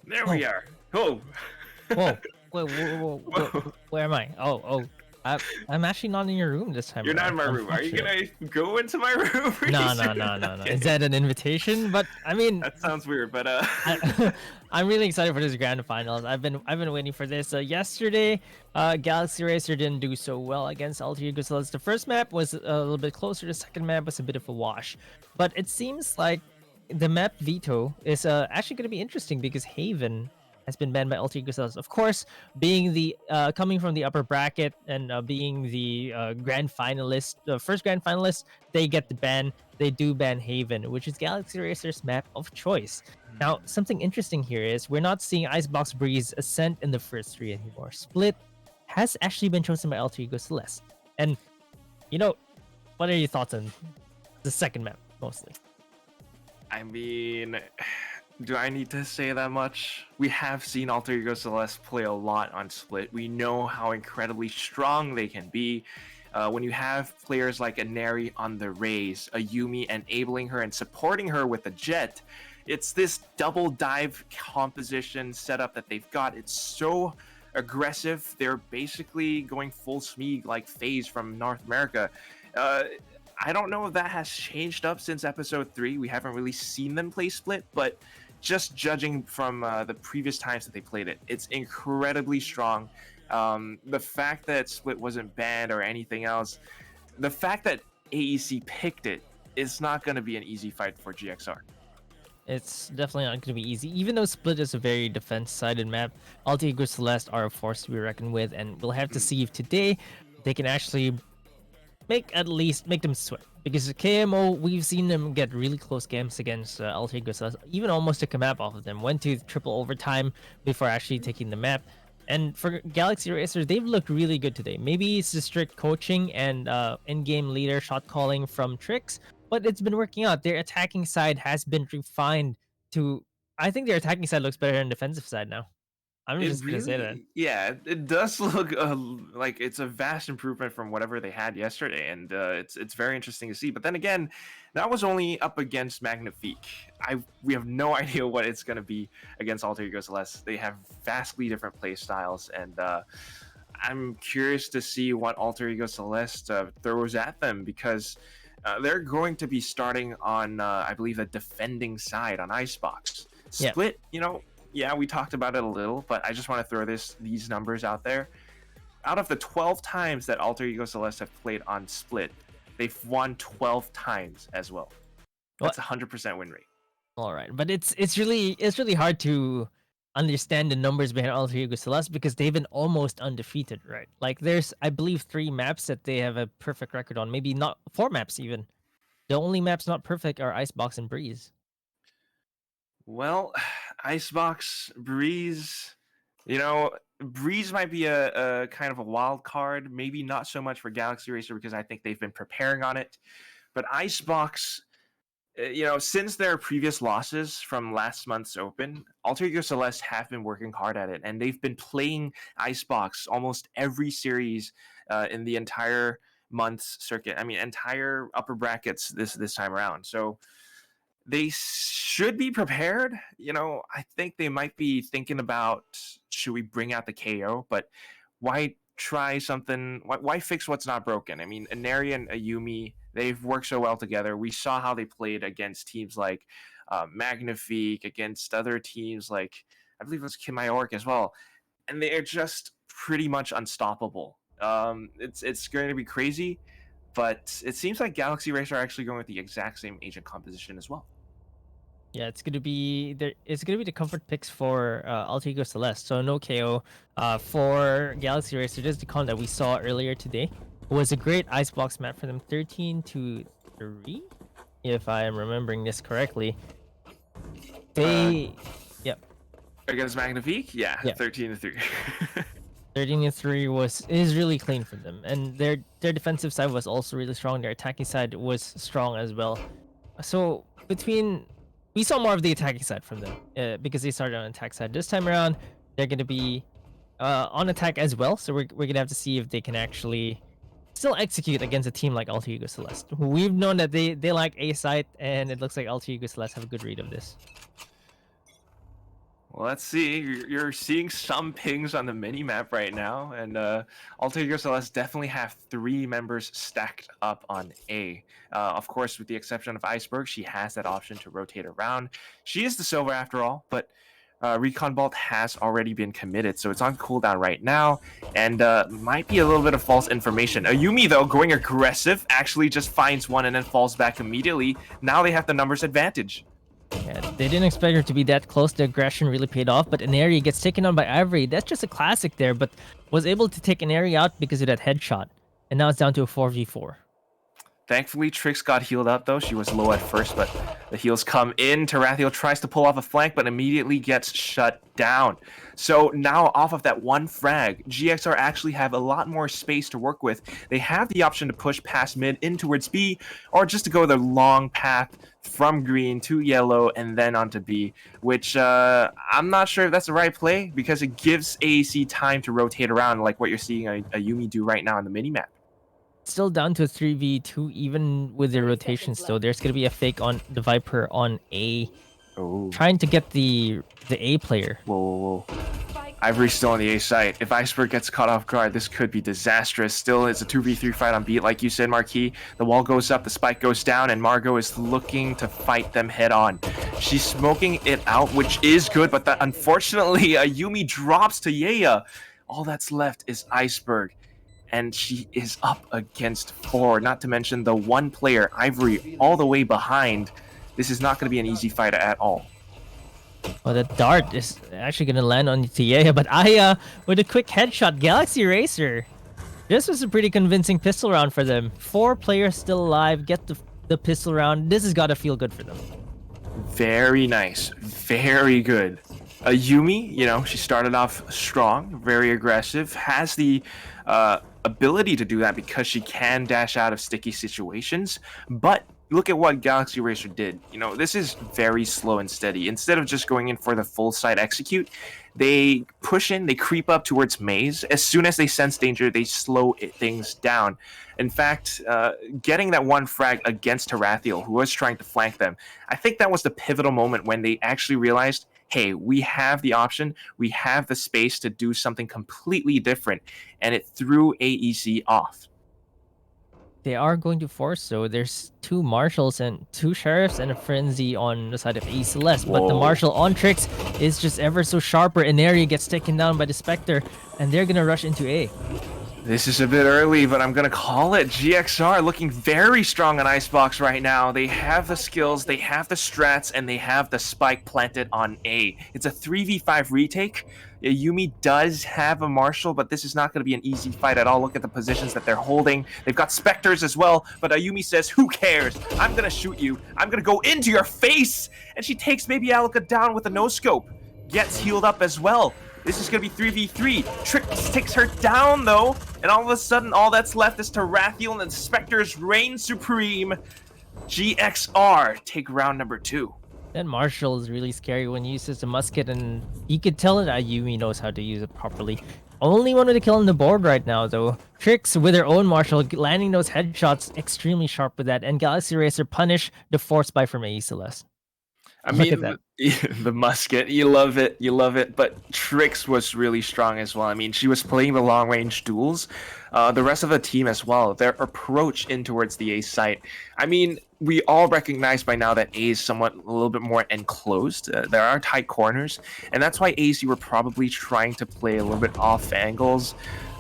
There Oh, we are. Oh. whoa, whoa, Whoa. where am I? I'm actually not in your room this time You're not around, in my room. Are you unfortunately. gonna go into my room pretty No, soon? no, no, no, no. Is Okay. that an invitation? But I mean, That sounds weird, but I, I'm really excited for this grand finals. I've been waiting for this. Yesterday, Galaxy Racer didn't do so well against Alter Ego Celeste. The first map was a little bit closer. The second map was a bit of a wash. But it seems like the map veto is actually going to be interesting because Haven has been banned by Alter Ego Celeste. Of course, being the coming from the upper bracket and being the grand finalist, the first grand finalist, they get the ban. They do ban Haven, which is Galaxy Racer's map of choice. Now, something interesting here is we're not seeing Icebox Breeze Ascent in the first three anymore. Split has actually been chosen by Alter Ego Celeste. And, you know, what are your thoughts on the second map, mostly? I mean, do I need to say that much? We have seen Alter Ego Celeste play a lot on Split. We know how incredibly strong they can be. When you have players like Inari on the Raze, a Yumi enabling her and supporting her with a Jet, it's this double dive composition setup that they've got. It's so aggressive. They're basically going full Smeeg like phase from North America. Uh, I don't know if that has changed up since episode 3. We haven't really seen them play Split, but just judging from the previous times that they played it, it's incredibly strong. The fact that Split wasn't banned or anything else, the fact that AEC picked it is not going to be an easy fight for GXR. It's definitely not going to be easy. Even though Split is a very defense-sided map, Alter Ego Celeste are a force to be reckoned with, and we'll have to see if today they can actually make them sweat. Because KMO, we've seen them get really close games against Alter Ego Celeste, even almost took a map off of them. Went to triple overtime before actually taking the map. And for Galaxy Racer, they've looked really good today. Maybe it's the strict coaching and in-game leader shot calling from Tricks, but it's been working out. Their attacking side has been refined to. I think their attacking side looks better than defensive side now. I'm It just gonna say that. really, yeah, it does look like it's a vast improvement from whatever they had yesterday, and it's very interesting to see. But then again, that was only up against Magnifique. We have no idea what it's gonna be against Alter Ego Celeste. They have vastly different play styles, and I'm curious to see what Alter Ego Celeste throws at them because they're going to be starting on, I believe, the defending side on Icebox. Yeah. Split, yeah, we talked about it a little, but I just want to throw these numbers out there. Out of the 12 times that Alter Ego Celeste have played on Split, they've won 12 times as well. That's a 100% win rate. All right, but it's really hard to understand the numbers behind Alter Ego Celeste because they've been almost undefeated, right? Like there's, I believe, 3 maps that they have a perfect record on. Maybe not 4 maps even. The only maps not perfect are Icebox and Breeze. Well, Icebox, Breeze, Breeze might be a kind of a wild card. Maybe not so much for Galaxy Racer because I think they've been preparing on it. But Icebox, since their previous losses from last month's Open, Alter Ego Celeste have been working hard at it, and they've been playing Icebox almost every series in the entire month's circuit. I mean, entire upper brackets this time around. So they should be prepared. I think they might be thinking about, should we bring out the KO? But why try something? Why fix what's not broken? I mean, Inari and Ayumi, they've worked so well together. We saw how they played against teams like Magnifique, against other teams like, I believe it was Kim Iork as well. And they're just pretty much unstoppable. It's going to be crazy, but it seems like Galaxy Racer are actually going with the exact same agent composition as well. Yeah, it's gonna be the comfort picks for Alter Ego Celeste. So no KO. For Galaxy Racer, just the con that we saw earlier today was a great icebox map for them, 13-3, if I am remembering this correctly. Yep. Against Magnifique, yeah. 13-3. 13-3 is really clean for them, and their defensive side was also really strong. Their attacking side was strong as well. So we saw more of the attacking side from them because they started on attack side. This time around, they're going to be on attack as well. So we're going to have to see if they can actually still execute against a team like Alter Ego Celeste. We've known that they like A site, and it looks like Alter Ego Celeste have a good read of this. Well, let's see. You're seeing some pings on the mini map right now, and Alter Ego Celeste definitely have 3 members stacked up on A. Of course, with the exception of Iceberg, she has that option to rotate around. She is the silver after all, but Recon Bolt has already been committed, so it's on cooldown right now, and might be a little bit of false information. Ayumi, though, going aggressive, actually just finds one and then falls back immediately. Now they have the numbers advantage. Yeah, they didn't expect her to be that close. The aggression really paid off, but Inari gets taken on by Ivory. That's just a classic there, but was able to take Inari out because of that headshot. And now it's down to a 4v4. Thankfully, Trix got healed up, though. She was low at first, but the heals come in. Tarathiel tries to pull off a flank, but immediately gets shut down. So now, off of that one frag, GXR actually have a lot more space to work with. They have the option to push past mid in towards B, or just to go the long path from green to yellow and then onto B, which I'm not sure if that's the right play, because it gives AAC time to rotate around like what you're seeing a Yumi do right now on the minimap. Still down to a 3v2, even with the rotations, though. There's going to be a fake on the Viper on A. Oh. Trying to get the A player. Whoa. Ivory's still on the A site. If Iceberg gets caught off guard, this could be disastrous. Still, it's a 2v3 fight on B, like you said, Marquis. The wall goes up, the spike goes down, and Margot is looking to fight them head on. She's smoking it out, which is good, but unfortunately, Yumi drops to Yeya. All that's left is Iceberg, and she is up against 4, not to mention the one player, Ivory, all the way behind. This is not going to be an easy fight at all. Well, the dart is actually going to land on Yeya, but Aya with a quick headshot. Galaxy Racer. This was a pretty convincing pistol round for them. 4 players still alive, get the pistol round. This has got to feel good for them. Very nice. Very good. Yumi, you know, she started off strong, very aggressive, has the ability to do that because she can dash out of sticky situations, but look at what Galaxy Racer did. You know, this is very slow and steady. Instead of just going in for the full side execute, they push in, they creep up towards Maze. As soon as they sense danger, they slow things down. In fact, getting that one frag against Tarathiel, who was trying to flank them, I think that was the pivotal moment when they actually realized, hey, we have the option, we have the space to do something completely different, and it threw AEC off. They are going to force, so there's 2 marshals and 2 sheriffs and a frenzy on the side of A Celeste. But the marshal on Trix is just ever so sharper. Inari gets taken down by the Spectre, and they're gonna rush into A. This is a bit early, but I'm gonna call it. GXR looking very strong on Icebox right now. They have the skills, they have the strats, and they have the spike planted on A. It's a 3v5 retake. Yumi does have a Marshal, but this is not going to be an easy fight at all. Look at the positions that they're holding. They've got Spectres as well, but Yumi says, who cares? I'm going to shoot you. I'm going to go into your face. And she takes Baby Alika down with a no-scope. Gets healed up as well. This is going to be 3v3. Trix takes her down, though. And all of a sudden, all that's left is Tarathiel and the Spectres reign supreme. GXR take round number 2. That Marshal is really scary when he uses the musket, and you could tell that Ayumi knows how to use it properly. Only one with a kill on the board right now, though. Trix with her own Marshal, landing those headshots extremely sharp with that, and Galaxy Racer punish the force buy from A Celeste. I mean, the musket, you love it, but Trix was really strong as well. I mean, she was playing the long-range duels. The rest of the team as well, their approach in towards the A site. I mean, we all recognize by now that A is somewhat a little bit more enclosed. There are tight corners, and that's why AC were probably trying to play a little bit off angles.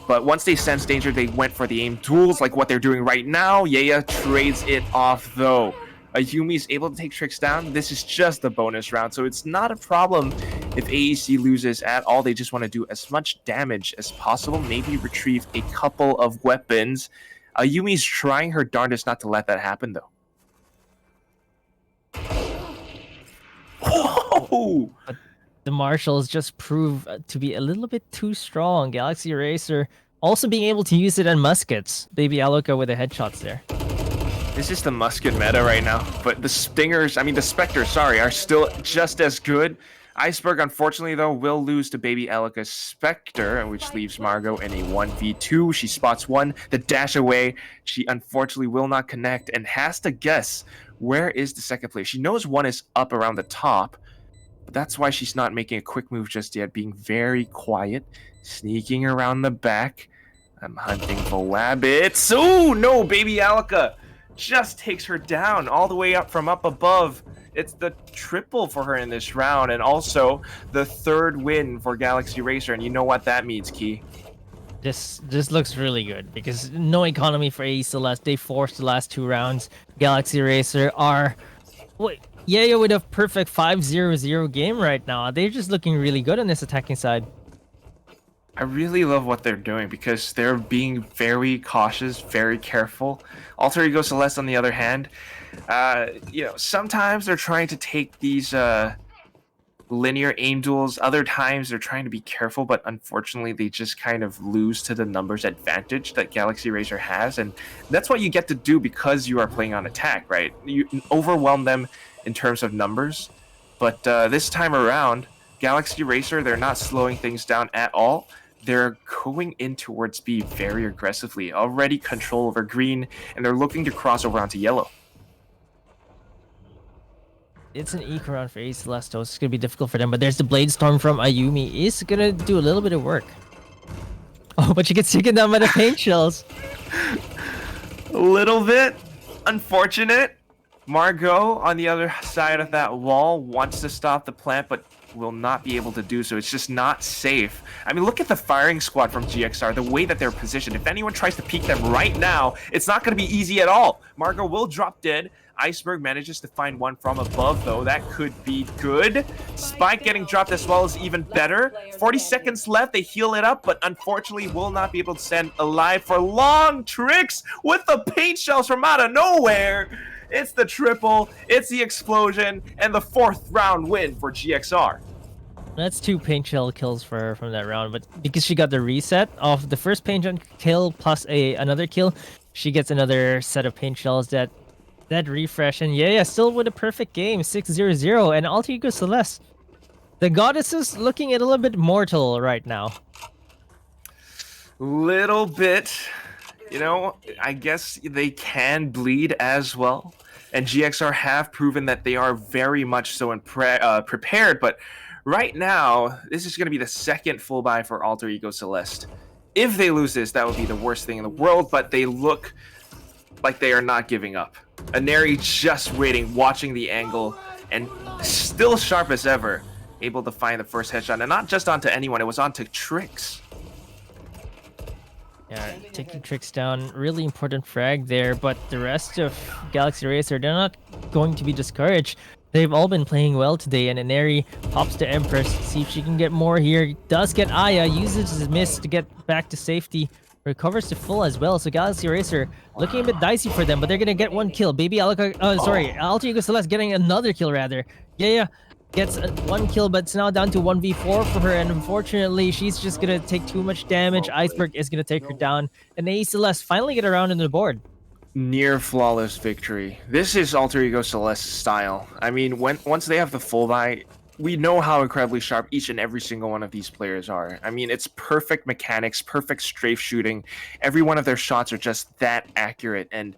But once they sensed danger, they went for the aim duels like what they're doing right now. Yeya trades it off, though. Yumi is able to take Trix down. This is just the bonus round, so it's not a problem if AEC loses at all. They just want to do as much damage as possible, maybe retrieve a couple of weapons. Yumi's trying her darndest not to let that happen, though. Whoa! But the Marshals just prove to be a little bit too strong. Galaxy Racer also being able to use it on muskets. Baby Alika with the headshots there. This is the musket meta right now, but the Spectres, sorry, are still just as good. Iceberg, unfortunately, though, will lose to Baby Alika's Spectre, which leaves Margot in a 1v2. She spots one, the dash away. She unfortunately will not connect and has to guess where is the second player. She knows one is up around the top, But that's why she's not making a quick move just yet, being very quiet, sneaking around the back. I'm hunting for Wabbits. Oh, no, baby Alka just takes her down all the way up from up above. It's the triple for her in this round, and also the third win for Galaxy Racer. And you know what that means, Key. This looks really good because no economy for AE Celeste. They forced the last 2 rounds. Galaxy Racer are... Wait, yeah, with a perfect 5-0-0 game right now. They're just looking really good on this attacking side. I really love what they're doing because they're being very cautious, very careful. Alter Ego Celeste, on the other hand, sometimes they're trying to take these linear aim duels. Other times they're trying to be careful, but unfortunately they just kind of lose to the numbers advantage that Galaxy Racer has, and that's what you get to do because you are playing on attack, right? You overwhelm them in terms of numbers, but this time around, Galaxy Racer, they're not slowing things down at all. They're going in towards B very aggressively, already control over green, and they're looking to cross over onto yellow. It's an eco round for Ace Celeste, it's gonna be difficult for them, but there's the Blade Storm from Ayumi. Is gonna do a little bit of work. Oh, but she gets taken down by the paint shells. A little bit unfortunate. Margot, on the other side of that wall, wants to stop the plant, but will not be able to do so. It's just not safe. I mean, look at the firing squad from GXR, the way that they're positioned. If anyone tries to peek them right now, it's not going to be easy at all. Margot will drop dead. Iceberg manages to find one from above, though. That could be good. Spike getting dropped as well is even better. 40 seconds left. They heal it up, but unfortunately will not be able to stand alive for long. Tricks with the paint shells from out of nowhere. It's the triple, it's the explosion, and the 4th round win for GXR. That's 2 paint shell kills for her from that round, but because she got the reset of the first paint shell kill plus another kill, she gets another set of paint shells that refresh, and yeah, still with a perfect game, 6-0-0, and Alter Ego Celeste. The goddesses looking a little bit mortal right now. Little bit. You know, I guess they can bleed as well. And GXR have proven that they are very much so prepared. But right now, this is going to be the 2nd full buy for Alter Ego Celeste. If they lose this, that would be the worst thing in the world. But they look like they are not giving up. Aneri just waiting, watching the angle, and still sharp as ever. Able to find the first headshot. And not just onto anyone, it was onto Tricks. Yeah, taking Tricks down, really important frag there, but the rest of Galaxy Racer, they're not going to be discouraged. They've all been playing well today, and Aneri pops to Empress, see if she can get more here. Does get Aya, uses his miss to get back to safety, recovers to full as well, so Galaxy Racer looking a bit dicey for them, but they're gonna get 1 kill. Baby Alka, Alter Ego Celeste getting another kill rather. Yeah. Gets 1 kill, but it's now down to 1v4 for her, and unfortunately, she's just gonna take too much damage. Iceberg is gonna take her down, and AE Celeste finally get around on the board. Near flawless victory. This is Alter Ego Celeste's style. I mean, once they have the full buy, we know how incredibly sharp each and every single one of these players are. I mean, it's perfect mechanics, perfect strafe shooting. Every one of their shots are just that accurate, and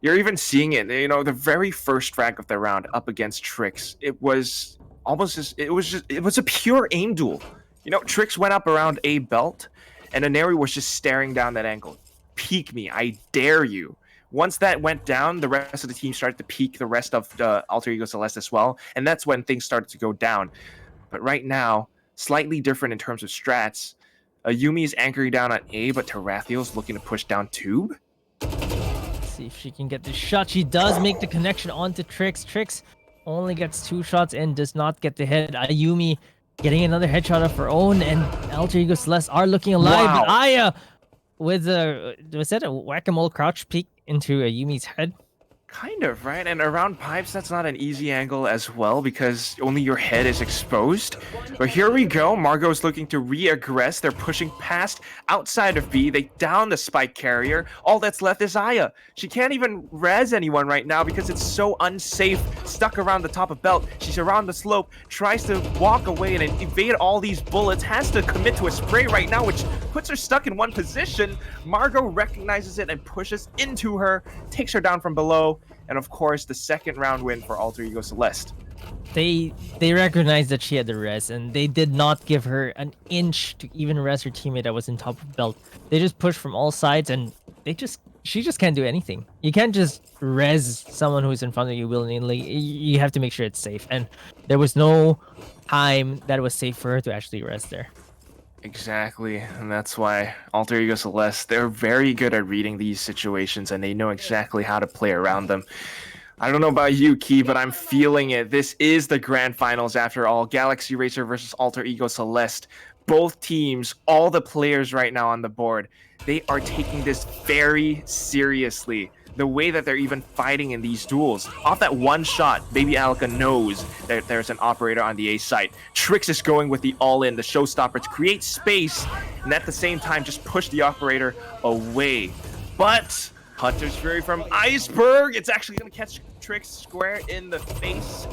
you're even seeing it. You know, the very first frag of the round up against Tricks, it was a pure aim duel. You know, Tricks went up around A belt, and Aneri was just staring down that angle. Peek me, I dare you. Once that went down, the rest of the team started to peek the rest of the Alter Ego Celeste as well, and that's when things started to go down. But right now, slightly different in terms of strats. Yumi is anchoring down on A, but Tarathiel's looking to push down Tube. Let's see if she can get the shot. She does make the connection onto Tricks. Tricks only gets 2 shots and does not get the hit. Ayumi getting another headshot of her own, and Alter Ego Celeste are looking alive. Wow. But Aya with was that a whack-a-mole crouch peek into Ayumi's head? Kind of, right? And around pipes, that's not an easy angle as well because only your head is exposed. But here we go. Margot's looking to re-aggress. They're pushing past outside of B. They down the spike carrier. All that's left is Aya. She can't even res anyone right now because it's so unsafe. Stuck around the top of belt. She's around the slope. Tries to walk away and evade all these bullets. Has to commit to a spray right now, which puts her stuck in one position. Margot recognizes it and pushes into her. Takes her down from below. And of course, the 2nd round win for Alter Ego Celeste. they recognized that she had the res, and they did not give her an inch to even res her teammate that was in top of belt. They just pushed from all sides, and she just can't do anything. You can't just res someone who's in front of you willingly. You have to make sure it's safe, and there was no time that was safe for her to actually res there. Exactly, and that's why Alter Ego Celeste, they're very good at reading these situations, and they know exactly how to play around them. I don't know about you, Key, but I'm feeling it. This is the grand finals after all. Galaxy Racer versus Alter Ego Celeste. Both teams, all the players right now on the board, they are taking this very seriously. The way that they're even fighting in these duels. Off that one shot, Baby Alka knows that there's an operator on the A site. Trix is going with the all-in, the showstopper, to create space, and at the same time just push the operator away. But Hunter's Fury from Iceberg, it's actually going to catch Trix square in the face.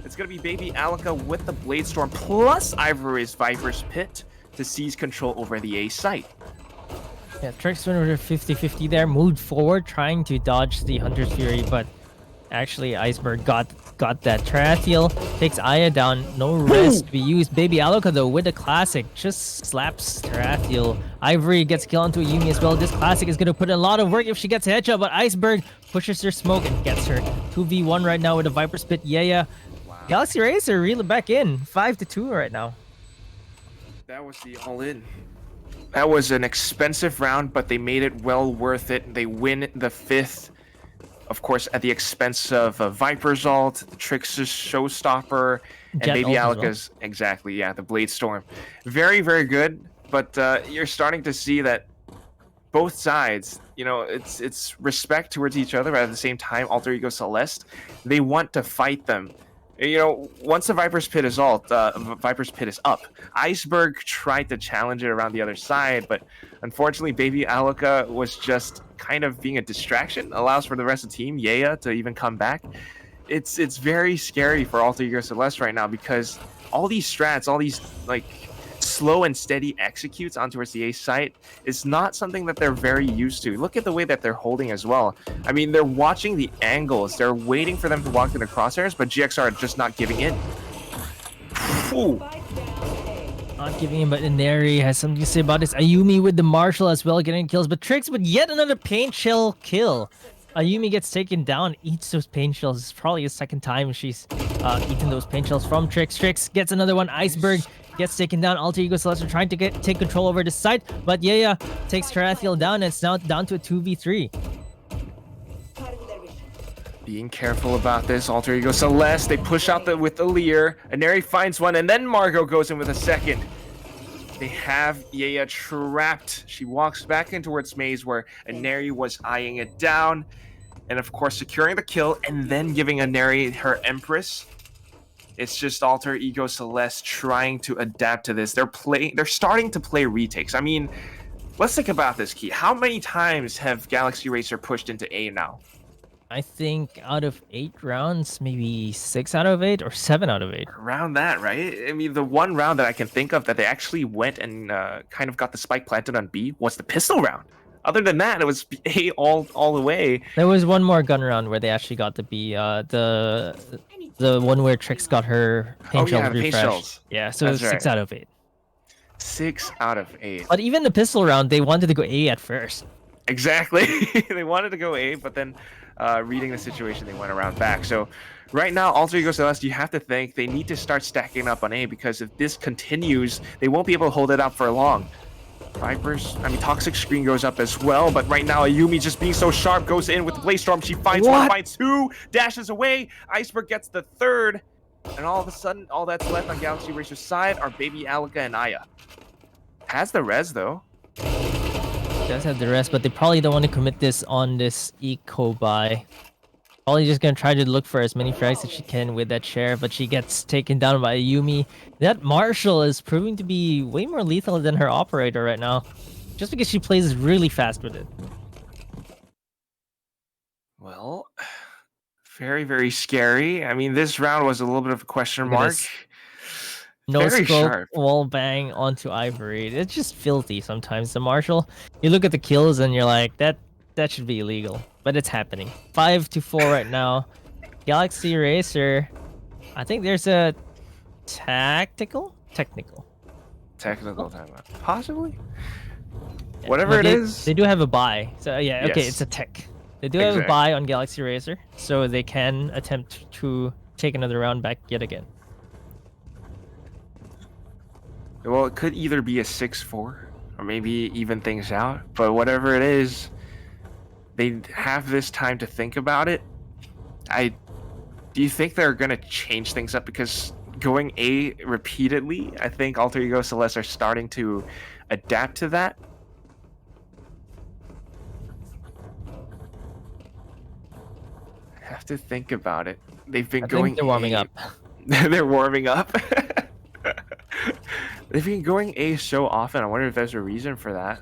It's going to be Baby Alka with the Blade Storm plus Ivory's Viper's Pit to seize control over the A site. Yeah, Trix went over 50-50 there, moved forward, trying to dodge the Hunter's Fury, but actually Iceberg got that. Tarathiel takes Aya down, no res to be used. Baby Alka though with the classic just slaps Tarathiel. Ivory gets kill onto Yumi as well. This classic is gonna put in a lot of work if she gets a headshot, but Iceberg pushes her smoke and gets her. 2v1 right now with a Viper Spit. Yeah. Wow. Galaxy Racer reeling back in, 5-2 right now. That was the all-in. That was an expensive round, but they made it well worth it. They win the 5th, of course, at the expense of Viper's ult, the Trix's showstopper, and Jet Baby ult as well. Alka's, exactly, yeah, the Blade Storm. Very, very good, but you're starting to see that both sides, you know, it's respect towards each other, but at the same time, Alter Ego Celeste, they want to fight them. You know, once the Viper's Pit is Viper's Pit is up. Iceberg tried to challenge it around the other side, but unfortunately, Baby Alka was just kind of being a distraction. Allows for the rest of the team, Yaya, to even come back. It's very scary for Alter Ego Celeste right now because all these strats, all these like slow and steady executes onto the A site is not something that they're very used to. Look at the way that they're holding as well. I mean, they're watching the angles. They're waiting for them to walk in the crosshairs, but GXR are just not giving in. Ooh. Not giving in, but Inari has something to say about this. Ayumi with the Marshall as well, getting kills, but Trix with yet another paint shell kill. Ayumi gets taken down, eats those paint shells. It's probably the second time she's eaten those paint shells from Trix. Trix gets another one. Iceberg gets taken down. Alter Ego Celeste trying to take control over the site, but Yaya takes Tarathiel down, and it's now down to a 2v3. Being careful about this, Alter Ego Celeste, they push out with the Leer. Inari finds one, and then Margot goes in with a second. They have Yaya trapped. She walks back in towards Maze where Inari was eyeing it down. And of course, securing the kill and then giving Inari her Empress. It's just Alter Ego Celeste trying to adapt to this. They're starting to play retakes. I mean, let's think about this, Key. How many times have Galaxy Racer pushed into A now? I think out of 8 rounds, maybe 6 out of 8 or 7 out of 8. Around that, right? I mean, the one round that I can think of that they actually went and kind of got the spike planted on B was the pistol round. Other than that, it was A all the way. There was one more gun round where they actually got the B, the one where Trix got her paint shell refresh. Yeah, so it was 6 out of 8. 6 out of 8. But even the pistol round, they wanted to go A at first. Exactly. They wanted to go A, but then reading the situation, they went around back. So right now, Alter Ego Celeste, you have to think they need to start stacking up on A because if this continues, they won't be able to hold it out for long. Toxic Screen goes up as well, but right now Ayumi just being so sharp goes in with the Blaze Storm. She finds one, finds two, dashes away. Iceberg gets the third, and all of a sudden, all that's left on Galaxy Racer's side are Baby Alka and Aya. Has the res though. Does have the rest, but they probably don't want to commit this on this eco buy. Probably just gonna try to look for as many frags as she can with that share, but she gets taken down by Ayumi. That Marshall is proving to be way more lethal than her operator right now, just because she plays really fast with it. Well, very, very scary. I mean, this round was a little bit of a question mark. No very scope, sharp. wall bang onto Ivory. It's just filthy sometimes. The Marshall, you look at the kills and you're like, that should be illegal, but it's happening. 5-4 right now. Galaxy Racer I think there's a technical. Technical timeout. Possibly. Yeah, Whatever no, it is. they do have a buy. So yeah, okay, it's Yes. a tech. They do have a Exactly. buy on Galaxy Racer, so they can attempt to take another round back yet again. Well, it could either be a 6-4 or maybe even things out. But whatever it is, they have this time to think about it. Do you think they're gonna change things up? Because going A repeatedly, I think Alter Ego Celeste are starting to adapt to that. I have to think about it. They've been I think going they're warming A. up. They're warming up. They've been going A so often. I wonder if there's a reason for that.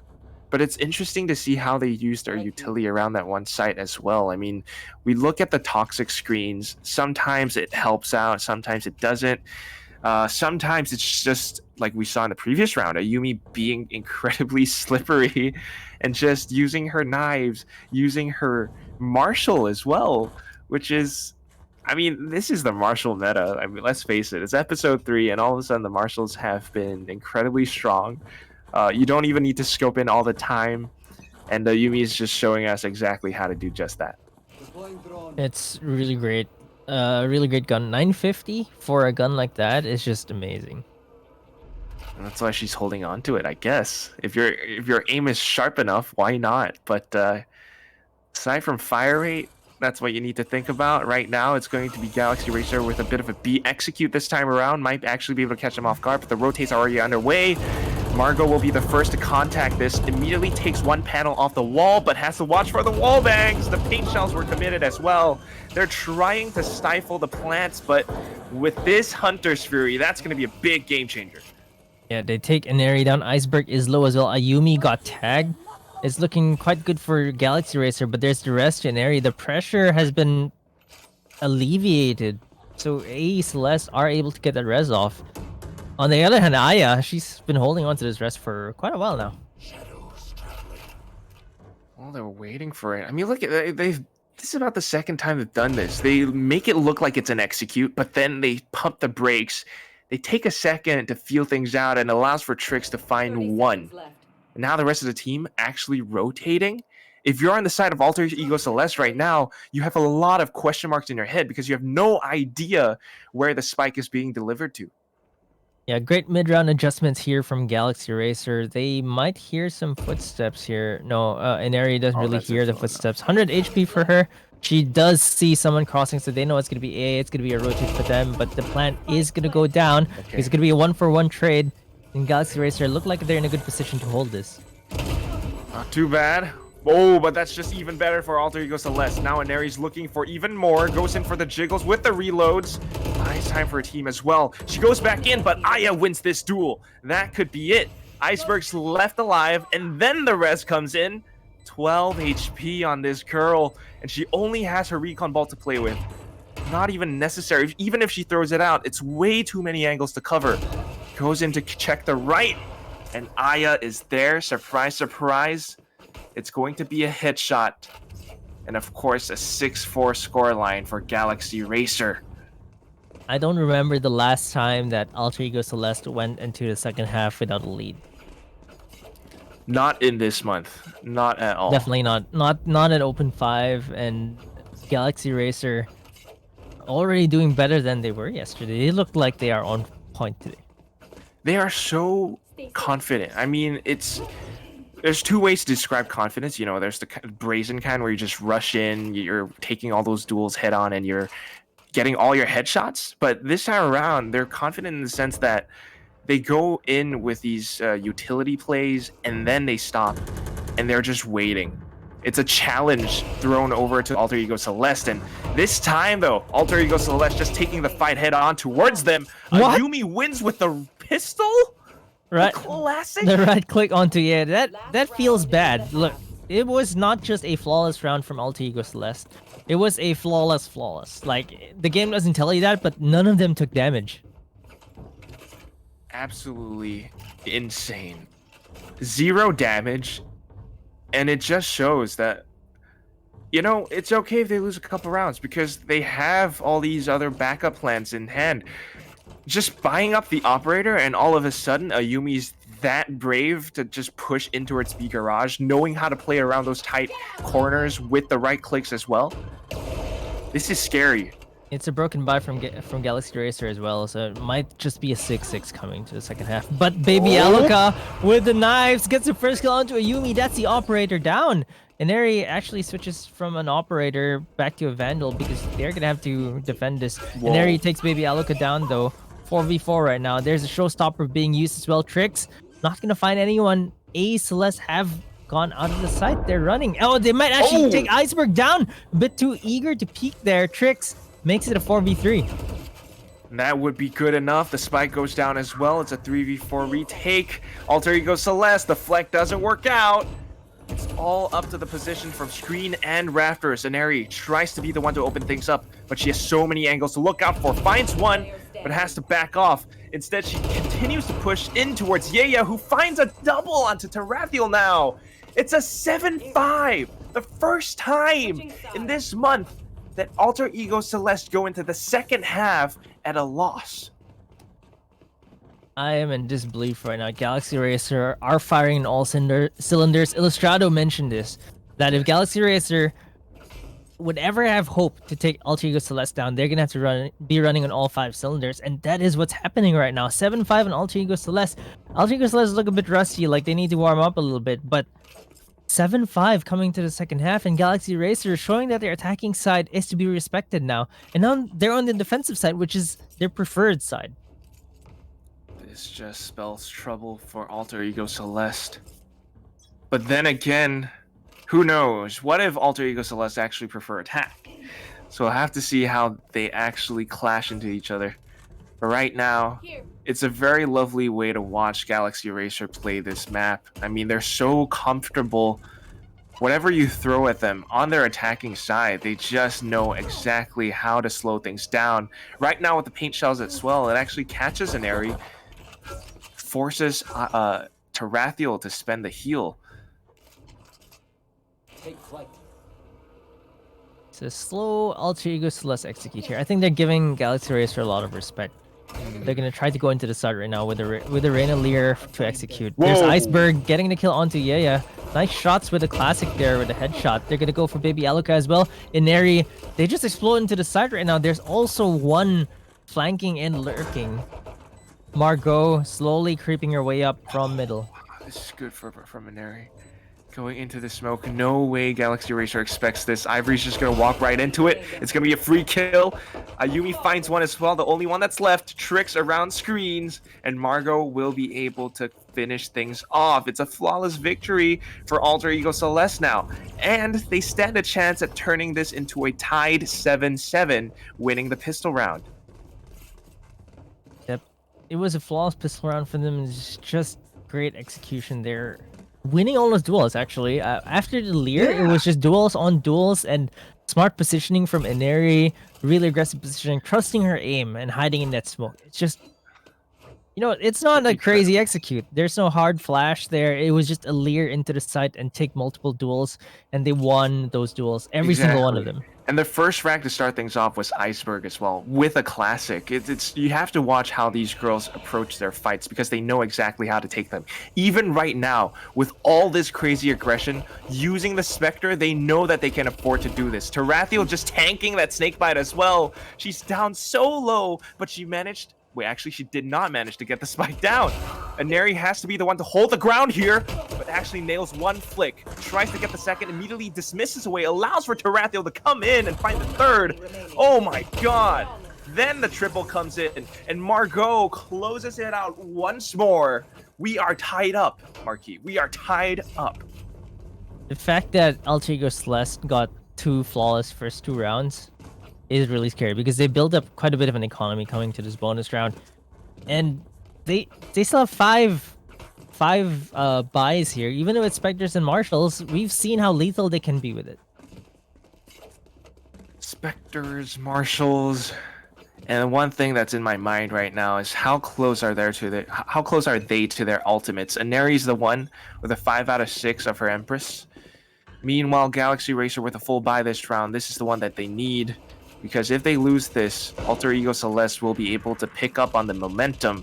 But it's interesting to see how they use their utility around that one site as well. I mean, we look at the toxic screens. Sometimes it helps out, sometimes it doesn't. Sometimes it's just like we saw in the previous round, Ayumi being incredibly slippery and just using her knives, using her martial as well, which is, I mean, this is the martial meta. I mean, let's face it, it's episode 3, and all of a sudden the martials have been incredibly strong. You don't even need to scope in all the time, and Ayumi is just showing us exactly how to do just that. It's really great gun. 950 for a gun like that is just amazing. And that's why she's holding on to it, I guess. If your aim is sharp enough, why not? But aside from fire rate, that's what you need to think about. Right now, it's going to be Galaxy Racer with a bit of a B execute this time around. Might actually be able to catch them off guard, but the rotates are already underway. Margot will be the first to contact this. Immediately takes one panel off the wall, but has to watch for the wall bangs. The paint shells were committed as well. They're trying to stifle the plants, but with this Hunter's Fury, that's going to be a big game changer. Yeah, they take Inari down. Iceberg is low as well. Ayumi got tagged. It's looking quite good for Galaxy Racer, but there's the rest Inari. The pressure has been alleviated, so AE Celeste are able to get that res off. On the other hand, Aya, she's been holding on to this res for quite a while now. Well, they're waiting for it. I mean, look at they've. This is about the second time they've done this. They make it look like it's an execute, but then they pump the brakes. They take a second to feel things out and allows for Tricks to find one. And now the rest of the team actually rotating. If you're on the side of Alter Ego Celeste right now, you have a lot of question marks in your head because you have no idea where the spike is being delivered to. Yeah, great mid-round adjustments here from Galaxy Racer. They might hear some footsteps here. No, Inari doesn't really hear the footsteps. 100 HP for her. She does see someone crossing, so they know it's going to be A. It's going to be a rotate for them, but the plan is going to go down. Okay. It's going to be a 1-for-1 trade. And Galaxy Racer look like they're in a good position to hold this. Not too bad. Oh, but that's just even better for Alter Ego Celeste. Now Inari's looking for even more. Goes in for the jiggles with the reloads. Nice time for a team as well. She goes back in, but Aya wins this duel. That could be it. Iceberg's left alive, and then the res comes in. 12 HP on this girl, and she only has her recon ball to play with. Not even necessary. Even if she throws it out, it's way too many angles to cover. Goes in to check the right, and Aya is there. Surprise, surprise. It's going to be a headshot. And of course, a 6-4 scoreline for Galaxy Racer. I don't remember the last time that Alter Ego Celeste went into the second half without a lead. Not in this month. Not at all. Definitely not. Not at Open 5, and Galaxy Racer already doing better than they were yesterday. They look like they are on point today. They are so confident. I mean, there's two ways to describe confidence. You know, there's the brazen kind where you just rush in, you're taking all those duels head on, and you're getting all your headshots. But this time around, they're confident in the sense that they go in with these utility plays, and then they stop, and they're just waiting. It's a challenge thrown over to Alter Ego Celeste, and this time, though, Alter Ego Celeste just taking the fight head on towards them. Ayumi wins with the pistol? Right. The classic? The right click onto, yeah, that feels bad. Look, it was not just a flawless round from Alter Ego Celeste. It was a flawless. Like, the game doesn't tell you that, but none of them took damage. Absolutely insane. 0 damage, and it just shows that you know, it's okay if they lose a couple rounds because they have all these other backup plans in hand. Just buying up the operator and all of a sudden Ayumi's that brave to just push in towards B garage, knowing how to play around those tight corners with the right clicks as well. This is scary. It's a broken buy from Galaxy Racer as well, so it might just be a 6-6 coming to the second half. But Baby Aluka with the knives gets the first kill onto Ayumi. That's the operator down. And Eri actually switches from an operator back to a Vandal because they're gonna have to defend this. And Eri takes Baby Aluka down though. 4v4 right now. There's a showstopper being used as well. Tricks not gonna find anyone. A Celeste have gone out of the site. They're running. Oh, they might actually take Iceberg down. A bit too eager to peek there. Tricks makes it a 4v3. That would be good enough. The spike goes down as well. It's a 3v4 retake. Alter Ego Celeste. The fleck doesn't work out. It's all up to the position from screen and rafters. Aneri tries to be the one to open things up, but she has so many angles to look out for. Finds one, but has to back off. Instead, she continues to push in towards Yeya, who finds a double onto Tarathiel now. It's a 7-5. The first time in this month that Alter Ego Celeste go into the second half at a loss. I am in disbelief right now. Galaxy Racer are firing in all cylinders. Illustrado mentioned this, that if Galaxy Racer would ever have hope to take Alter Ego Celeste down, they're gonna have to be running on all 5 cylinders, and that is what's happening right now. 7-5 on Alter Ego Celeste. Alter Ego Celeste look a bit rusty, like they need to warm up a little bit, but 7-5 coming to the second half, and Galaxy Racer showing that their attacking side is to be respected now. And now they're on the defensive side, which is their preferred side. This just spells trouble for Alter Ego Celeste. But then again, who knows? What if Alter Ego Celeste actually prefer attack? So we'll have to see how they actually clash into each other. But right now, it's a very lovely way to watch Galaxy Racer play this map. I mean, they're so comfortable. Whatever you throw at them on their attacking side, they just know exactly how to slow things down. Right now with the paint shells at Swell, it actually catches an Eri, forces Tarathiel to spend the heal. Take flight. It's a slow Alter Ego Celeste execute here. I think they're giving Galaxy Racer a lot of respect. They're gonna try to go into the side right now with the Reyna Lear to execute. There's Iceberg getting the kill onto Yeya. Nice shots with the classic there with the headshot. They're gonna go for Baby Aluka as well. Inari, they just explode into the side right now. There's also one flanking and lurking. Margot slowly creeping her way up from middle. This is good from Inari. Going into the smoke. No way Galaxy Racer expects this. Ivory's just going to walk right into it. It's going to be a free kill. Ayumi finds one as well. The only one that's left. Tricks around screens. And Margot will be able to finish things off. It's a flawless victory for Alter Ego Celeste now. And they stand a chance at turning this into a tied 7-7, winning the pistol round. Yep. It was a flawless pistol round for them. It's just great execution there. Winning all those duels, actually. After the Lear, it was just duels on duels and smart positioning from Inari, really aggressive positioning, trusting her aim and hiding in that smoke. It's just, you know, it's not a crazy execute. There's no hard flash there. It was just a Lear into the site and take multiple duels, and they won those duels, every single one of them. And the first frag to start things off was Iceberg as well, with a classic. It's you have to watch how these girls approach their fights because they know exactly how to take them. Even right now, with all this crazy aggression, using the Spectre, they know that they can afford to do this. Tarathiel just tanking that snakebite as well. She's down so low, but she managed... Wait, actually, she did not manage to get the spike down. Inari has to be the one to hold the ground here, but actually nails one flick. Tries to get the second, immediately dismisses away, allows for Tarathiel to come in and find the third. Oh my god. Then the triple comes in, and Margot closes it out once more. We are tied up, Marquis. We are tied up. The fact that Alter Ego Celeste got 2 flawless first 2 rounds is really scary because they built up quite a bit of an economy coming to this bonus round, and they still have five buys here. Even with Spectres and Marshals, we've seen how lethal they can be with it. Spectres, Marshals, and one thing that's in my mind right now is how close are they to their ultimates. Inari's the one with a 5 out of 6 of her Empress. Meanwhile, Galaxy Racer with a full buy this round, this is the one that they need. Because if they lose this, Alter Ego Celeste will be able to pick up on the momentum.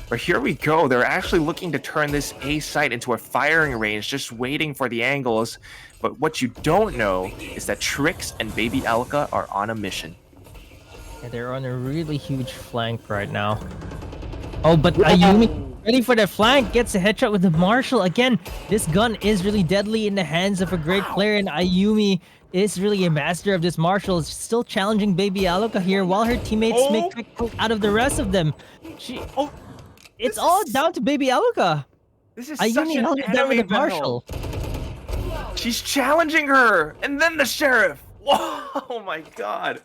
But here we go. They're actually looking to turn this A site into a firing range, just waiting for the angles. But what you don't know is that Trix and Baby Alka are on a mission. Yeah, they're on a really huge flank right now. Oh, but Ayumi ready for that flank, gets a headshot with the Marshall. Again, this gun is really deadly in the hands of a great player, and Ayumi is really a master of this Marshall. Still challenging Baby Alka here while her teammates make quick work out of the rest of them. It's all down to Baby Alka. This is Ayumi such an held it down with anime the Marshall. She's challenging her, and then the sheriff. Whoa, oh my god.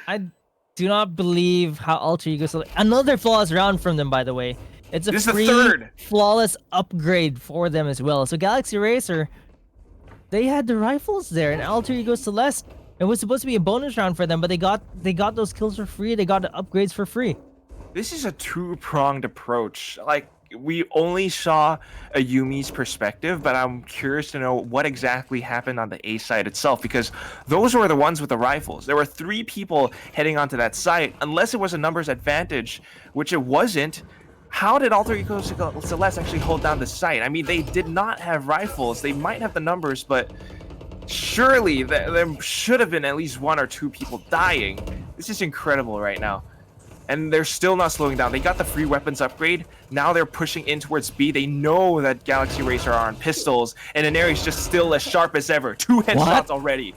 I do not believe how Alter Ego. Another flawless round from them, by the way. It's a free, flawless upgrade for them as well. So Galaxy Racer, they had the rifles there, and Alter Ego Celeste. It was supposed to be a bonus round for them, but they got those kills for free. They got the upgrades for free. This is a two-pronged approach. Like, we only saw Ayumi's perspective, but I'm curious to know what exactly happened on the A site itself, because those were the ones with the rifles. There were 3 people heading onto that site. Unless it was a numbers advantage, which it wasn't, how did Alter Ego Celeste actually hold down the site? I mean, they did not have rifles. They might have the numbers, but surely there should have been at least 1 or 2 people dying. This is incredible right now. And they're still not slowing down. They got the free weapons upgrade. Now they're pushing in towards B. They know that Galaxy Racer are on pistols, and Inari's just still as sharp as ever. 2 headshots already.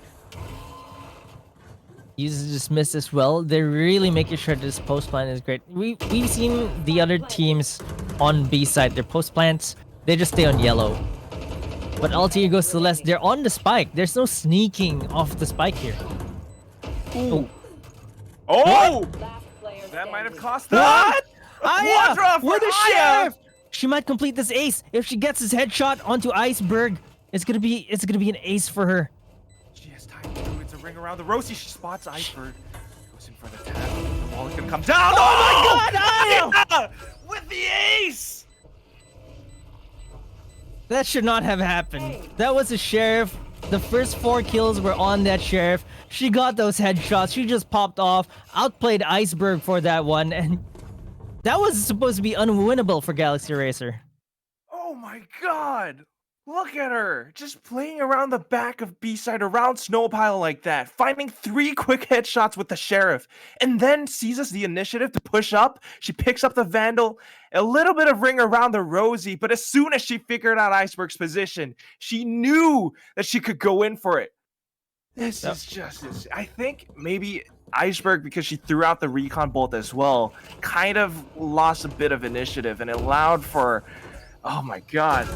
Uses dismiss as well. They're really making sure this post plant is great. We've seen the other teams on B side. Their post plants, they just stay on yellow. But Alter Ego Celeste, they're on the spike. There's no sneaking off the spike here. Ooh. Oh! That might have cost them. What? Quadra for with the Aya! sheriff. She might complete this ace if she gets his headshot onto Iceberg. It's gonna be an ace for her. She has time to do it. It's a ring around the Rosie. She spots Iceberg. Goes in for the tap. The wall is gonna come down. Oh my god! Aya! With the ace! That should not have happened. That was a sheriff. The first 4 kills were on that sheriff. She got those headshots. She just popped off, outplayed Iceberg for that one, and that was supposed to be unwinnable for Galaxy Racer. Oh my god! Look at her! Just playing around the back of B-side around Snowpile like that, finding 3 quick headshots with the sheriff, and then seizes the initiative to push up. She picks up the Vandal, a little bit of ring around the Rosie, but as soon as she figured out Iceberg's position, she knew that she could go in for it. This is just... I think maybe Iceberg, because she threw out the recon bolt as well, kind of lost a bit of initiative and allowed for... Oh my god.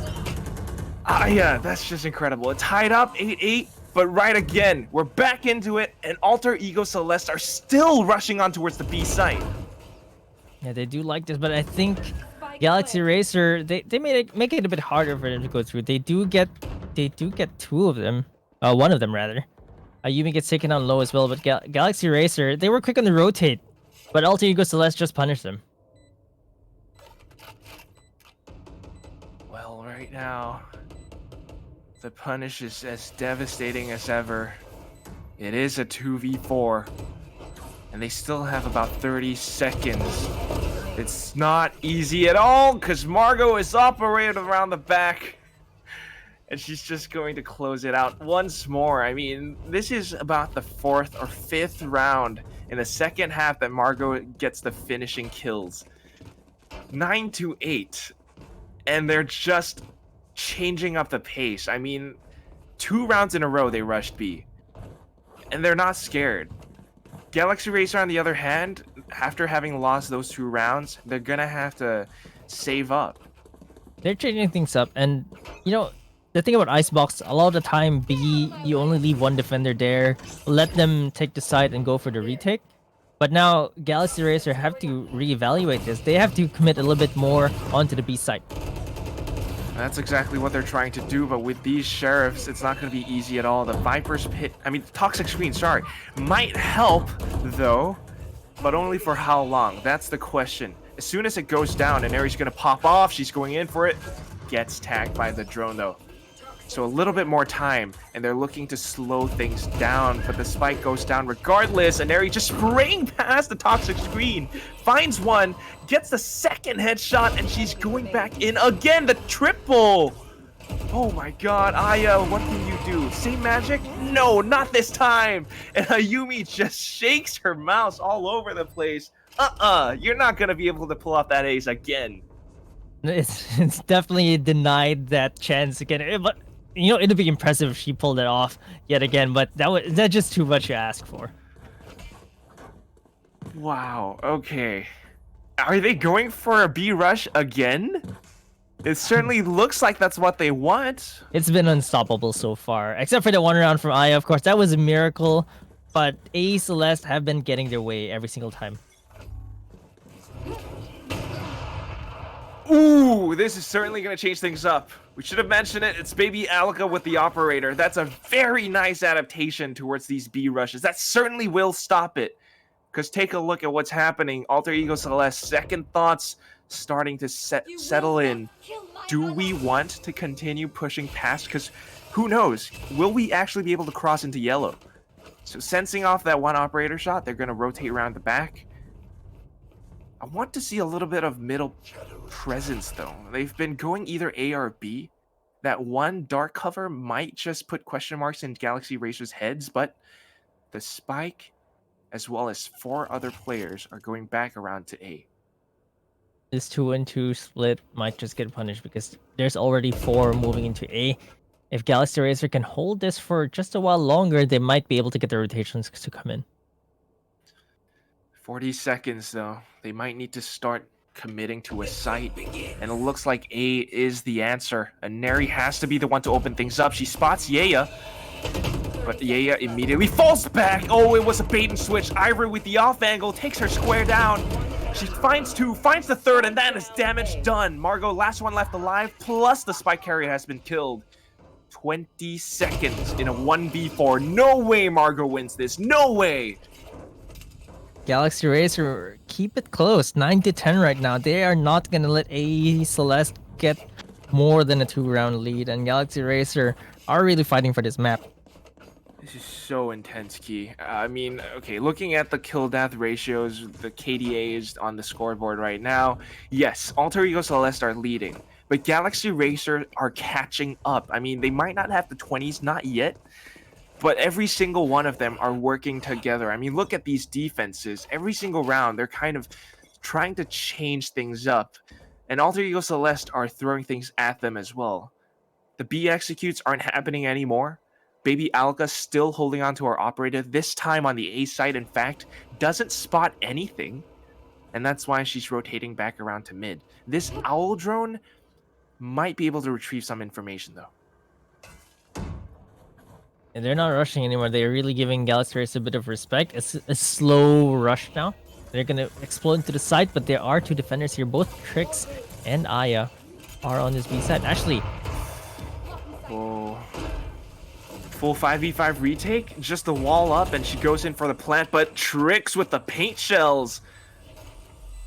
Yeah, that's just incredible. It's tied up 8-8, but right again, we're back into it, and Alter Ego Celeste are still rushing on towards the B site. Yeah, they do like this, but I think Galaxy Racer, they make it a bit harder for them to go through. They do get 2 of them, 1 of them rather. Ayumi gets taken on low as well, but Galaxy Racer, they were quick on the rotate, but Alter Ego Celeste just punished them. Well, right now, the punish is as devastating as ever. It is a 2v4, and they still have about 30 seconds. It's not easy at all, because Margot is operated around the back, and she's just going to close it out once more. I mean, this is about the 4th or 5th round in the second half that Margot gets the finishing kills. 9-8, and they're just changing up the pace. I mean, 2 rounds in a row they rushed B, and they're not scared. Galaxy Racer, on the other hand, after having lost those 2 rounds, they're gonna have to save up. They're changing things up, and you know, the thing about Icebox, a lot of the time B, you only leave 1 defender there, let them take the side and go for the retake. But now Galaxy Racer have to reevaluate this. They have to commit a little bit more onto the B side. That's exactly what they're trying to do, but with these sheriffs, it's not going to be easy at all. The Viper's pit, Toxic Screen, sorry, might help, though, but only for how long? That's the question. As soon as it goes down and Aries going to pop off, she's going in for it, gets tagged by the drone, though. So a little bit more time, and they're looking to slow things down, but the spike goes down regardless. And Neri just spraying past the toxic screen, finds one, gets the second headshot, and she's going back in again, the triple. Oh my god, Aya, what can you do? Same magic? No, not this time! And Ayumi just shakes her mouse all over the place. You're not gonna be able to pull off that ace again. It's definitely denied that chance again. But you know, it'd be impressive if she pulled it off yet again. But that's just too much to ask for. Wow, okay. Are they going for a B rush again? It certainly looks like that's what they want. It's been unstoppable so far, except for the one round from Aya. Of course, that was a miracle. But A Celeste have been getting their way every single time. Ooh, this is certainly going to change things up. We should have mentioned it. It's Baby Alka with the operator. That's a very nice adaptation towards these B rushes. That certainly will stop it. Because take a look at what's happening. Alter Ego Celeste, second thoughts starting to settle in. Do we want to continue pushing past? Because who knows? Will we actually be able to cross into yellow? So sensing off that one operator shot, they're going to rotate around the back. I want to see a little bit of middle presence, though. They've been going either A or B. That one dark cover might just put question marks in Galaxy Racer's heads, but the spike, as well as 4 other players, are going back around to A. This 2-2 split might just get punished because there's already 4 moving into A. If Galaxy Racer can hold this for just a while longer, they might be able to get the rotations to come in. 40 seconds, though. They might need to start committing to a site. And it looks like A is the answer. And Neri has to be the one to open things up. She spots Yeya. But Yeya immediately falls back. Oh, it was a bait and switch. Ivory with the off angle takes her square down. She finds 2, finds the third, and that is damage done. Margot, last one left alive, plus the spike carrier has been killed. 20 seconds in a 1v4. No way Margot wins this. No way. Galaxy Racer, keep it close. 9-10 right now. They are not going to let A Celeste get more than a 2-round lead. And Galaxy Racer are really fighting for this map. This is so intense, Key. I mean, okay, looking at the kill-death ratios, the KDAs on the scoreboard right now, yes, Alter Ego Celeste are leading. But Galaxy Racer are catching up. I mean, they might not have the 20s, not yet. But every single one of them are working together. I mean, look at these defenses. Every single round, they're kind of trying to change things up. And Alter Ego Celeste are throwing things at them as well. The B executes aren't happening anymore. Baby Alka still holding on to our operator. This time on the A side, in fact, doesn't spot anything. And that's why she's rotating back around to mid. This owl drone might be able to retrieve some information, though. And they're not rushing anymore. They're really giving Galaxy Racer a bit of respect. It's a slow rush now. They're going to explode into the site, but there are 2 defenders here. Both Trix and Aya are on this B side. Actually, whoa. Full 5v5 retake? Just the wall up, and she goes in for the plant, but Trix with the paint shells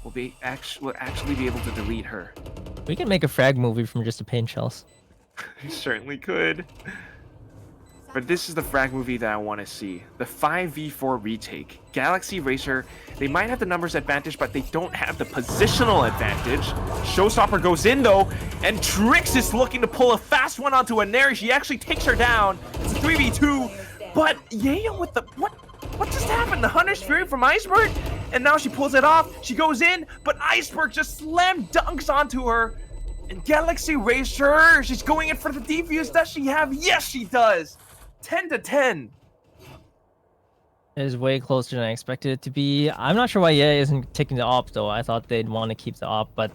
will actually be able to delete her. we can make a frag movie from just the paint shells. You certainly could. But this is the frag movie that I want to see. The 5v4 retake. Galaxy Racer, they might have the numbers advantage, but they don't have the positional advantage. Showstopper goes in, though, and Trix is looking to pull a fast one onto a Neri. She actually takes her down. It's a 3v2, but Yeya with the... What just happened? The Hunter's Fury from Iceberg? And now she pulls it off. She goes in, but Iceberg just slam dunks onto her. And Galaxy Racer, she's going in for the defuse. Does she have? Yes, she does. 10-10. It is way closer than I expected it to be. I'm not sure why EA isn't taking the op, though. I thought they'd want to keep the op, but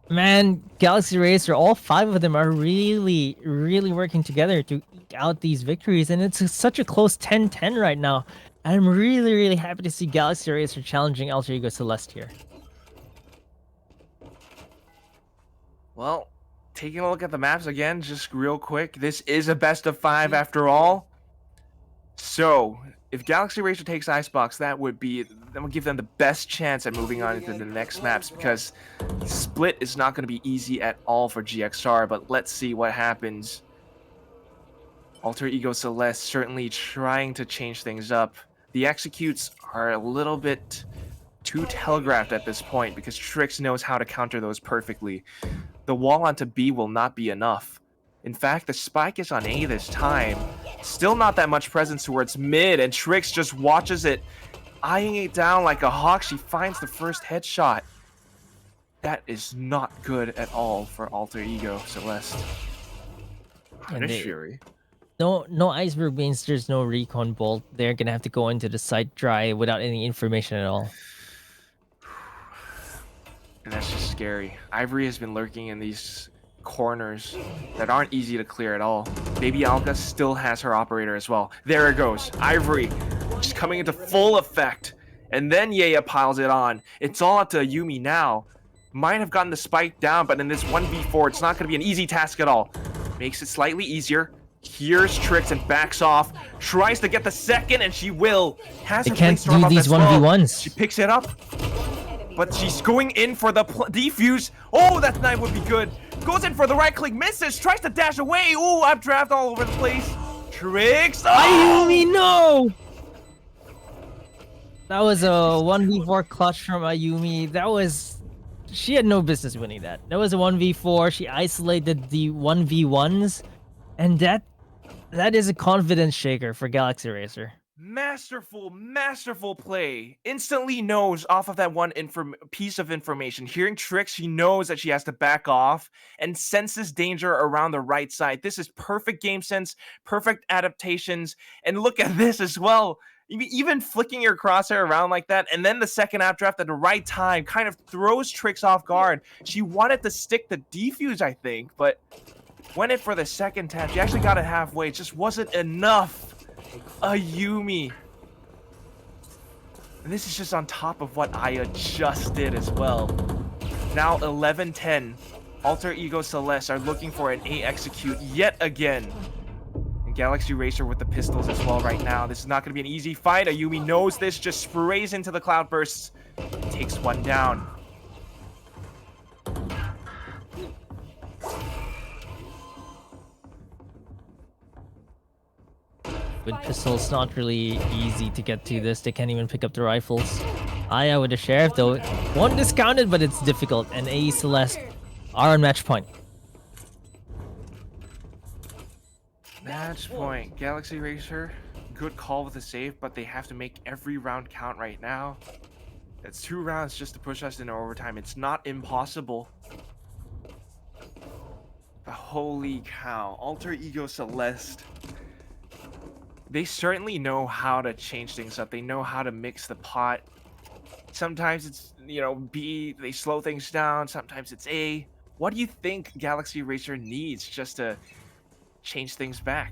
man, Galaxy Racer, all 5 of them are really, really working together to eke out these victories, and it's such a close 10-10 right now. I'm really, really happy to see Galaxy Racer challenging Alter Ego Celeste here. Well, taking a look at the maps again, just real quick. This is a best of 5 after all. So, if Galaxy Racer takes Icebox, that would give them the best chance at moving on into the next maps, because Split is not going to be easy at all for GXR, but let's see what happens. Alter Ego Celeste certainly trying to change things up. The executes are a little bit too telegraphed at this point because Trix knows how to counter those perfectly. The wall onto B will not be enough. In fact, the spike is on A this time. Still not that much presence towards mid, and Trix just watches it, eyeing it down like a hawk. She finds the first headshot. That is not good at all for Alter Ego Celeste. And Punish Fury. no iceberg means there's no recon bolt. They're gonna have to go into the site dry without any information at all. And that's just scary. Ivory has been lurking in these corners that aren't easy to clear at all. Baby Alka still has her operator as well. There it goes. Ivory just coming into full effect. And then Yaya piles it on. It's all up to Ayumi now. Might have gotten the spike down, but in this 1v4, it's not going to be an easy task at all. Makes it slightly easier. Here's Trix and backs off. Tries to get the second, and she will. Has They her can't Blinkstorm do up these as well. 1v1s. She picks it up. But she's going in for the defuse. Oh, that knife would be good. Goes in for the right click, misses, tries to dash away. Ooh, updraft all over the place. Tricks. Oh! Ayumi, no! That was a 1v4 clutch from Ayumi. She had no business winning that. That was a 1v4. She isolated the 1v1s. And that is a confidence shaker for Galaxy Racer. Masterful play. Instantly knows off of that one piece of information. Hearing Tricks, she knows that she has to back off and senses danger around the right side. This is perfect game sense, perfect adaptations. And look at this as well. Even flicking your crosshair around like that, and then the second updraft at the right time kind of throws Trix off guard. She wanted to stick the defuse, I think, but went in for the second tap. She actually got it halfway. It just wasn't enough. Ayumi. And this is just on top of what Aya just did as well. Now 11-10. Alter Ego Celeste are looking for an A execute yet again. And Galaxy Racer with the pistols as well right now. This is not going to be an easy fight. Ayumi knows this, just sprays into the cloudbursts. Takes one down. With pistols, not really easy to get to this. They can't even pick up the rifles. Aya with the sheriff though. One discounted, but it's difficult. And AE Celeste are on match point. Match point. Galaxy Racer, good call with the save, but they have to make every round count right now. That's 2 rounds just to push us into overtime. It's not impossible. But holy cow. Alter Ego Celeste. They certainly know how to change things up. They know how to mix the pot. Sometimes it's, B, they slow things down. Sometimes it's A. What do you think Galaxy Racer needs just to change things back?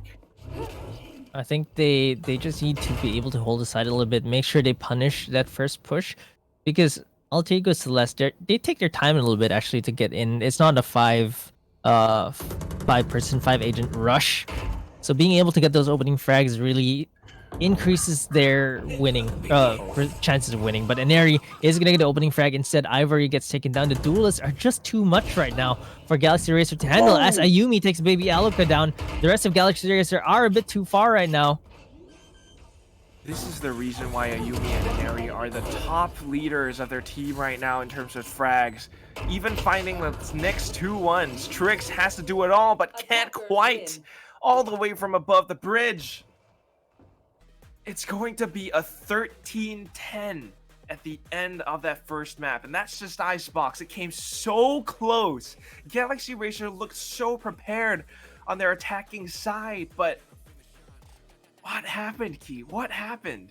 I think they just need to be able to hold the side a little bit, make sure they punish that first push, because Alter Ego Celeste, they take their time a little bit actually to get in. It's not a five person, 5 agent rush. So being able to get those opening frags really increases their winning chances of winning. But Inari is gonna get the opening frag instead. Ivory gets taken down. The duelists are just too much right now for Galaxy Racer to handle. As Ayumi takes Baby Aluka down, the rest of Galaxy Racer are a bit too far right now. This is the reason why Ayumi and Inari are the top leaders of their team right now in terms of frags. Even finding the next 2-1s, Trix has to do it all, but can't quite. All the way from above the bridge. It's going to be a 13-10 at the end of that first map, and that's just Icebox. It came so close. Galaxy Racer looked so prepared on their attacking side, but what happened, Key? What happened?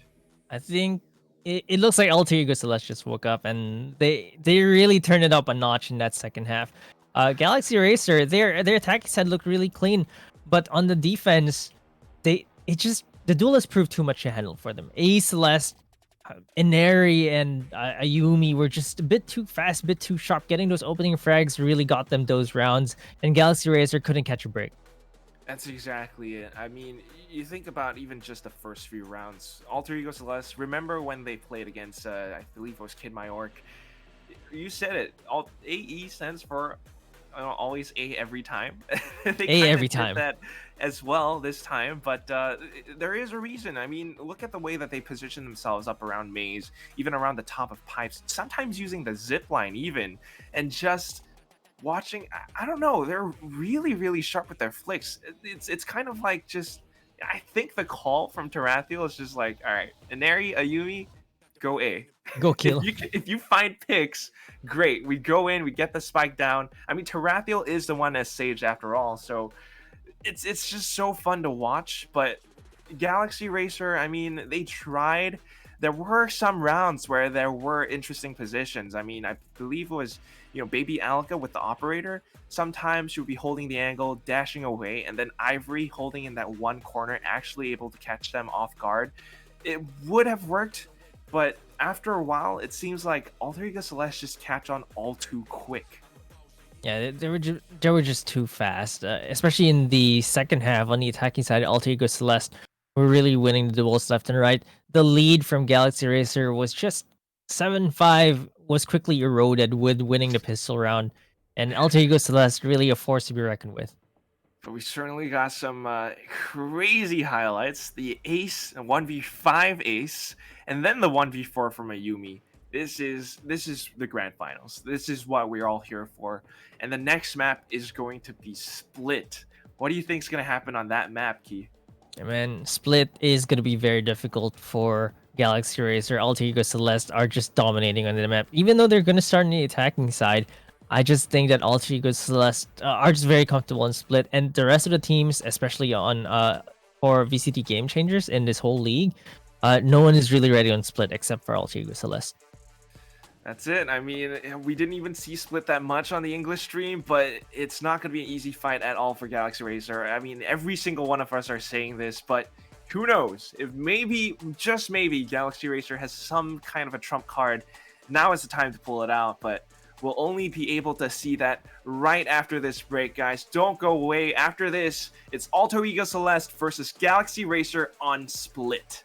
I think it looks like Alter Ego Celeste just woke up, and they really turned it up a notch in that second half. Galaxy Racer, their attacking side looked really clean. But on the defense, the duelists proved too much to handle for them. AE Celeste, Inari, and Ayumi were just a bit too fast, a bit too sharp. Getting those opening frags really got them those rounds, and Galaxy Racer couldn't catch a break. That's exactly it. I mean, you think about even just the first few rounds. Alter Ego Celeste, remember when they played against, I believe it was Kid Mayork? You said it. AE stands for all always A every time. They A kind every of did time. that as well this time, but there is a reason. I mean, look at the way that they position themselves up around maze, even around the top of pipes, sometimes using the zip line even, and just watching. I don't know, they're really, really sharp with their flicks. It's kind of like just. I think the call from Tarathiel is just like, all right, Inari, Ayumi, go A. Go kill. If you find picks, great. We go in, we get the spike down. I mean, Tarathiel is the one that's Sage after all, so it's just so fun to watch. But Galaxy Racer, I mean, they tried. There were some rounds where there were interesting positions. I mean, I believe it was, Baby Alka with the operator. Sometimes she would be holding the angle, dashing away, and then Ivory holding in that one corner, actually able to catch them off guard. It would have worked, but after a while, it seems like Alter Ego Celeste just catch on all too quick. Yeah, they were just too fast, especially in the second half on the attacking side. Alter Ego Celeste were really winning the duels left and right. The lead from Galaxy Racer was just 7-5, was quickly eroded with winning the pistol round, and Alter Ego Celeste really a force to be reckoned with. But we certainly got some crazy highlights. The ace, 1v5 ace, and then the 1v4 from Ayumi. This is the grand finals. This is what we're all here for. And the next map is going to be Split. What do you think is going to happen on that map, Key? Yeah, man, Split is going to be very difficult for Galaxy Racer. Alter Ego Celeste are just dominating on the map. Even though they're going to start on the attacking side, I just think that Alter Ego Celeste are just very comfortable in Split. And the rest of the teams, especially on for VCT Game Changers in this whole league, no one is really ready on Split except for Alter Ego Celeste. That's it. I mean, we didn't even see Split that much on the English stream, but it's not going to be an easy fight at all for Galaxy Racer. I mean, every single one of us are saying this, but who knows? If maybe, just maybe, Galaxy Racer has some kind of a trump card, now is the time to pull it out, but we'll only be able to see that right after this break, guys. Don't go away. After this, it's Alter Ego Celeste versus Galaxy Racer on Split.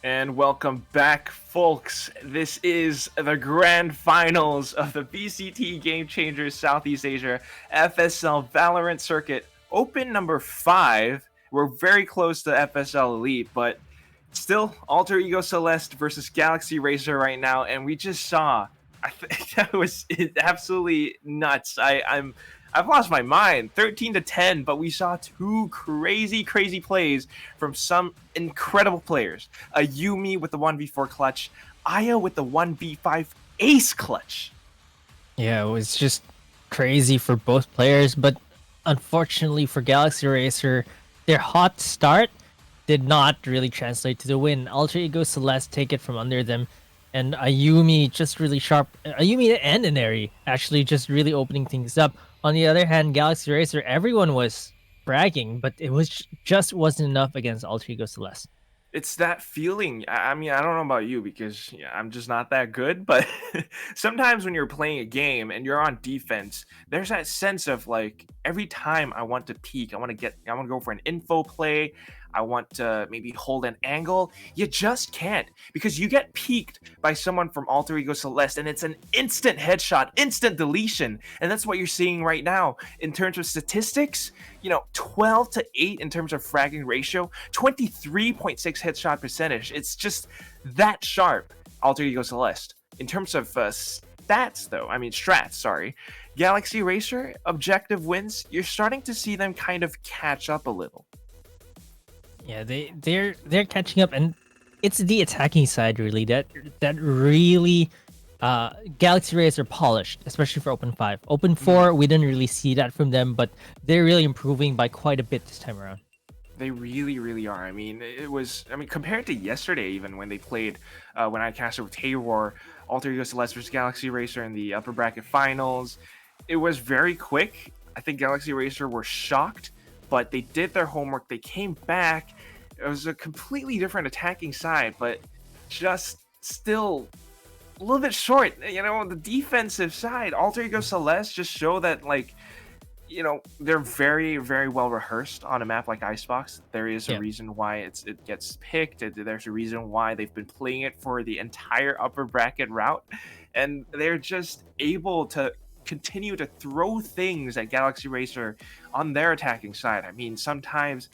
And welcome back, folks. This is the grand finals of the VCT Game Changers Southeast Asia FSL Valorant Circuit Open number 5. We're very close to FSL Elite, but still Alter Ego Celeste versus Galaxy Racer right now, and we just saw. I think that was absolutely nuts. I've lost my mind. 13-10, but we saw two crazy plays from some incredible players. A Yumi with the 1v4 clutch, Aya with the 1v5 ace clutch. Yeah, it was just crazy for both players, but unfortunately for Galaxy Racer, their hot start did not really translate to the win. Alter Ego Celeste take it from under them, and Ayumi just really sharp. Ayumi and Inari actually just really opening things up. On the other hand, Galaxy Racer, everyone was bragging, but it was just wasn't enough against Alter Ego Celeste. It's that feeling. I mean, I don't know about you because I'm just not that good, but sometimes when you're playing a game and you're on defense, there's that sense of like every time I want to peek, I want to go for an info play, I want to maybe hold an angle. You just can't because you get peeked by someone from Alter Ego Celeste and it's an instant headshot, instant deletion. And that's what you're seeing right now in terms of statistics. 12-8 in terms of fragging ratio, 23.6 headshot percentage. It's just that sharp, Alter Ego Celeste. In terms of strats, sorry. Galaxy Racer, objective wins, you're starting to see them kind of catch up a little. Yeah, they're catching up, and it's the attacking side really that really Galaxy Rays are polished, especially for Open 5. Open 4, we didn't really see that from them, but they're really improving by quite a bit this time around. They really are. I mean, compared to yesterday, even when they played, when I casted with Taywar, Alter Ego Celeste versus Galaxy Racer in the upper bracket finals, it was very quick. I think Galaxy Racer were shocked, but they did their homework. They came back. It was a completely different attacking side, but just still a little bit short. The defensive side, Alter Ego Celeste just show that, they're very well rehearsed on a map like Icebox. There is a reason why it gets picked. There's a reason why they've been playing it for the entire upper bracket route, and they're just able to continue to throw things at Galaxy Racer on their attacking side. I mean, sometimes,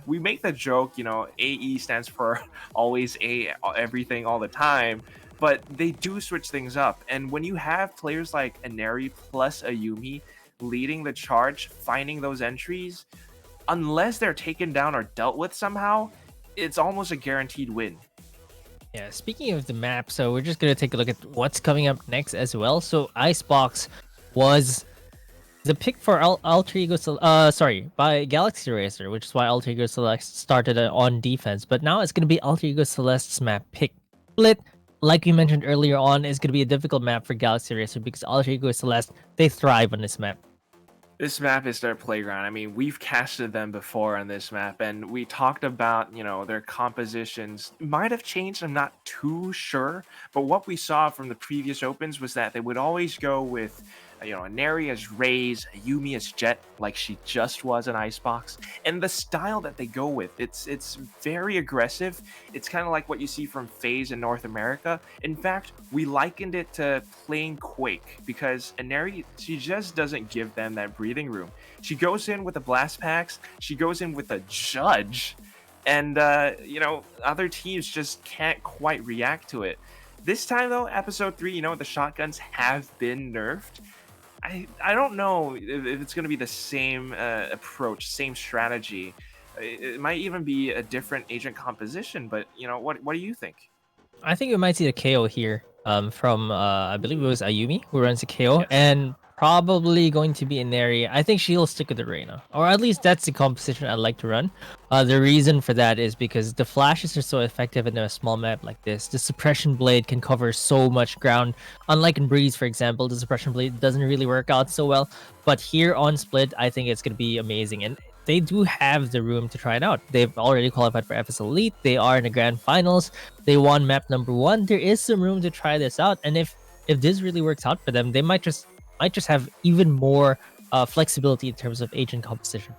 we make the joke, AE stands for always A, everything all the time, but they do switch things up. And when you have players like Inari plus Ayumi leading the charge, finding those entries, unless they're taken down or dealt with somehow, it's almost a guaranteed win. Yeah, speaking of the map, so we're just going to take a look at what's coming up next as well. So Icebox was the pick for Alter Ego by Galaxy Racer, which is why Alter Ego Celeste started on defense. But now it's going to be Alter Ego Celeste's map pick. Split, like we mentioned earlier on, is going to be a difficult map for Galaxy Racer because Alter Ego Celeste, they thrive on this map. This map is their playground. I mean, we've casted them before on this map, and we talked about, their compositions might have changed. I'm not too sure, but what we saw from the previous opens was that they would always go with, Inari as Raze, Yumi as Jet, like she just was an Icebox, and the style that they go with, it's very aggressive. It's kind of like what you see from FaZe in North America. In fact, we likened it to playing Quake because Inari, she just doesn't give them that breathing room. She goes in with the blast packs, she goes in with a judge, and other teams just can't quite react to it. This time though, episode 3, the shotguns have been nerfed. I don't know if it's going to be the same approach, same strategy. It might even be a different agent composition, but what do you think? I think we might see the KO here from I believe it was Ayumi who runs the KO, Yes. and probably going to be Inari. I think she'll stick with the Reyna, or at least that's the composition I like to run. The reason for that is because the flashes are so effective in a small map like this. The suppression blade can cover so much ground. Unlike in Breeze, for example, the suppression blade doesn't really work out so well. But here on Split, I think it's going to be amazing. And they do have the room to try it out. They've already qualified for FSL Elite. They are in the grand finals. They won map number 1. There is some room to try this out. And if this really works out for them, they might just have even more flexibility in terms of agent composition.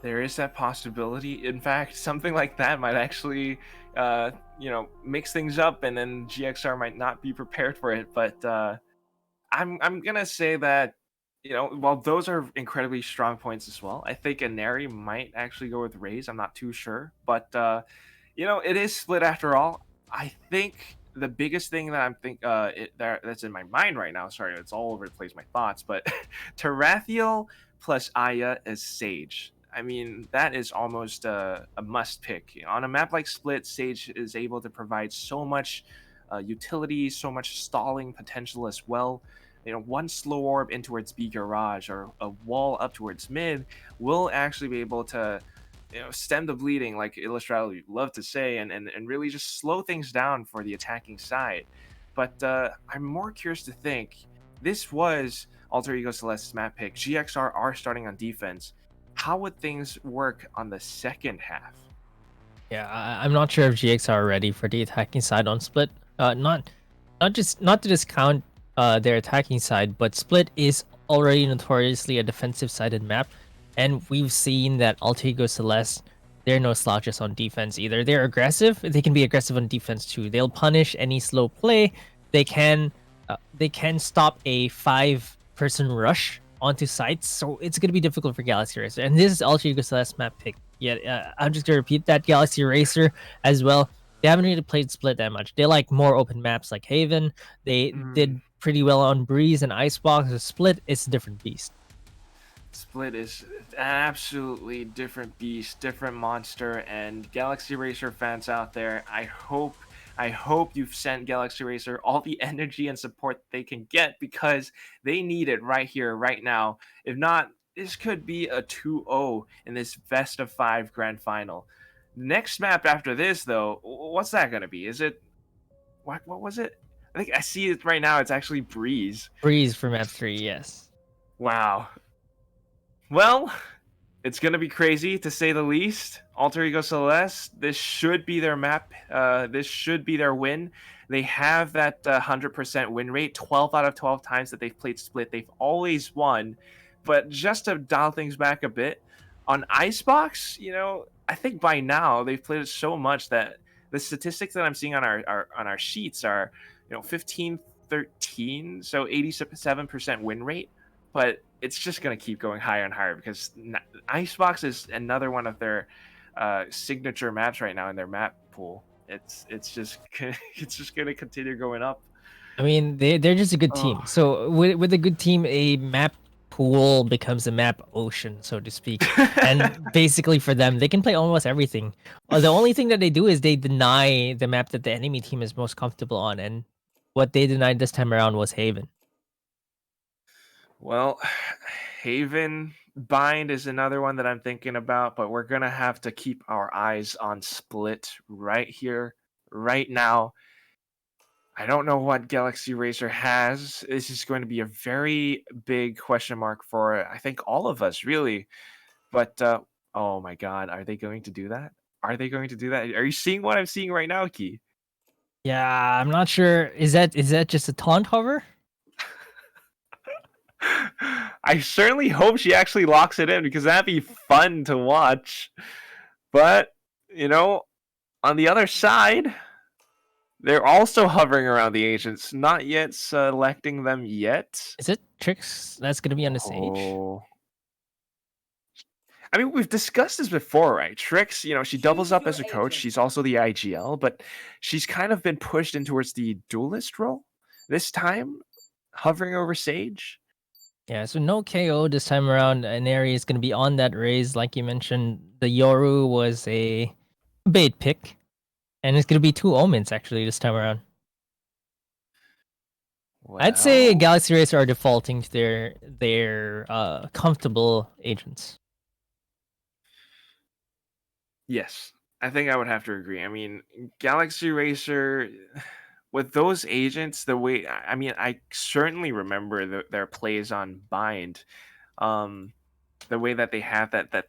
There is that possibility. In fact, something like that might actually, mix things up, and then GXR might not be prepared for it. But I'm gonna say that while those are incredibly strong points as well, I think Inari might actually go with Raze. I'm not too sure, but it is split after all. I think the biggest thing that that's in my mind right now. Sorry, it's all over the place, my thoughts, but Tarathiel plus Aya as Sage. I mean, that is almost a must pick. On a map like Split, Sage is able to provide so much utility, so much stalling potential as well. One slow orb in towards B garage or a wall up towards mid will actually be able to stem the bleeding, like Illustrator would love to say, and really just slow things down for the attacking side. But I'm more curious to think this was Alter Ego Celeste's map pick. GXR are starting on defense. How would things work on the second half? Yeah, I'm not sure if GX are ready for the attacking side on Split. Not to discount their attacking side, but Split is already notoriously a defensive-sided map, and we've seen that Alter Ego Celeste, they're no slouches on defense either. They're aggressive. They can be aggressive on defense too. They'll punish any slow play. They can stop a 5-person rush onto sites, so it's gonna be difficult for Galaxy Racer. And this is Alter Ego Celeste map pick. Yeah, I'm just gonna repeat that. Galaxy Racer as well. They haven't really played Split that much. They like more open maps like Haven. They Mm, did pretty well on Breeze and Icebox. The Split is a different beast. Split is an absolutely different beast, different monster, and Galaxy Racer fans out there, I hope you've sent Galaxy Racer all the energy and support they can get because they need it right here, right now. If not, this could be a 2-0 in this best of 5 grand final. Next map after this, though, what's that going to be? Is it what was it? I think I see it right now. It's actually Breeze. Breeze for map 3, yes. Wow. Well, it's gonna be crazy to say the least. Alter Ego Celeste, this should be their map. This should be their win. They have that 100% win rate. 12 out of 12 times that they've played Split, they've always won. But just to dial things back a bit, on Icebox, I think by now they've played it so much that the statistics that I'm seeing on our sheets are, 15, 13, so 87% win rate. But it's just going to keep going higher and higher because Icebox is another one of their signature maps right now in their map pool. It's just it's just going to continue going up. I mean, they're just a good Oh, team. So with a good team, a map pool becomes a map ocean, so to speak. And basically, for them, they can play almost everything. The only thing that they do is they deny the map that the enemy team is most comfortable on, and what they denied this time around was Haven. well, Haven Bind is another one that I'm thinking about, but we're gonna have to keep our eyes on Split right here, right now. I don't know what Galaxy Racer has. This is going to be a very big question mark for I think all of us, really. But oh my god, are they going to do that? Are they going to do that? Are you seeing what I'm seeing right now, Key? Yeah, I'm not sure. Is that just a taunt hover? I certainly hope she actually locks it in because that'd be fun to watch. But, you know, on the other side, they're also hovering around the agents, not yet selecting them yet. Is it Trix that's gonna be on the stage? Oh. I mean, we've discussed this before, right? Trix, she doubles Choose up your as a coach. agent. She's also the IGL, but she's kind of been pushed in towards the duelist role this time, hovering over Sage. Yeah, so no KO this time around. Neri is gonna be on that raise, like you mentioned. The Yoru was a bait pick. And it's gonna be two omens actually this time around. I'd say Well, Galaxy Racer are defaulting to their comfortable agents. yes, I think I would have to agree. I mean, Galaxy Racer, with those agents, the way I mean, I certainly remember their plays on Bind. Um, the way that they have that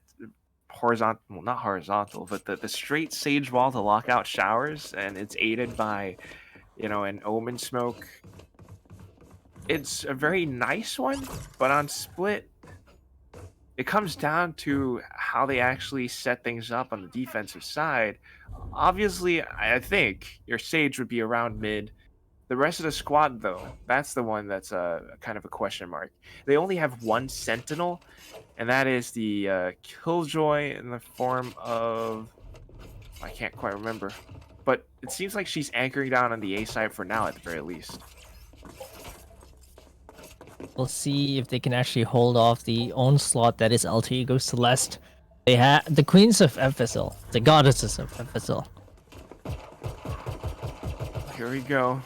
horizontal, well, not horizontal, but the straight Sage wall to lock out showers, and it's aided by an Omen smoke. It's a very nice one, but on Split, it comes down to how they actually set things up on the defensive side. Obviously, I think your Sage would be around mid. The rest of the squad, though, that's the one that's kind of a question mark. They only have one Sentinel, and that is the Killjoy in the form of... I can't quite remember. But it seems like she's anchoring down on the A side for now, at the very least. We'll see if they can actually hold off the onslaught that is Alter Ego Celeste. They have the queens of FSL, the goddesses of FSL. Here we go.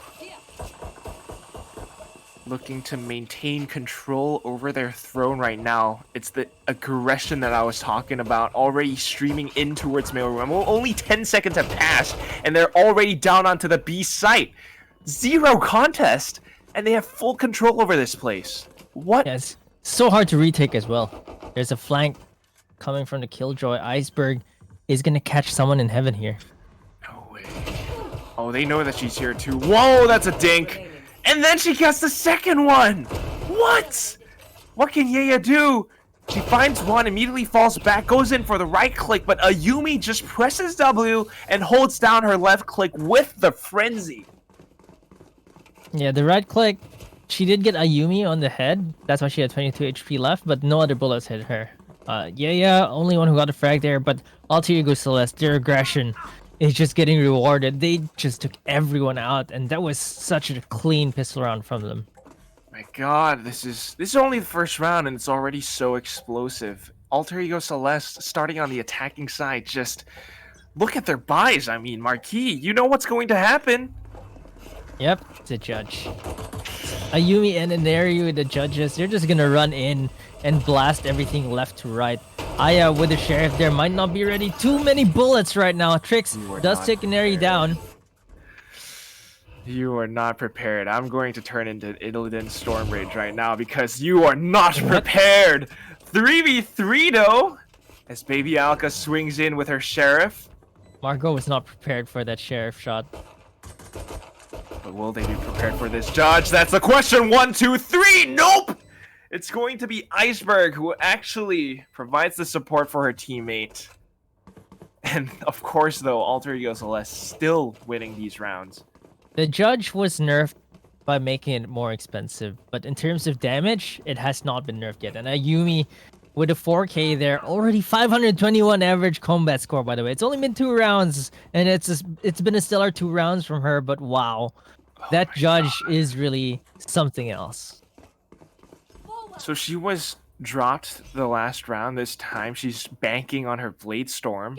Looking to maintain control over their throne right now. It's the aggression that I was talking about, already streaming in towards mailroom. Well, only 10 seconds have passed, and they're already down onto the B site. Zero contest, and they have full control over this place. What? Yeah, it's so hard to retake as well. There's a flank coming from the Killjoy. Iceberg is gonna catch someone in heaven here. No way. Oh, they know that she's here too. Whoa, that's a dink. And then she gets the second one! What? What can Yaya do? She finds one, immediately falls back, goes in for the right click, but Ayumi just presses W and holds down her left click with the frenzy. Yeah, the right click, she did get Ayumi on the head. That's why she had 22 HP left, but no other bullets hit her. Yeah, only one who got a frag there, but Alter Ego Celeste, their aggression is just getting rewarded. They just took everyone out, and that was such a clean pistol round from them. My god, this is only the first round, and it's already so explosive. Alter Ego Celeste starting on the attacking side, just look at their buys. I mean, Marquis, you know what's going to happen. Yep, it's a judge. Ayumi and Inari, the judges, they're just gonna run in and blast everything left to right. Aya with the sheriff there might not be ready. Too many bullets right now. Trix does take Inari down. You are not prepared. I'm going to turn into Illidan Storm Rage right now because you are not prepared. 3v3 though, as Baby Alka swings in with her sheriff. Margot was not prepared for that sheriff shot. But will they be prepared for this, Judge? That's the question. 1, 2, 3. Nope. It's going to be Iceberg who actually provides the support for her teammate. And of course, though, Alter Ego Celeste still winning these rounds. The judge was nerfed by making it more expensive, but in terms of damage, it has not been nerfed yet. And Ayumi with a 4K there, already 521 average combat score, by the way. It's only been 2 rounds, and it's been a stellar 2 rounds from her, but wow. That judge is really something else. So she was dropped the last round. This time she's banking on her Blade Storm.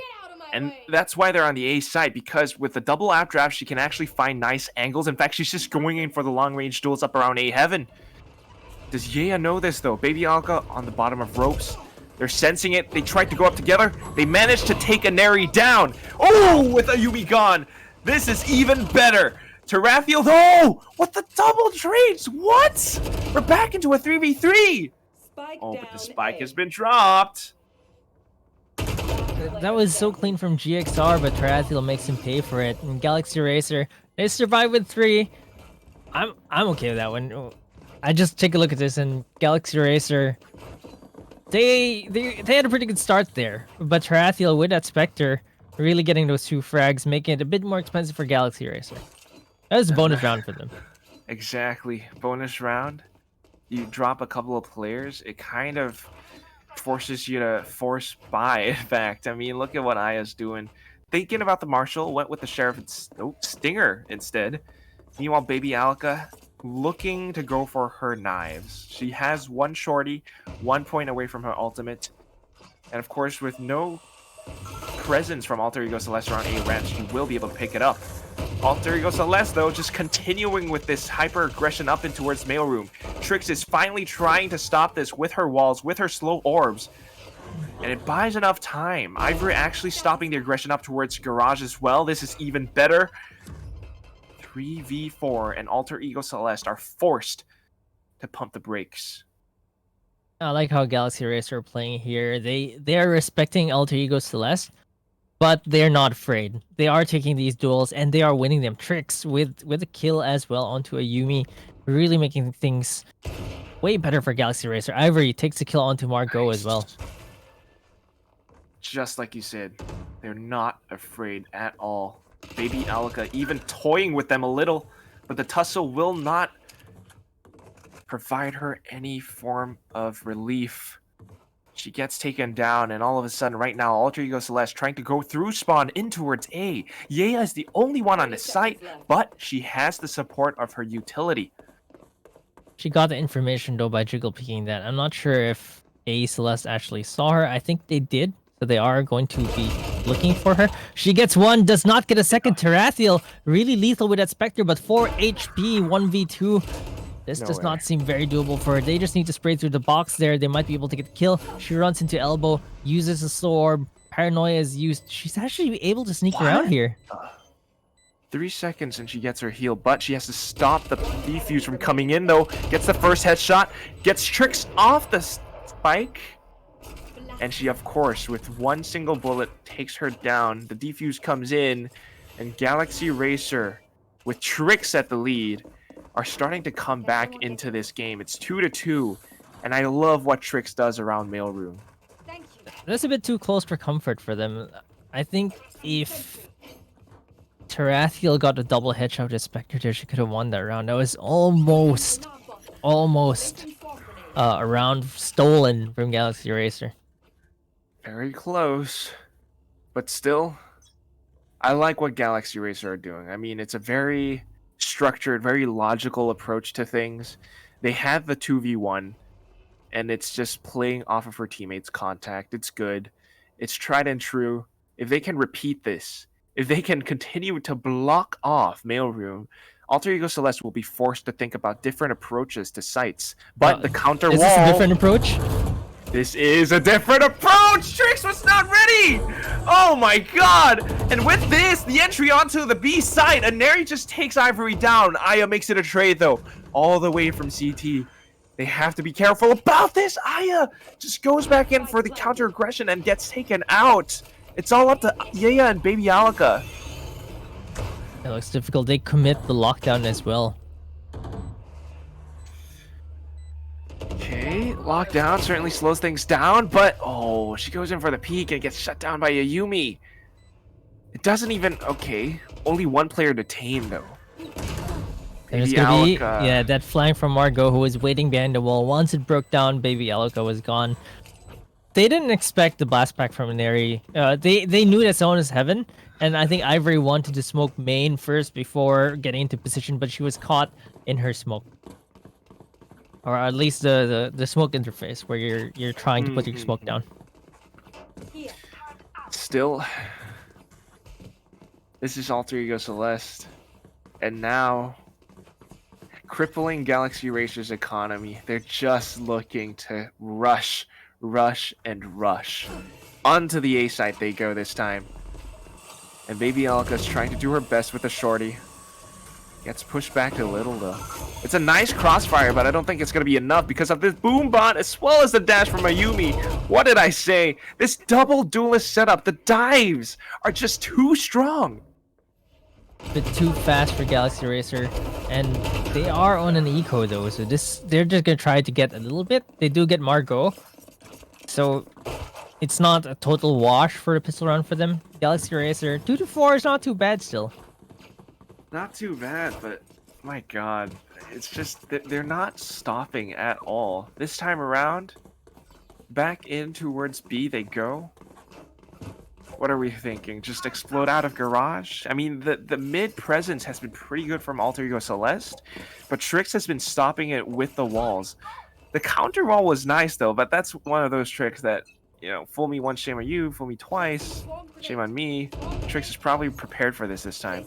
And that's why they're on the A side, because with the double app draft, she can actually find nice angles. In fact, she's just going in for the long-range duels up around A heaven. Does Yaya know this, though? Baby Alka on the bottom of ropes. They're sensing it. They tried to go up together. They managed to take Inari down. Oh, with Ayumi gone. This is even better. Tarathiel, oh, what the double trades? What? We're back into a 3v3. Oh, but the spike has been dropped. That was so clean from GXR, but Tarathiel makes him pay for it. And Galaxy Racer, they survive with 3. I'm okay with that one. I just take a look at this, and Galaxy Racer, they had a pretty good start there. But Tarathiel with that Spectre, really getting those 2 frags, making it a bit more expensive for Galaxy Racer. That was a bonus round for them. Exactly. Bonus round. You drop a couple of players, it kind of forces you to force buy, in fact. I mean, look at what Aya's doing. Thinking about the Marshal, went with the Sheriff Stinger instead. Meanwhile, Baby Alka looking to go for her knives. She has 1 shorty, 1 point away from her ultimate. And of course, with no presence from Alter Ego Celeste around A ramp, she will be able to pick it up. Alter Ego Celeste, though, just continuing with this hyper-aggression up and towards mailroom. Trix is finally trying to stop this with her walls, with her slow orbs. And it buys enough time. Ivory actually stopping the aggression up towards garage as well. This is even better. 3v4 and Alter Ego Celeste are forced to pump the brakes. I like how Galaxy Racer are playing here. They are respecting Alter Ego Celeste, but they're not afraid. They are taking these duels and they are winning them. Tricks with a kill as well onto Ayumi, really making things way better for Galaxy Racer. Ivory takes a kill onto Margot as well. Just like you said, they're not afraid at all. Baby Alka even toying with them a little, but the tussle will not provide her any form of relief. She gets taken down, and all of a sudden, right now, Alter Ego Celeste trying to go through spawn in towards A. Yaya is the only one on the site, but she has the support of her utility. She got the information though by jiggle peeking that. I'm not sure if A Celeste actually saw her. I think they did, so they are going to be looking for her. She gets one, does not get a second. Tarathiel really lethal with that Spectre, but 4 HP, 1v2. This does not seem very doable for her. They just need to spray through the box there. They might be able to get the kill. She runs into elbow, uses a slow orb. Paranoia is used. She's actually able to sneak around here. 3 seconds and she gets her heal, but she has to stop the defuse from coming in though. Gets the first headshot, gets tricks off the spike, and she, of course, with one single bullet, takes her down. The defuse comes in, and Galaxy Racer, with tricks at the lead, are starting to come back into this game. It's 2-2, and I love what Trix does around Mailroom. That's a bit too close for comfort for them. I think if Tarathiel got a double headshot with Spectre there, she could have won that round. That was almost a round stolen from Galaxy Racer. Very close, but still, I like what Galaxy Racer are doing. I mean, it's a very structured, very logical approach to things. They have the 2v1, and it's just playing off of her teammates' contact. It's good. It's tried and true. If they can repeat this, if they can continue to block off Mailroom, Alter Ego Celeste will be forced to think about different approaches to sites. But the counter wall... Is this a different approach? This is a different approach! Trix was not ready! Oh my god! And with this, the entry onto the B site, Aneri just takes Ivory down. Aya makes it a trade though, all the way from CT. They have to be careful about this. Aya just goes back in for the counter aggression and gets taken out. It's all up to Yaya and Baby Alka. It looks difficult. They commit the lockdown as well. Okay, lockdown certainly slows things down, but oh, she goes in for the peek and gets shut down by Ayumi. It doesn't even, okay, only one player detained though. There's gonna be, yeah, that flank from Margot who was waiting behind the wall. Once it broke down, Baby Alka was gone. They didn't expect the blast back from Aneri. They knew that zone is heaven, and I think Ivory wanted to smoke main first before getting into position, but she was caught in her smoke. Or at least the smoke interface where you're trying to put your smoke down. Still, this is Alter Ego Celeste, and now crippling Galaxy Racer's economy. They're just looking to rush. Onto the A site they go this time. And Baby Alka's trying to do her best with the shorty. Gets pushed back a little though. It's a nice crossfire, but I don't think it's going to be enough because of this boom bot as well as the dash from Ayumi. What did I say? This double duelist setup, the dives are just too strong. A bit too fast for Galaxy Racer, and they are on an eco though, so they're just going to try to get a little bit. They do get Margot, so it's not a total wash for a pistol round for them. Galaxy Racer 2-4 is not too bad still. Not too bad, but my god, it's just they're not stopping at all. This time around, back in towards B they go. What are we thinking? Just explode out of garage? I mean, the mid presence has been pretty good from Alter Ego Celeste, but Trix has been stopping it with the walls. The counter wall was nice though, but that's one of those tricks that, you know, fool me once, shame on you, fool me twice, shame on me. Trix is probably prepared for this time.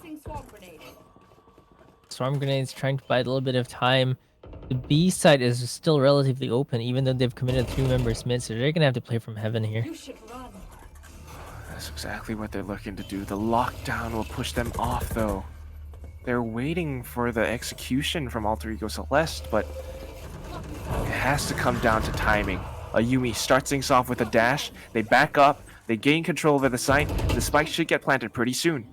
Swarm Grenades trying to buy a little bit of time. The B side is still relatively open, even though they've committed 3 members mid, so they're gonna have to play from heaven here. That's exactly what they're looking to do. The lockdown will push them off, though. They're waiting for the execution from Alter Ego Celeste, but it has to come down to timing. Ayumi starts things off with a dash. They back up. They gain control over the site. The spike should get planted pretty soon.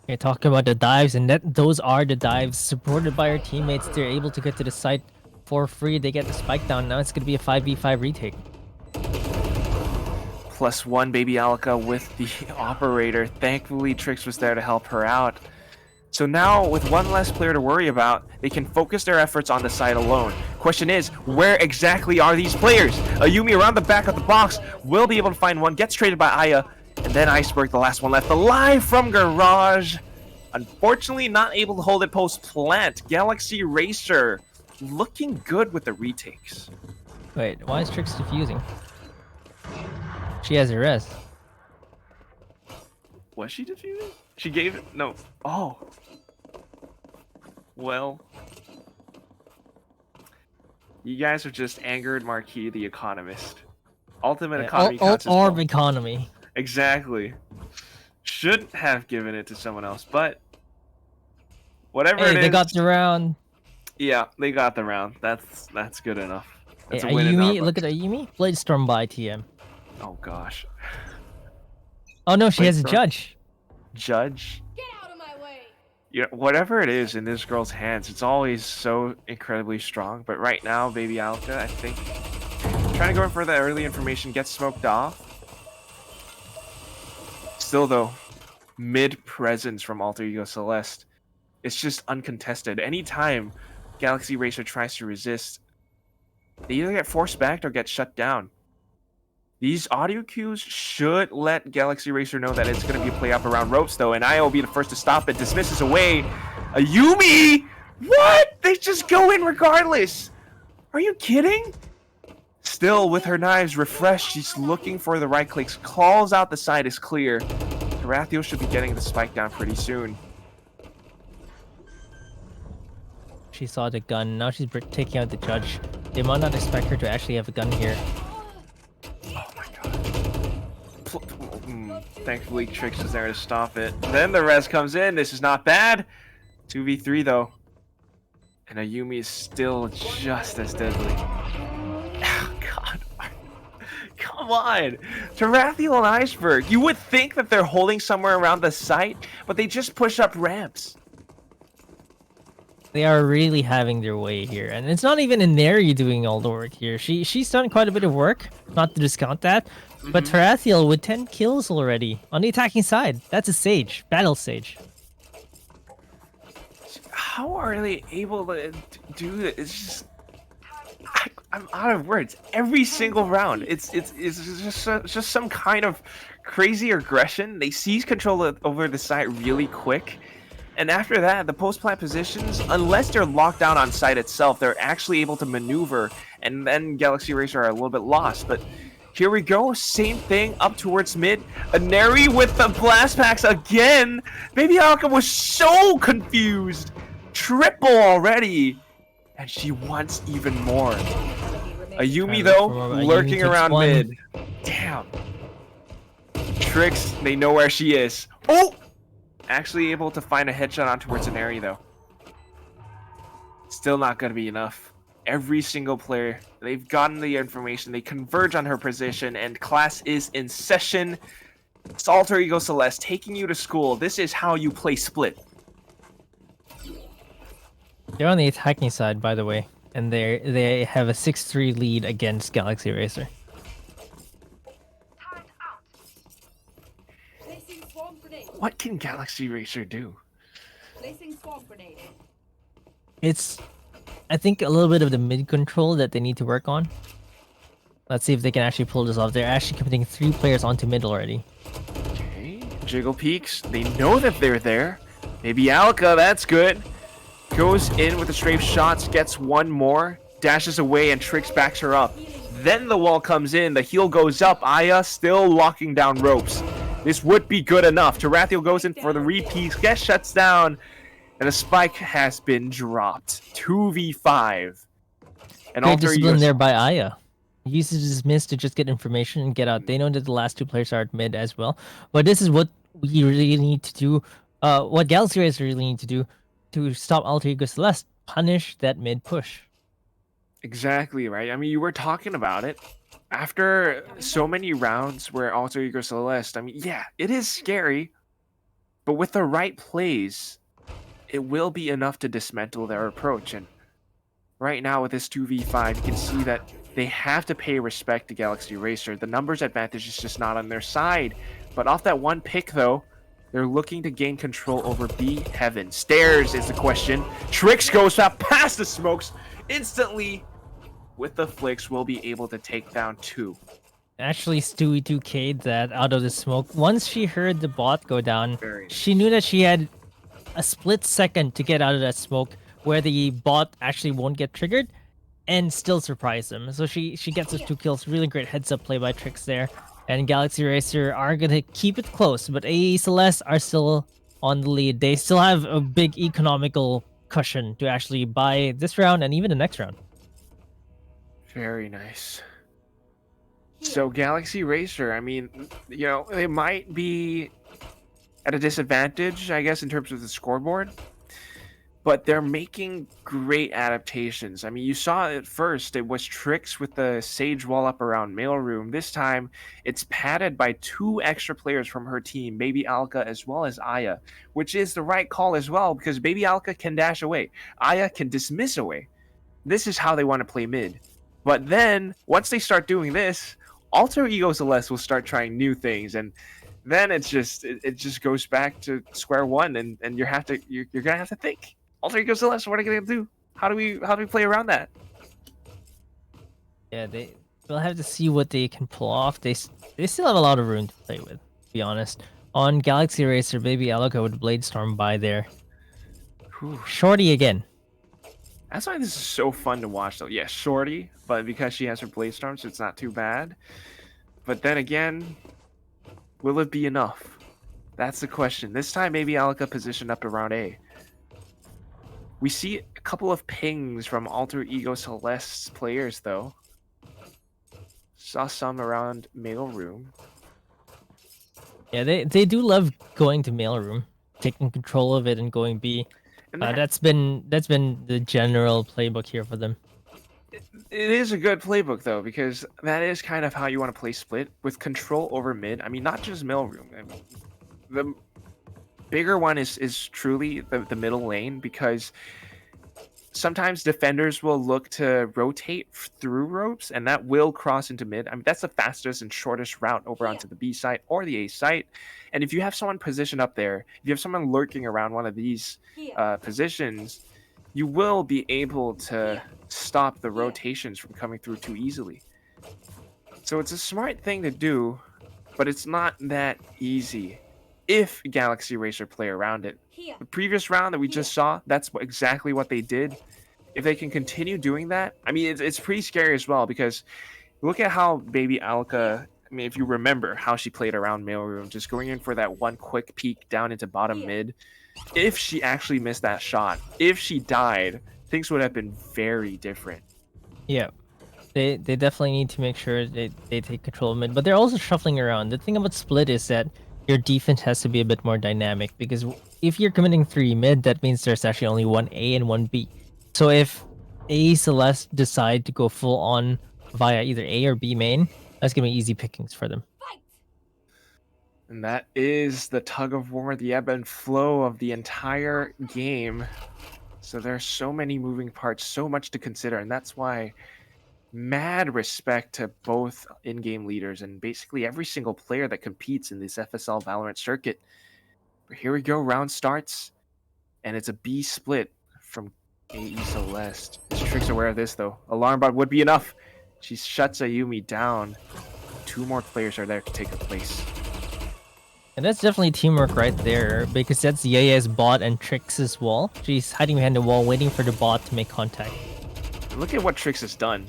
You're talking about the dives, and those are the dives supported by our teammates. They're able to get to the site for free. They get the spike down. Now it's going to be a 5v5 retake. +1 Baby Alka with the operator. Thankfully, Trix was there to help her out. So now, with one less player to worry about, they can focus their efforts on the side alone. Question is, where exactly are these players? Ayumi around the back of the box will be able to find one, gets traded by Aya, and then Iceberg, the last one left, alive from Garage. Unfortunately, not able to hold it post-plant. Galaxy Racer looking good with the retakes. Wait, why is Trix defusing? She has a res. Was she defusing? She gave it? No. Oh. Well. You guys have just angered Marquis the Economist. Ultimate economy counts as Orb well. economy. Exactly. Should have given it to someone else, but whatever Hey, it is. they got the round. Yeah, they got the round. That's good enough. That's Hey, a win in our Ayumi, look at books. Ayumi. Bladestorm by TM. Oh gosh. Oh no, she has a Bladestorm. judge. Judge. Get out of my way! Yeah, whatever it is in this girl's hands, it's always so incredibly strong. But right now, Baby Alka, I think, trying to go in for the early information, gets smoked off. Still though, mid presence from Alter Ego Celeste. It's just uncontested. Anytime Galaxy Racer tries to resist, they either get forced back or get shut down. These audio cues should let Galaxy Racer know that it's going to be a play up around ropes, though, and I will be the first to stop it. Dismisses away. Ayumi! What? They just go in regardless. Are you kidding? Still, with her knives refreshed, she's looking for the right clicks. Calls out the side is clear. Tarathiel should be getting the spike down pretty soon. She saw the gun. Now she's taking out the judge. They might not expect her to actually have a gun here. Oh my god. Thankfully, Trix was there to stop it. Then the res comes in. This is not bad. 2v3 though. And Ayumi is still just as deadly. Oh, god. Come on. Tarathiel and Iceberg. You would think that they're holding somewhere around the site, but they just push up ramps. They are really having their way here, and it's not even Inari doing all the work here. She's done quite a bit of work, not to discount that. But Tarathiel with 10 kills already on the attacking side. That's a Sage, battle Sage. How are they able to do this? It's just I'm out of words. Every single round, it's just some kind of crazy aggression. They seize control over the site really quick. And after that, the post-plant positions, unless they're locked down on site itself, they're actually able to maneuver, and then Galaxy Racer are a little bit lost. But here we go, same thing, up towards mid. Inari with the blast packs again! Baby Alka was so confused! Triple already! And she wants even more. Ayumi, though, lurking around mid. Damn. Trix, they know where she is. Oh! Actually able to find a headshot on towards Inari, though. Still not going to be enough. Every single player, they've gotten the information, they converge on her position, and class is in session. It's Alter Ego Celeste taking you to school. This is how you play Split. They're on the attacking side, by the way, and they have a 6-3 lead against Galaxy Racer. Placing swarm grenade. What can Galaxy Racer do? Placing swarm grenade. It's, I think, a little bit of the mid control that they need to work on. Let's see if they can actually pull this off. They're actually committing 3 players onto mid already. Okay, Jiggle Peaks, they know that they're there. Maybe Alka, that's good. Goes in with the strafe shots, gets one more, dashes away, and Trix backs her up. Then the wall comes in, the heal goes up, Aya still locking down ropes. This would be good enough. Tarathiel goes in for the repeat, gets shuts down, and a spike has been dropped. 2v5. And Great discipline there by Aya. Uses dismiss to just get information and get out. They know that the last 2 players are at mid as well. But this is what we really need to do. What Galaxy Racer really need to do to stop Alter Ego Celeste. Punish that mid push. Exactly, right? I mean, you were talking about it. After so many rounds where Alter Ego Celeste, I mean, yeah, it is scary. But with the right plays, it will be enough to dismantle their approach. And right now with this 2v5, you can see that they have to pay respect to Galaxy Racer. The numbers advantage is just not on their side. But off that one pick, though, they're looking to gain control over B Heaven. Stairs is the question. Trix goes past the smokes. Instantly, with the flicks, will be able to take down 2. Actually, Stewie 2K'd that out of the smoke. Once she heard the bot go down, Very she knew that she had a split second to get out of that smoke where the bot actually won't get triggered and still surprise them. So she gets those 2 kills. Really great heads up play by Trix there. And Galaxy Racer are going to keep it close, but AE Celeste are still on the lead. They still have a big economical cushion to actually buy this round and even the next round. Very nice. So Galaxy Racer, I mean, you know, they might be at a disadvantage, I guess, in terms of the scoreboard, but they're making great adaptations. I mean, you saw at first it was Trix with the Sage wall up around mailroom. This time, it's padded by 2 extra players from her team, Baby Alka as well as Aya, which is the right call as well because Baby Alka can dash away. Aya can dismiss away. This is how they want to play mid. But then, once they start doing this, Alter Ego Celeste will start trying new things, and then it just goes back to square one, and you're gonna have to think. Alter Ego Celeste, what are you gonna do? How do we play around that? Yeah, we'll have to see what they can pull off. They still have a lot of room to play with, to be honest. On Galaxy Racer, Baby Alka with Bladestorm by there. Whew. Shorty again. That's why this is so fun to watch, though. Yeah, Shorty, but because she has her Bladestorm, so it's not too bad. But then again, will it be enough? That's the question. This time, maybe Alka positioned up to round A. We see a couple of pings from Alter Ego Celeste's players, though. Saw some around mailroom. Yeah, they do love going to mailroom, taking control of it and going B. And That's been the general playbook here for them. it is a good playbook, though, because that is kind of how you want to play split, with control over mid. I mean, not just mailroom. I mean, the bigger one is truly the middle lane, because sometimes defenders will look to rotate through ropes, and that will cross into mid. I mean, that's the fastest and shortest route over onto the B site or the A site. And if you have someone positioned up there, if you have someone lurking around one of these positions, you will be able to stop the rotations from coming through too easily. So it's a smart thing to do, but it's not that easy if Galaxy Racer play around it. The previous round that we just saw, that's exactly what they did. If they can continue doing that, I mean, it's pretty scary as well, because look at how Baby Alka, I mean, if you remember how she played around mailroom, just going in for that one quick peek down into bottom mid. If she actually missed that shot, if she died, things would have been very different. Yeah, they definitely need to make sure they take control of mid, but they're also shuffling around. The thing about split is that your defense has to be a bit more dynamic, because if you're committing 3 mid, that means there's actually only 1 A and 1 B. So if A Celeste decide to go full on via either A or B main, that's gonna be easy pickings for them. And that is the tug of war, the ebb and flow of the entire game. So there's so many moving parts, so much to consider, and that's why mad respect to both in-game leaders and basically every single player that competes in this FSL Valorant circuit. But here we go, round starts, and it's a B split from AE Celeste. Is Trix aware of this, though? Alarm bot would be enough. She shuts Ayumi down. 2 more players are there to take her place. And that's definitely teamwork right there, because that's Yaya's bot and Trix's wall. She's hiding behind the wall, waiting for the bot to make contact. Look at what Trix has done.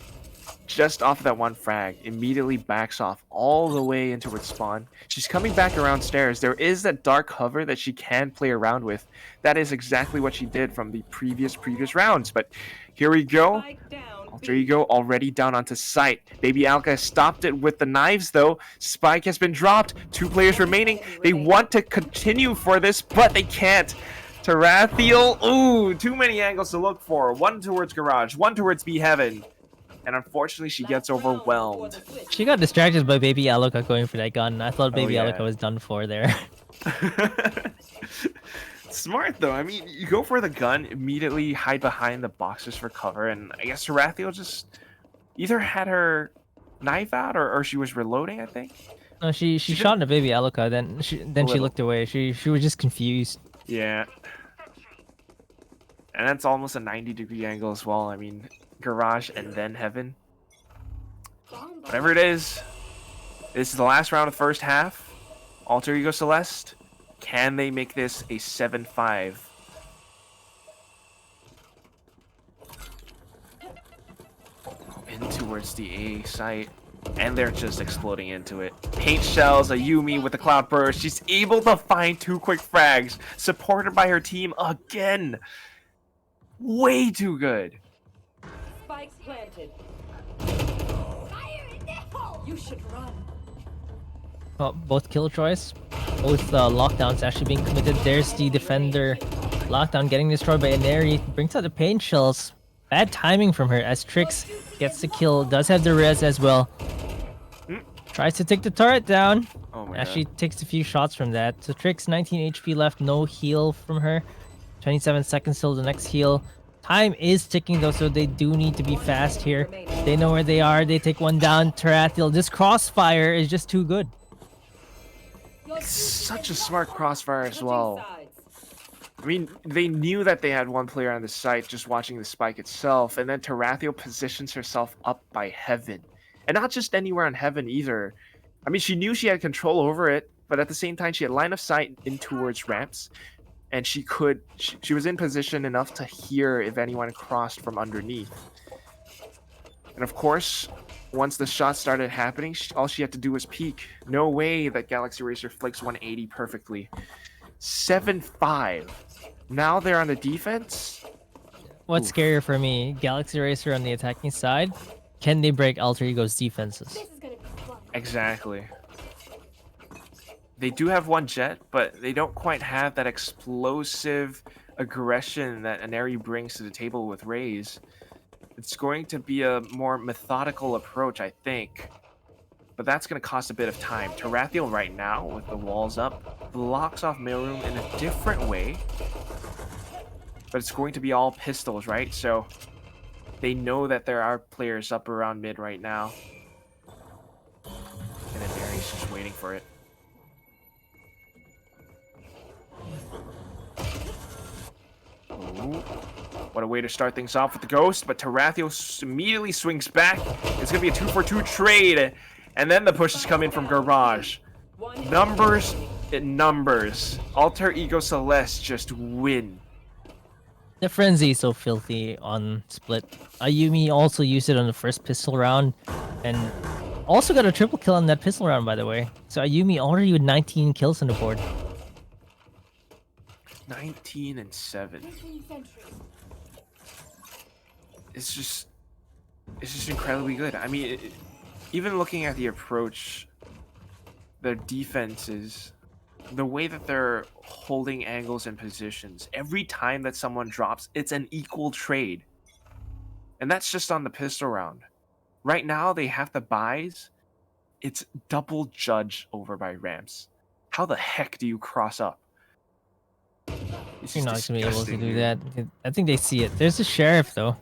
Just off of that one frag, immediately backs off all the way into its spawn. She's coming back around stairs. There is that dark cover that she can play around with. That is exactly what she did from the previous rounds. But here we go. Alter Ego already down onto site. Baby Alka stopped it with the knives, though. Spike has been dropped. 2 players remaining. They want to continue for this, but they can't. Tarathiel, ooh, too many angles to look for. One towards Garage, one towards B Heaven. And unfortunately, she gets overwhelmed. She got distracted by Baby Alka going for that gun. I thought Baby Alka was done for there. Smart, though. I mean, you go for the gun, immediately hide behind the boxes for cover, and I guess Tarathiel just either had her knife out or she was reloading, I think. No, she She shot didn't- the baby Aluka, then she little. looked away. She was just confused. Yeah. And that's almost a 90-degree angle as well. I mean, garage and then heaven. Whatever it is, this is the last round of the first half. Alter Ego Celeste, can they make this a 7-5? In towards the A site. And they're just exploding into it. Paint shells, a Yumi with the cloud burst. She's able to find 2 quick frags. Supported by her team again. Way too good. Spikes planted. Fire in the hole! You should run. Well, both Killjoys, both lockdowns actually being committed. There's the defender. Lockdown getting destroyed by Inari. Brings out the paint shells. Bad timing from her as Trix gets the kill. Does have the res as well. Tries to take the turret down. Oh my Actually god. takes a few shots from that. So Trix 19 HP left. No heal from her. 27 seconds till the next heal. Time is ticking though, so they do need to be fast here. They know where they are. They take one down. Tarathiel. This crossfire is just too good. Such a smart crossfire as Switching well. sides. I mean, they knew that they had one player on the site just watching the spike itself, and then Tarathiel positions herself up by heaven. And not just anywhere on heaven either. I mean, she knew she had control over it, but at the same time, she had line of sight in towards ramps, and she was in position enough to hear if anyone crossed from underneath. And of course, once the shots started happening, all she had to do was peek. No way that Galaxy Racer flicks 180 perfectly. 7-5. Now they're on the defense. What's Oof. scarier for me? Galaxy Racer on the attacking side. Can they break Alter Ego's defenses? This is gonna be fun. Exactly. They do have one jet, but they don't quite have that explosive aggression that Inari brings to the table with Raze. It's going to be a more methodical approach, I think. But that's going to cost a bit of time. Tarathiel right now, with the walls up, blocks off Mailroom in a different way. But it's going to be all pistols, right? So they know that there are players up around mid right now. And then Mary's just waiting for it. Ooh. What a way to start things off with the Ghost, but Tarathiel immediately swings back. It's going to be a 2-for-2 trade. And then the pushes come in from Garage. Numbers in numbers. Alter Ego Celeste just win. The frenzy is so filthy on split. Ayumi also used it on the first pistol round, and also got a triple kill on that pistol round, by the way. So Ayumi already with 19 kills on the board. 19 and 7. 15th century. It's just incredibly good. I mean, even looking at the approach, their defenses, the way that they're holding angles and positions, every time that someone drops, it's an equal trade. And that's just on the pistol round. Right now, they have the buys. It's double judge over by ramps. How the heck do you cross up? This You're is not gonna be able to disgusting, do dude. that. I think they see it. There's a sheriff though.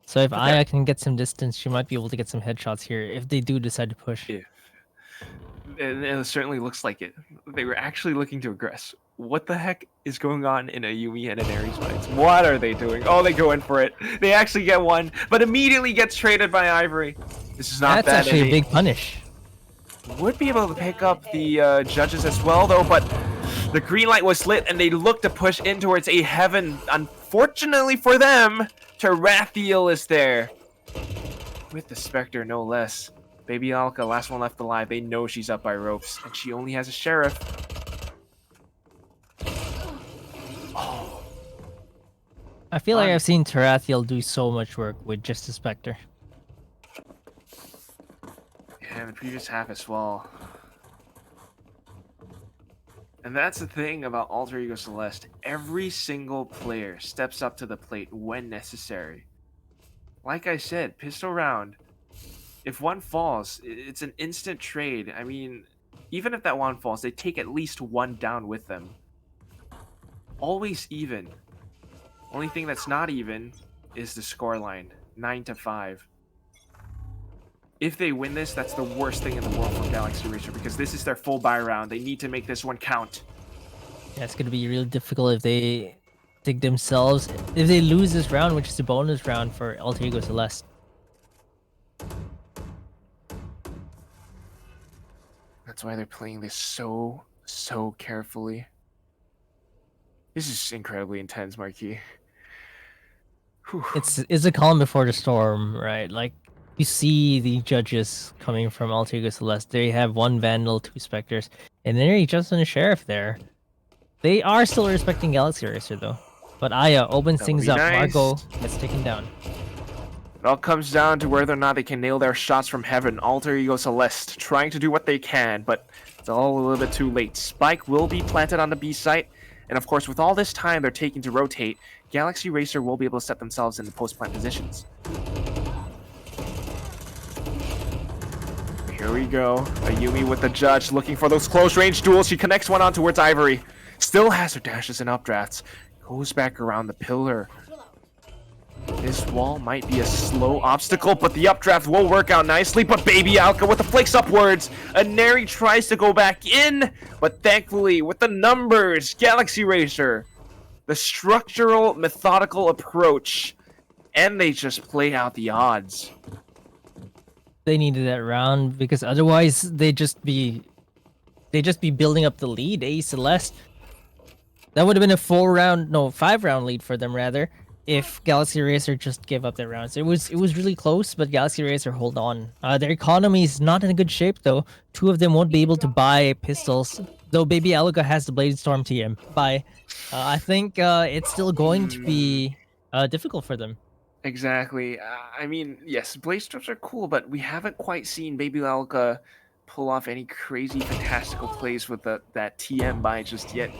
So if Okay. Aya can get some distance, she might be able to get some headshots here if they do decide to push. Yeah. And it certainly looks like it. They were actually looking to aggress. What the heck is going on in a Yumi and an Ares fights? What are they doing? Oh, they go in for it. They actually get one, but immediately gets traded by Ivory. This is not That's bad. actually a And big punish. they would be able to pick up the judges as well, though, but the green light was lit, and they look to push in towards a heaven. Unfortunately for them, Tarathiel is there. With the Spectre, no less. Baby Alka, last one left alive. They know she's up by ropes, and she only has a sheriff. Oh. I feel like I've seen Tarathiel do so much work with just a Spectre. Yeah, in the previous half as well. And that's the thing about Alter Ego Celeste. Every single player steps up to the plate when necessary. Like I said, pistol round. If one falls, it's an instant trade. I mean, even if that one falls, they take at least one down with them. Always even. Only thing that's not even is the scoreline. 9-5. If they win this, that's the worst thing in the world for Galaxy Racer because this is their full buy round. They need to make this one count. Yeah, it's gonna be really difficult if they dig themselves. If they lose this round, which is the bonus round for Alter Ego Celeste. That's why they're playing this so carefully. This is incredibly intense, Marquis. Whew. It's a calm before the storm, right? Like you see the judges coming from Alter Ego Celeste. They have 1 Vandal, 2 Spectres, and they're just on a Sheriff there. They are still respecting Galaxy Racer though. But Aya opens That would things be up. nice. Margot gets taken down. It all comes down to whether or not they can nail their shots from heaven. Alter Ego Celeste trying to do what they can, but it's all a little bit too late. Spike will be planted on the B site, and of course, with all this time they're taking to rotate, Galaxy Racer will be able to set themselves in the post-plant positions. Here we go. Ayumi with the judge, looking for those close-range duels. She connects one on towards Ivory. Still has her dashes and updrafts. Goes back around the pillar. This wall might be a slow obstacle, but the updraft will work out nicely. But Baby Alka with the flicks upwards. Aneri tries to go back in, but thankfully, with the numbers, Galaxy Racer, the structural, methodical approach, and they just play out the odds. They needed that round because otherwise they'd just be building up the lead. A Celeste. That would have been a 5-round lead for them rather, if Galaxy Racer just gave up their rounds. It was really close, but Galaxy Racer hold on. Their economy is not in a good shape though. 2 of them won't be able to buy pistols, though Baby Aluka has the Blade Storm TM. I think it's still going to be difficult for them. Exactly. I mean, yes, Blaze Storms are cool, but we haven't quite seen Baby Alka pull off any crazy, fantastical plays with that TM buy just yet.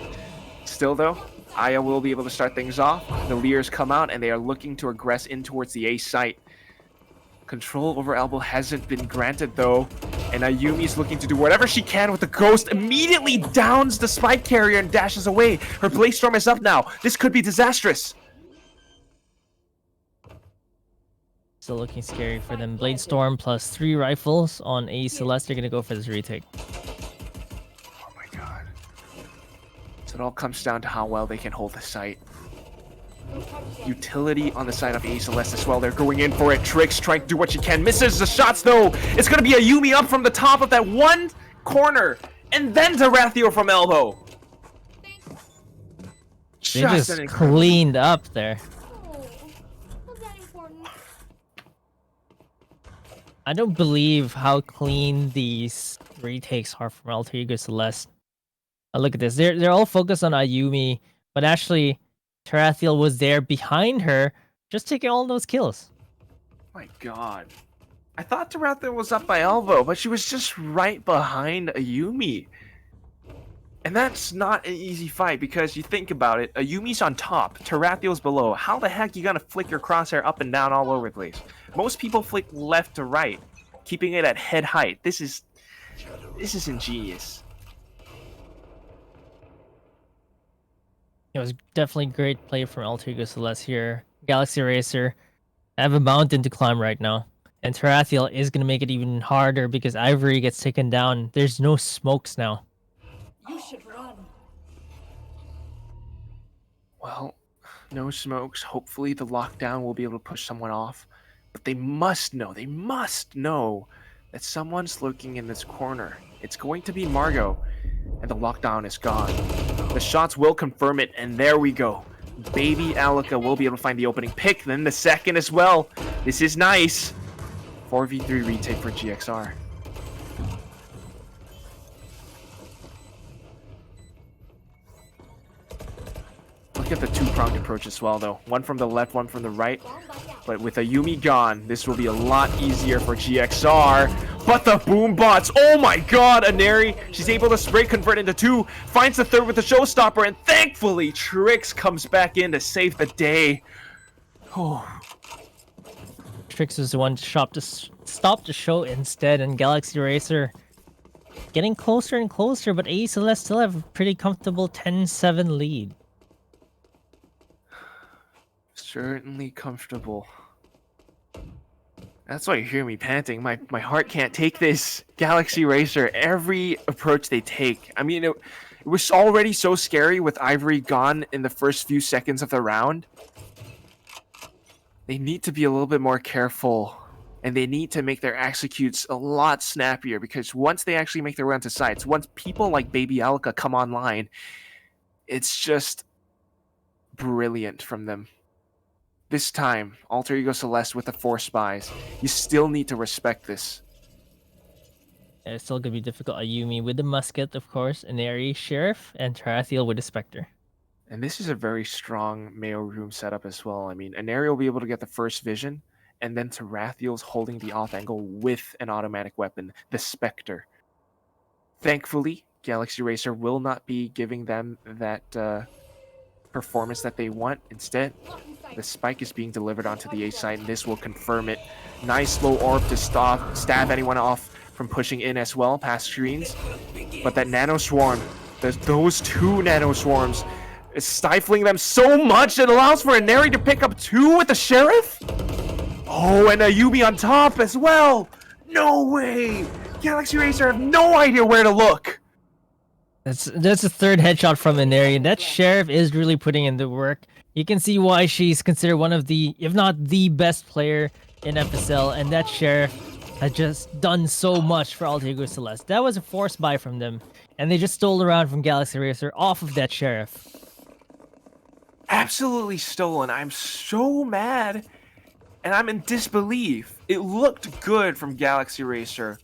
Still, though, Aya will be able to start things off. The Leers come out, and they are looking to aggress in towards the A site. Control over Elbow hasn't been granted, though, and Ayumi's looking to do whatever she can with the Ghost. Immediately downs the Spike Carrier and dashes away. Her Blaze Storm is up now. This could be disastrous. Still looking scary for them. Blade Storm plus 3 rifles on A Celeste. They're gonna go for this retake. Oh my god. So it all comes down to how well they can hold the site. Utility on the side of A Celeste as well. They're going in for it. Trix trying to do what she can. Misses the shots though. It's gonna be Ayumi up from the top of that one corner. And then to Rathio from elbow. They just cleaned up there. Oh, was that important? I don't believe how clean these retakes are from Alter Ego Celeste. Look at this. They're all focused on Ayumi, but actually Tarathiel was there behind her, just taking all those kills. My god. I thought Tarathiel was up by elbow, but she was just right behind Ayumi. And that's not an easy fight because you think about it, Ayumi's on top, Tarathiel's below. How the heck you gonna flick your crosshair up and down all over the place? Most people flick left to right, keeping it at head height. This is ingenious. It was definitely great play from Alter Ego Celeste here. Galaxy Racer have a mountain to climb right now. And Tarathiel is going to make it even harder because Ivory gets taken down. There's no smokes now. You should run. Well, no smokes. Hopefully the lockdown will be able to push someone off. But they must know that someone's lurking in this corner. It's going to be Margot. And the lockdown is gone. The shots will confirm it, and there we go. Baby Alika will be able to find the opening pick, then the second as well. This is nice. 4v3 retake for GXR. Look at the two-pronged approach as well, though. One from the left, one from the right. But with Ayumi gone, this will be a lot easier for GXR. But the boom bots, oh my god, Aneri, she's able to spray convert into 2, finds the third with the showstopper, and thankfully Trix comes back in to save the day. Oh. Trix is the one to stop the show instead, and Galaxy Racer getting closer and closer, but A Celeste still have a pretty comfortable 10-7 lead. Certainly comfortable. That's why you hear me panting. My heart can't take this. Galaxy Racer, every approach they take. I mean, it was already so scary with Ivory gone in the first few seconds of the round. They need to be a little bit more careful. And they need to make their executes a lot snappier, because once they actually make their way onto sites, once people like Baby Alka come online, it's just brilliant from them. This time, Alter Ego Celeste with the 4 spies. You still need to respect this. And it's still gonna be difficult. Ayumi with the musket, of course, Inari, Sheriff, and Tarathiel with the Spectre. And this is a very strong Mayo room setup as well. I mean, Inari will be able to get the first vision, and then Tarathiel's holding the off angle with an automatic weapon, the Spectre. Thankfully, Galaxy Racer will not be giving them that performance that they want. Instead, the spike is being delivered onto the A side, and this will confirm it. Nice low orb to stab anyone off from pushing in as well, past screens. But that Nano Swarm, those 2 Nano Swarms, is stifling them so much it allows for Inari to pick up 2 with the Sheriff? Oh, and Ayumi on top as well! No way! Galaxy Racer have no idea where to look! That's a third headshot from Inari. That Sheriff is really putting in the work. You can see why she's considered one of the, if not the best player in FSL, and that Sheriff has just done so much for Alter Ego Celeste. That was a forced buy from them, and they just stole around from Galaxy Racer off of that Sheriff. Absolutely stolen. I'm so mad, and I'm in disbelief. It looked good from Galaxy Racer.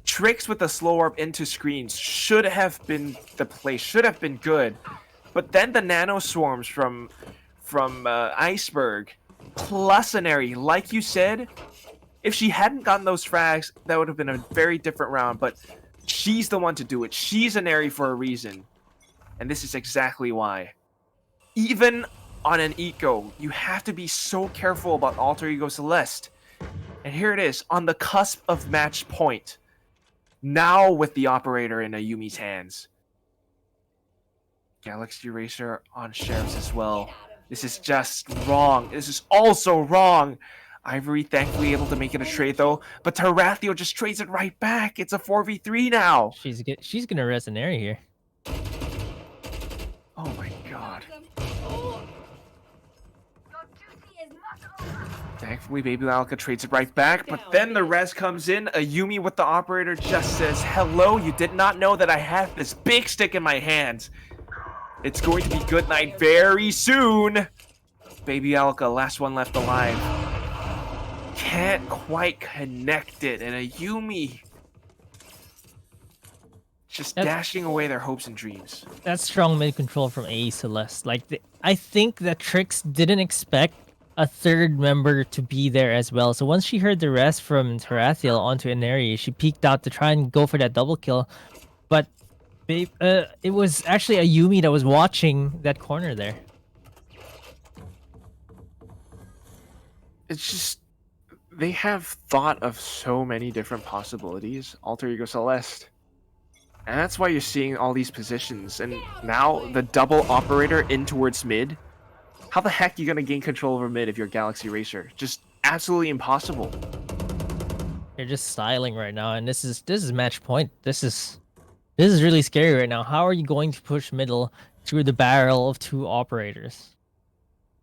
Tricks with the slow orb into screens should have been the play, should have been good. But then the Nano Swarms from Iceberg plus Inari, like you said, if she hadn't gotten those frags, that would have been a very different round. But she's the one to do it. She's Inari for a reason. And this is exactly why. Even on an eco, you have to be so careful about Alter Ego Celeste. And here it is, on the cusp of match point. Now with the operator in Ayumi's hands. Galaxy Racer on Sheriffs as well. This is just wrong. This is also wrong. Ivory thankfully able to make it a trade though, but Tarathiel just trades it right back. It's a 4v3 now. She's gonna res Inari here. Oh my god. Thankfully, Baby Alka trades it right back, but then the res comes in. Ayumi with the operator just says, "Hello, you did not know that I have this big stick in my hands. It's going to be good night very soon." Baby Alka, last one left alive. Can't quite connect it, and Ayumi just dashing away their hopes and dreams. That's strong mid control from AE Celeste. Like, I think that Trix didn't expect a third member to be there as well. So once she heard the rest from Tarathiel onto Inari, she peeked out to try and go for that double kill. But it was actually Ayumi that was watching that corner there. It's just, they have thought of so many different possibilities, Alter Ego Celeste. And that's why you're seeing all these positions. And now the double operator in towards mid. How the heck are you going to gain control over mid if you're Galaxy Racer? Just absolutely impossible. They're just styling right now, and this is match point. This is really scary right now. How are you going to push middle through the barrel of 2 operators?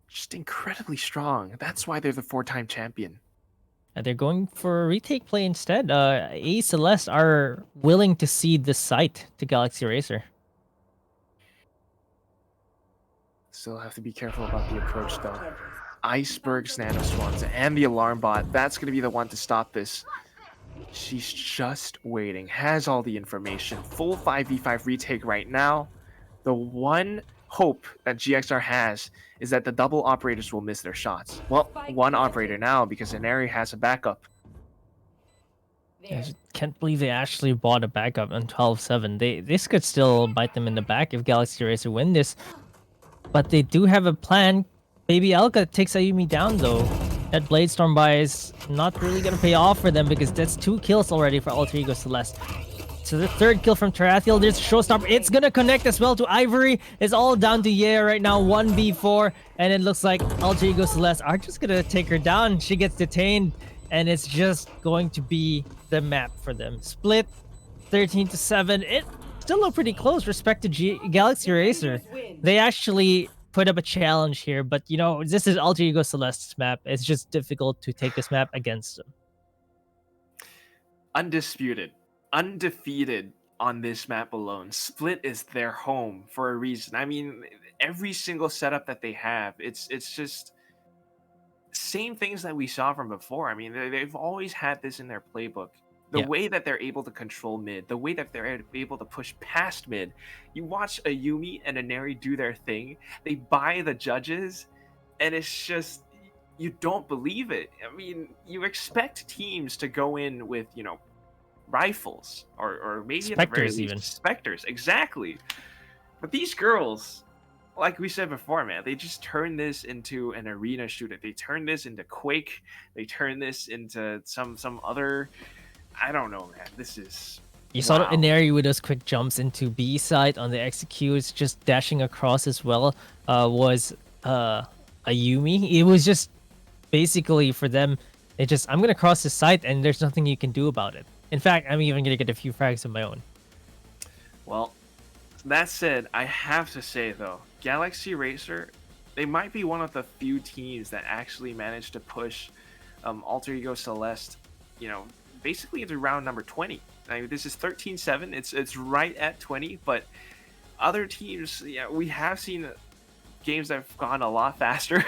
Just incredibly strong. That's why they're the 4-time champion. And they're going for a retake play instead. AE Celeste are willing to cede the site to Galaxy Racer. Still have to be careful about the approach though. Iceberg's Nano Swans and the alarm bot. That's going to be the one to stop this. She's just waiting. Has all the information. Full 5v5 retake right now. The one hope that GXR has is that the double operators will miss their shots. Well, one operator now because Inari has a backup. I can't believe they actually bought a backup on 12-7. This could still bite them in the back if Galaxy Racer win this. But they do have a plan. Baby Alka takes Ayumi down though. That Blade Storm buy is not really gonna pay off for them because that's 2 kills already for Alter Ego Celeste. So the 3rd kill from Tarathiel, there's Showstopper. It's gonna connect as well to Ivory. It's all down to Yea right now, 1v4. And it looks like Alter Ego Celeste are just gonna take her down. She gets detained. and it's just going to be the map for them. Split 13-7. It still looked pretty close respect to Galaxy Racer. They actually put up a challenge here, but you know, this is Alter Ego Celeste's map. It's just difficult to take this map against them. Undisputed, undefeated on this map alone. Split is their home for a reason. I mean, every single setup that they have, it's just same things that we saw from before. I mean, they've always had this in their playbook. The Yeah. way that they're able to control mid, the way that they're able to push past mid. You watch a Yumi and a Neri do their thing. They buy the judges, and it's just you don't believe it. I mean, you expect teams to go in with, you know, rifles or maybe at the very Spectres least even. specters, exactly. But these girls, like we said before, man, they just turn this into an arena shooter. They turn this into Quake. They turn this into some other. I don't know, man. This is. You saw wow. Inari with those quick jumps into B side on the executes, just dashing across as well. Was a Yumi. It was just basically for them. It just I'm gonna cross the site and there's nothing you can do about it. In fact, I'm even gonna get a few frags of my own. Well, that said, I have to say though, Galaxy Racer, they might be one of the few teams that actually managed to push Alter Ego Celeste, you know, basically into round number 20. I mean, this is 13-7. It's right at 20, but other teams, yeah, we have seen games that have gone a lot faster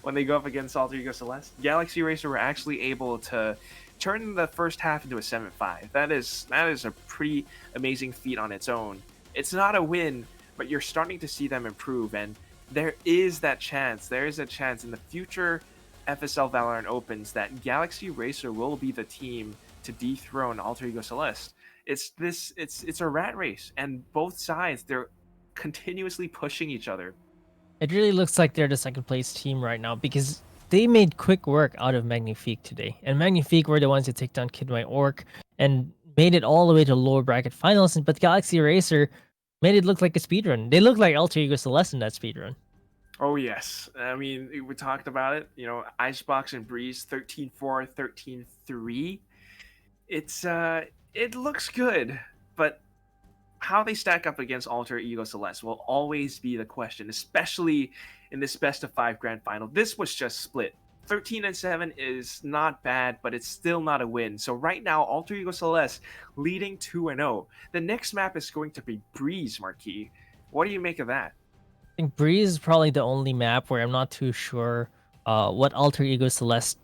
when they go up against Alter Ego Celeste. Galaxy Racer were actually able to turn the first half into a 7-5. That is a pretty amazing feat on its own. It's not a win, but you're starting to see them improve, and there is that chance. There is a chance in the future FSL Valorant Opens that Galaxy Racer will be the team to dethrone Alter Ego Celeste. It's a rat race, and both sides, they're continuously pushing each other. It really looks like they're the second place team right now because they made quick work out of Magnifique today. And Magnifique were the ones who took down Kid My Orc and made it all the way to lower bracket finals. But Galaxy Racer made it look like a speedrun. They look like Alter Ego Celeste in that speedrun. Oh yes, I mean, we talked about it. You know, Icebox and Breeze 13-4, 13-3. It looks good, but how they stack up against Alter Ego Celeste will always be the question, especially in this best of 5 grand final. This was just split. 13-7 is not bad, but it's still not a win. So right now, Alter Ego Celeste leading 2-0. The next map is going to be Breeze, Marquis. What do you make of that? I think Breeze is probably the only map where I'm not too sure what Alter Ego Celeste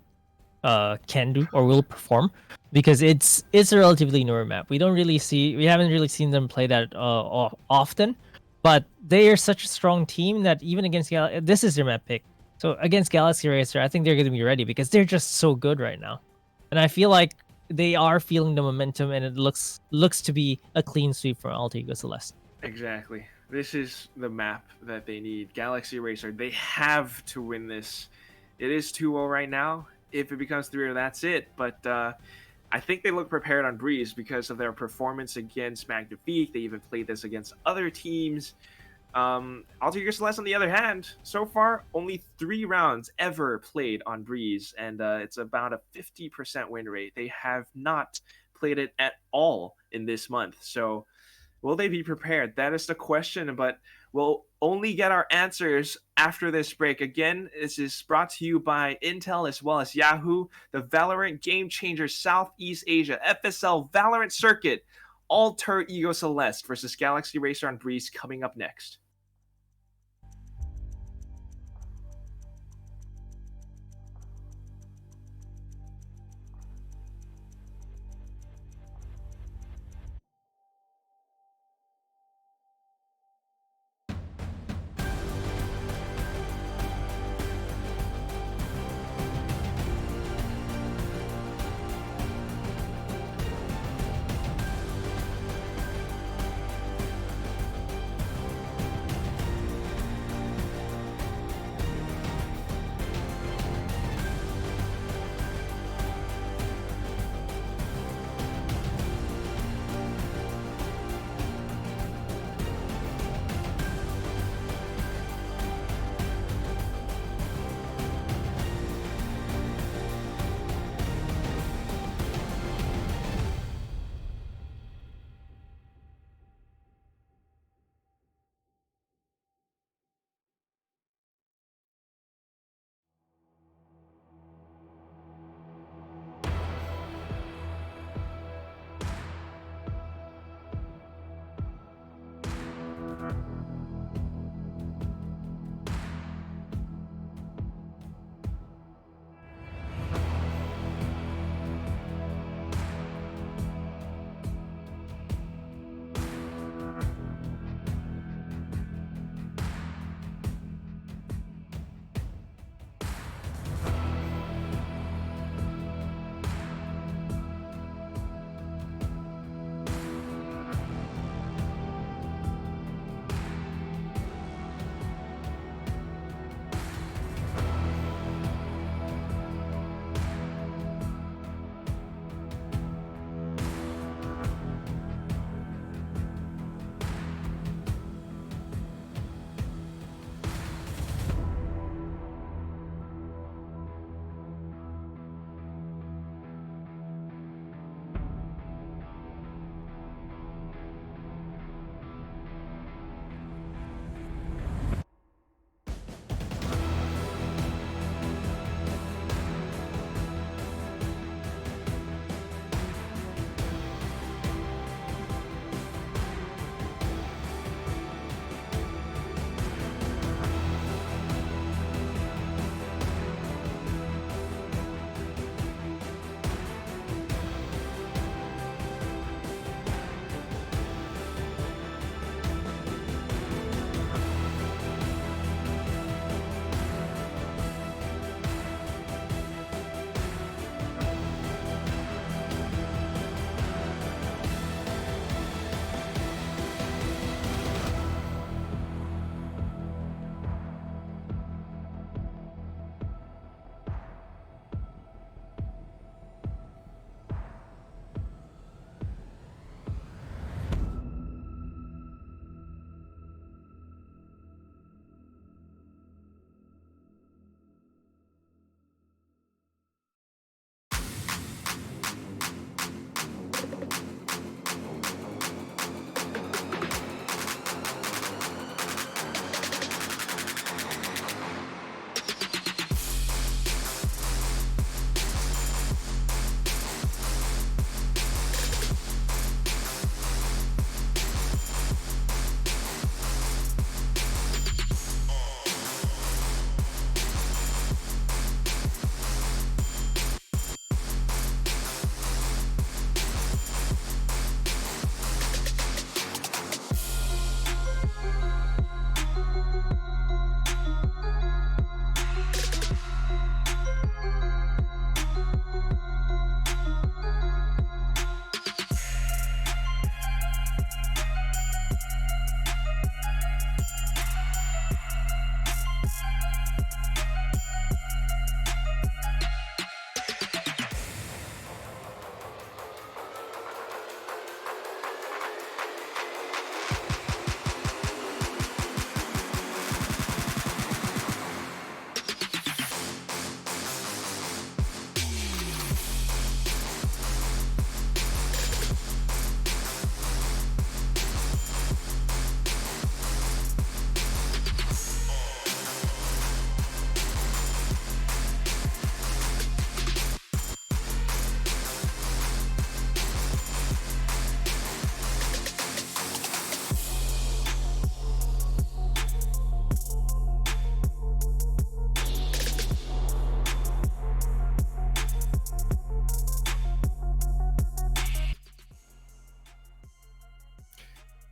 can do or will perform, because it's a relatively newer map. We haven't really seen them play that often, but they are such a strong team that even against this is their map pick. So against Galaxy Racer, I think they're going to be ready because they're just so good right now, and I feel like they are feeling the momentum, and it looks to be a clean sweep for Alter Ego Celeste. Exactly. This is the map that they need. Galaxy Racer, they have to win this. It is 2-0 right now. If it becomes 3-0, that's it. But I think they look prepared on Breeze because of their performance against Magnifique. They even played this against other teams. Alter Ego Celeste, on the other hand, so far, only 3 rounds ever played on Breeze, and it's about a 50% win rate. They have not played it at all in this month. So will they be prepared? That is the question, but we'll only get our answers after this break. Again, this is brought to you by Intel as well as Yahoo, the Valorant Game Changer Southeast Asia FSL Valorant Circuit. Alter Ego Celeste versus Galaxy Racer on Breeze coming up next.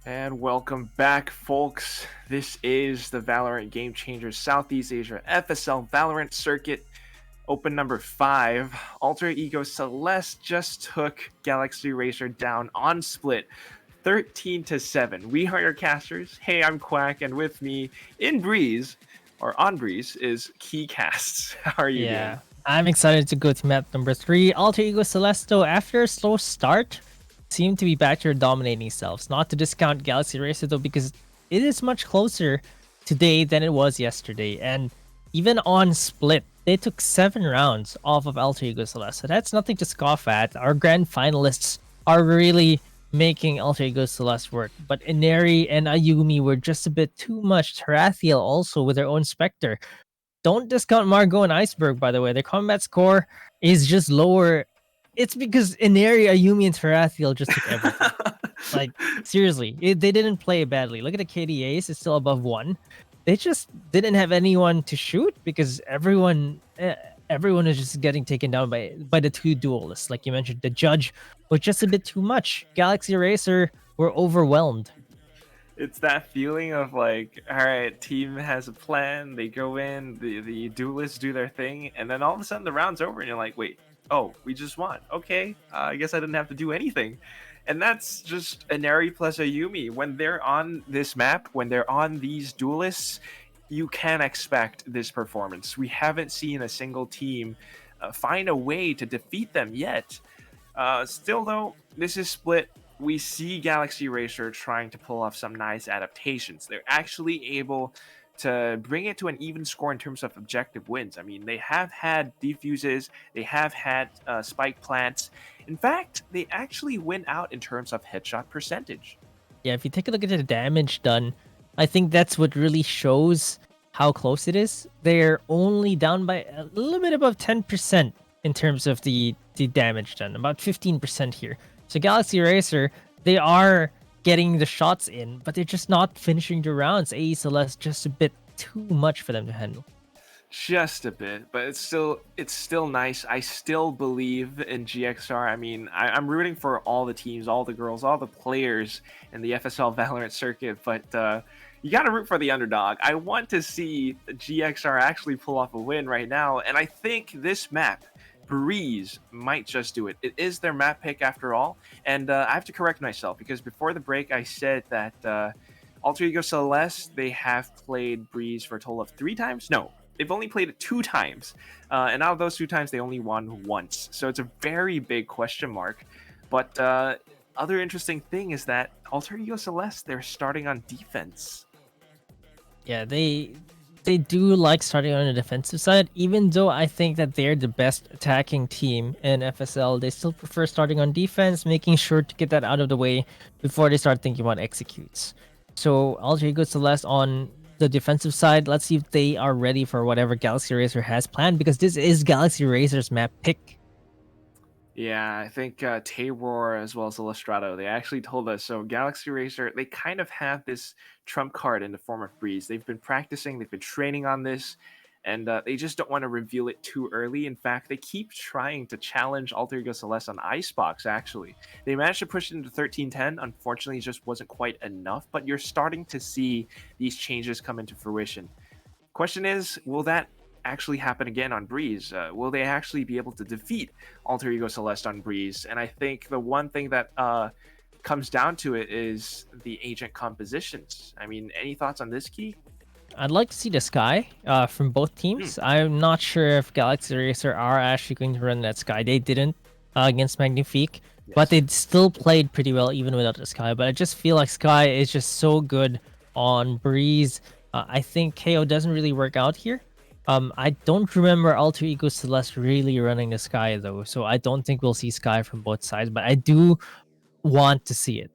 And welcome back, folks. This is the Valorant Game Changers Southeast Asia FSL Valorant Circuit, Open number 5. Alter Ego Celeste just took Galaxy Racer down on split, 13-7. We are your casters. Hey, I'm Quack, and with me in Breeze, or on Breeze, is Keycasts. How are you doing? I'm excited to go to map number 3. Alter Ego Celesto, after a slow start, seem to be back to their dominating selves. Not to discount Galaxy Racer though, because it is much closer today than it was yesterday. And even on split, they took 7 rounds off of Alter Ego Celeste. So that's nothing to scoff at. Our grand finalists are really making Alter Ego Celeste work. But Ineri and Ayumi were just a bit too much. Tarathiel also with their own Spectre. Don't discount Margot and Iceberg, by the way. Their combat score is just lower. It's because Ineri, Ayumi, and Tarathiel just took everything. Like, seriously, they didn't play badly. Look at the KDAs, it's still above 1. They just didn't have anyone to shoot because everyone is just getting taken down by the 2 duelists. Like you mentioned, the judge was just a bit too much. Galaxy Racer were overwhelmed. It's that feeling of like, all right, team has a plan, they go in, the duelists do their thing, and then all of a sudden the round's over and you're like, wait, oh, we just won. Okay, I guess I didn't have to do anything. And that's just Inari plus Ayumi. When they're on this map, when they're on these duelists, you can expect this performance. We haven't seen a single team find a way to defeat them yet. Still, though, this is split. We see Galaxy Racer trying to pull off some nice adaptations. They're actually able to bring it to an even score in terms of objective wins. I mean, they have had defuses, they have had spike plants. In fact, they actually win out in terms of headshot percentage. Yeah, if you take a look at the damage done, I think that's what really shows how close it is. They're only down by a little bit above 10% in terms of the damage done, about 15% here. So Galaxy Racer, they are getting the shots in, but they're just not finishing the rounds. AE Celeste just a bit too much for them to handle. Just a bit, but it's still nice. I still believe in GXR. I mean, I'm rooting for all the teams, all the girls, all the players in the FSL Valorant circuit, but you got to root for the underdog. I want to see GXR actually pull off a win right now, and I think this map, Breeze, might just do it. It is their map pick after all, and I have to correct myself because before the break I said that Alter Ego Celeste, they have played Breeze for a total of 3 times. No, they've only played it 2 times, and out of those 2 times they only won once. So it's a very big question mark. But other interesting thing is that Alter Ego Celeste, they're starting on defense. Yeah, they do like starting on the defensive side, even though I think that they're the best attacking team in FSL. They still prefer starting on defense, making sure to get that out of the way before they start thinking about executes. So Alter Ego Celeste on the defensive side, let's see if they are ready for whatever Galaxy Racer has planned, because this is Galaxy Racer's map pick. Yeah, I think Taywar as well as Illustrato, they actually told us. So Galaxy Racer, they kind of have this trump card in the form of Breeze. They've been practicing, they've been training on this, and they just don't want to reveal it too early. In fact, they keep trying to challenge Alter Ego Celeste on Icebox, actually. They managed to push it into 13-10. Unfortunately, it just wasn't quite enough, but you're starting to see these changes come into fruition. Question is, will that actually happen again on Breeze? Will they actually be able to defeat Alter Ego Celeste on Breeze? And I think the one thing that comes down to it is the agent compositions. I mean, any thoughts on this, Key? I'd like to see the Sky from both teams. I'm not sure if Galaxy Racer are actually going to run that Sky. They didn't against Magnifique, but they still played pretty well even without the Sky. But I just feel like Sky is just so good on Breeze. I think KO doesn't really work out here. I don't remember Alter Ego Celeste really running the Sky though, so I don't think we'll see Sky from both sides, but I do want to see it.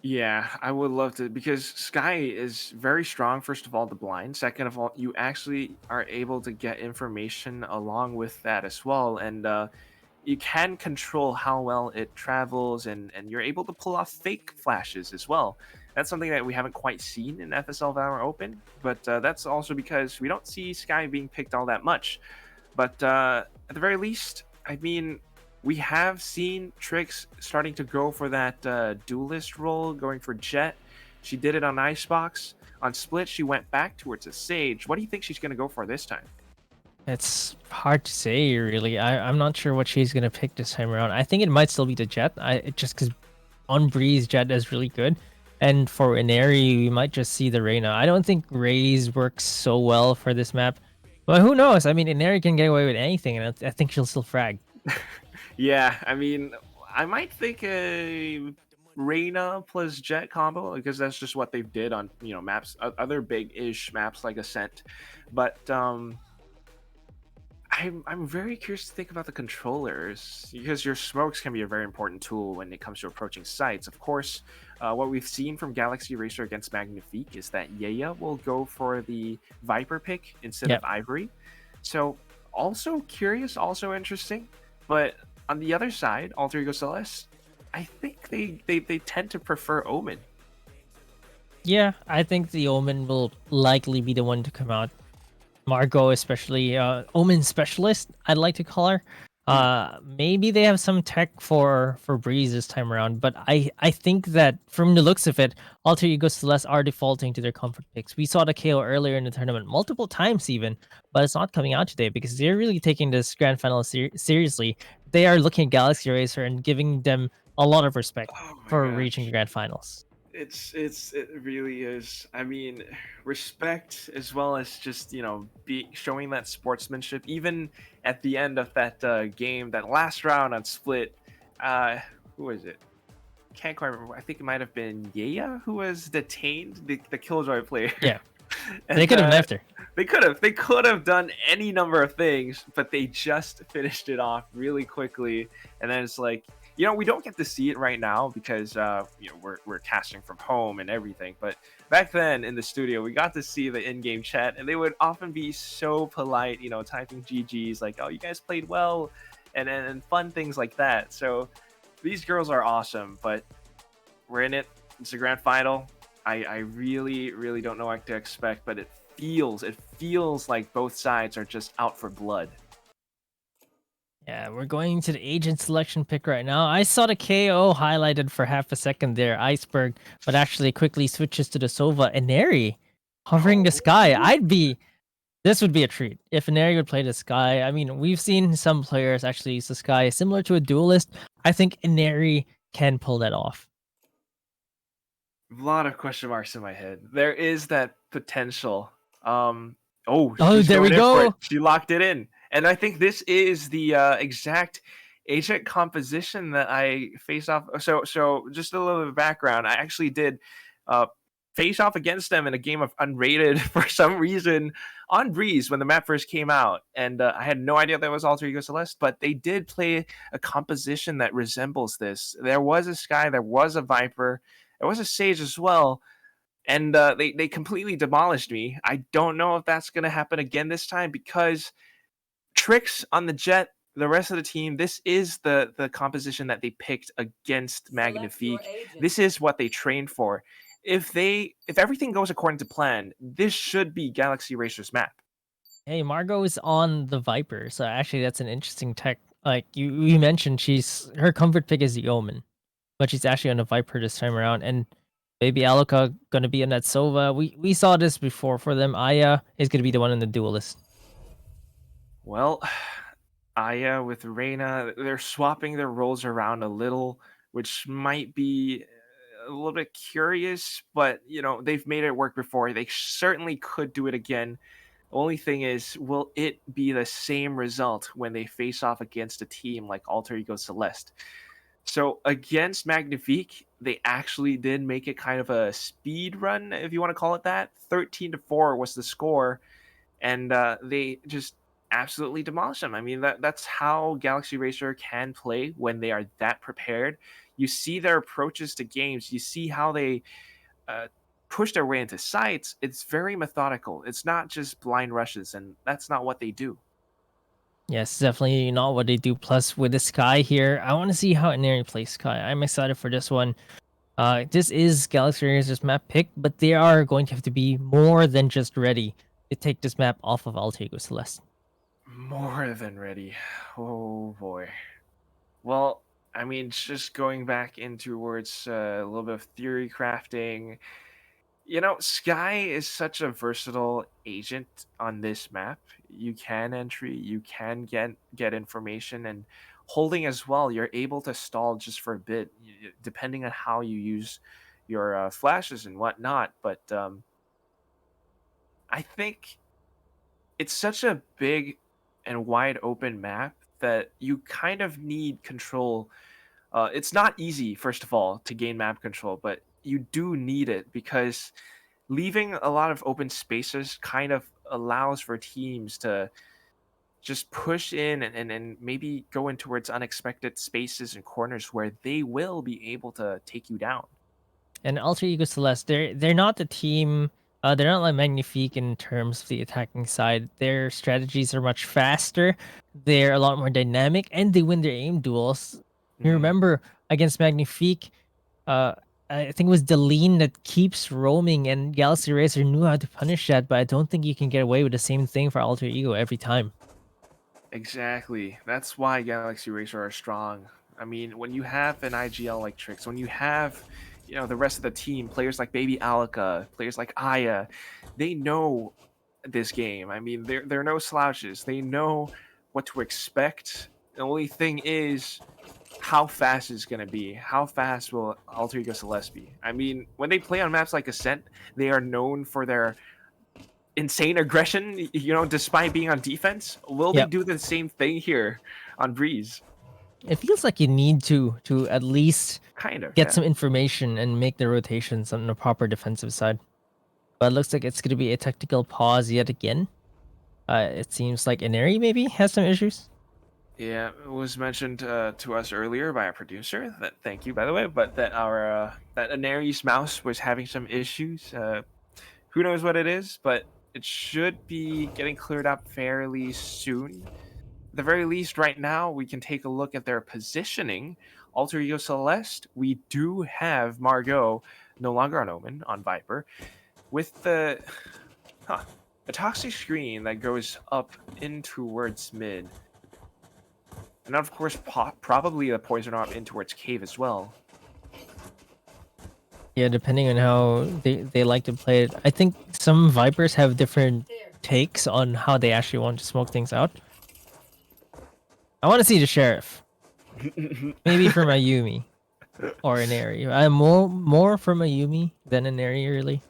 Yeah, I would love to, because Sky is very strong. First of all, the blind. Second of all, you actually are able to get information along with that as well, and you can control how well it travels, and you're able to pull off fake flashes as well. That's something that we haven't quite seen in FSL Valorant Open, but that's also because we don't see Sky being picked all that much. But at the very least, I mean, we have seen Trix starting to go for that duelist role, going for Jet. She did it on Icebox. On Split, she went back towards a Sage. What do you think she's going to go for this time? It's hard to say, really. I'm not sure what she's gonna pick this time around. I think it might still be the Jet. Just because on Breeze Jet is really good, and for Inari we might just see the Reyna. I don't think Raze works so well for this map, but who knows? I mean, Inari can get away with anything, and I think she'll still frag. Yeah, I mean, I might think a Reyna plus Jet combo because that's just what they did on maps, other big-ish maps like Ascent. But I'm very curious to think about the controllers because your smokes can be a very important tool when it comes to approaching sites. Of course, what we've seen from Galaxy Racer against Magnifique is that Yeya will go for the Viper pick instead Yep. of Ivory. So also curious, also interesting. But on the other side, Alter Ego Celeste, I think they tend to prefer Omen. Yeah, I think the Omen will likely be the one to come out. Margot, especially Omen specialist, I'd like to call her. Maybe they have some tech for Breeze this time around, but I think that from the looks of it, Alter Ego Celeste are defaulting to their comfort picks. We saw the KO earlier in the tournament, multiple times even, but it's not coming out today because they're really taking this grand final seriously. They are looking at Galaxy Racer and giving them a lot of respect Oh my for reaching the gosh. grand finals. It really is. I mean, respect as well as just be showing that sportsmanship. Even at the end of that game, that last round on Split, uh, who was it? Can't quite remember. I think it might have been Yeya who was detained, the Killjoy player. Yeah, they And could have knifed her. they could have done any number of things, but they just finished it off really quickly. And then it's like, we don't get to see it right now because we're casting from home and everything. But back then in the studio, we got to see the in-game chat, and they would often be so polite, typing GGs like, "Oh, you guys played well," and fun things like that. So these girls are awesome, but we're in it. It's a grand final. I really, really don't know what to expect, but it feels like both sides are just out for blood. Yeah, we're going to the agent selection pick right now. I saw the KO highlighted for half a second there, Iceberg, but actually quickly switches to the Sova. Inari hovering the sky. This would be a treat if Inari would play the sky. I mean, we've seen some players actually use the sky similar to a duelist. I think Inari can pull that off. A lot of question marks in my head. There is that potential. Oh, Oh, she's there we going in for it. go. She locked it in, and I think this is the exact agent composition that I face off. So just a little bit of background. I actually did uh, face off against them in a game of unrated for some reason on Breeze when the map first came out, and I had no idea that was Alter Ego Celeste, but they did play a composition that resembles this. There was a Sky, there was a Viper. There was a Sage as well, and they completely demolished me. I don't know if that's going to happen again this time because tricks on the Jet, the rest of the team, this is the composition that they picked against Magnifique. This is what they trained for. If everything goes according to plan, this should be Galaxy Racer's map. Hey, Margot is on the Viper, so actually that's an interesting tech. Like you mentioned, her comfort pick is the Omen, but she's actually on a Viper this time around. And Baby Aluka gonna be in that Sova. We saw this before for them. Aya is gonna be the one in the Duelist. Well, Aya with Reyna, they're swapping their roles around a little, which might be a little bit curious, but they've made it work before. They certainly could do it again. Only thing is, will it be the same result when they face off against a team like Alter Ego Celeste? So against Magnifique, they actually did make it kind of a speed run, if you want to call it that. 13-4 was the score, and they just absolutely demolished them. I mean, that's how Galaxy Racer can play when they are that prepared. You see their approaches to games. You see how they uh, push their way into sites. It's very methodical. It's not just blind rushes, and that's not what they do. Yes, definitely not what they do. Plus, with the Sky here, I want to see how Inari plays Sky. I'm excited for this one. This is Galaxy Racer's map pick, but they are going to have to be more than just ready to take this map off of Alter Ego Celeste. More than ready. Oh boy. Well, I mean, just going back in towards a little bit of theory crafting. You know, Sky is such a versatile agent on this map. You can entry, you can get information, and holding as well. You're able to stall just for a bit, depending on how you use your flashes and whatnot. But I think it's such a big and wide open map that you kind of need control. It's not easy, first of all, to gain map control, but you do need it because leaving a lot of open spaces kind of allows for teams to just push in and maybe go in towards unexpected spaces and corners where they will be able to take you down. And Alter Ego Celeste, they're not the team. They're not like Magnifique in terms of the attacking side. Their strategies are much faster. They're a lot more dynamic, and they win their aim duels. You Mhm. remember against Magnifique, uh, I think it was Deline that keeps roaming, and Galaxy Racer knew how to punish that. But I don't think you can get away with the same thing for Alter Ego every time. Exactly. That's why Galaxy Racer are strong. I mean, when you have an IGL like Trix, when you have, the rest of the team, players like Baby Alaka, players like Aya, they know this game. I mean, they're no slouches. They know what to expect. The only thing is how fast it's gonna be. How fast will Alter Ego Celeste be? I mean, when they play on maps like Ascent, they are known for their insane aggression, despite being on defense. Will they Yep. do the same thing here on Breeze? It feels like you need to at least Kind of, get yeah. some information and make the rotations on the proper defensive side. But it looks like it's going to be a technical pause yet again. It seems like Inari maybe has some issues. Yeah, it was mentioned to us earlier by our producer. That thank you, by the way, but that our that Anari's mouse was having some issues. Who knows what it is, but it should be getting cleared up fairly soon. At the very least, right now, we can take a look at their positioning. Alter Ego Celeste, we do have Margot no longer on Omen, on Viper, with a toxic screen that goes up in towards mid. And of course, probably a poison orb in towards cave as well. Yeah, depending on how they like to play it. I think some Vipers have different takes on how they actually want to smoke things out. I want to see the Sheriff. Maybe from Ayumi or Inari. I'm more from Ayumi than Inari, really.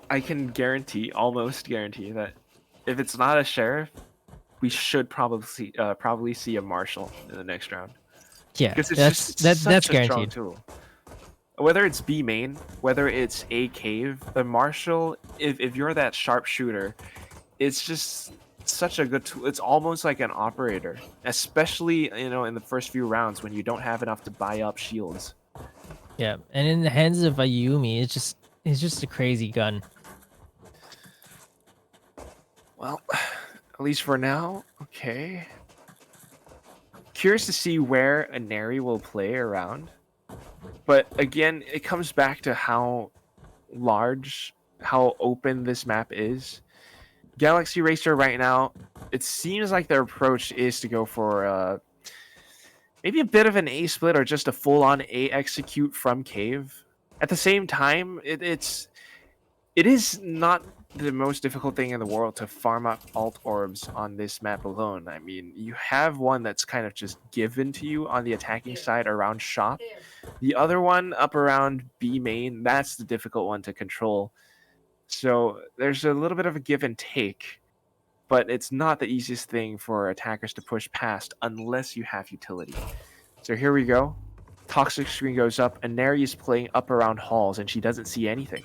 I can almost guarantee that if it's not a sheriff, we should probably see a marshal in the next round Yeah, because it's that's such a strong guaranteed. tool. Whether it's B main, whether it's A cave, the marshal, if you're that sharpshooter, it's just such a good tool. It's almost like an operator, especially in the first few rounds when you don't have enough to buy up shields. Yeah, and in the hands of Ayumi, it's just a crazy gun. Well, at least for now, okay. Curious to see where Inari will play around. But again, it comes back to how large, how open this map is. Galaxy Racer right now, it seems like their approach is to go for maybe a bit of an A split or just a full-on A execute from cave. At the same time, it is not the most difficult thing in the world to farm up alt orbs on this map alone. I mean, you have one that's kind of just given to you on the attacking side around shop. The other one up around B main, that's the difficult one to control. So there's a little bit of a give and take, but it's not the easiest thing for attackers to push past unless you have utility. So here we go. Toxic screen goes up, and Neri is playing up around halls, and she doesn't see anything.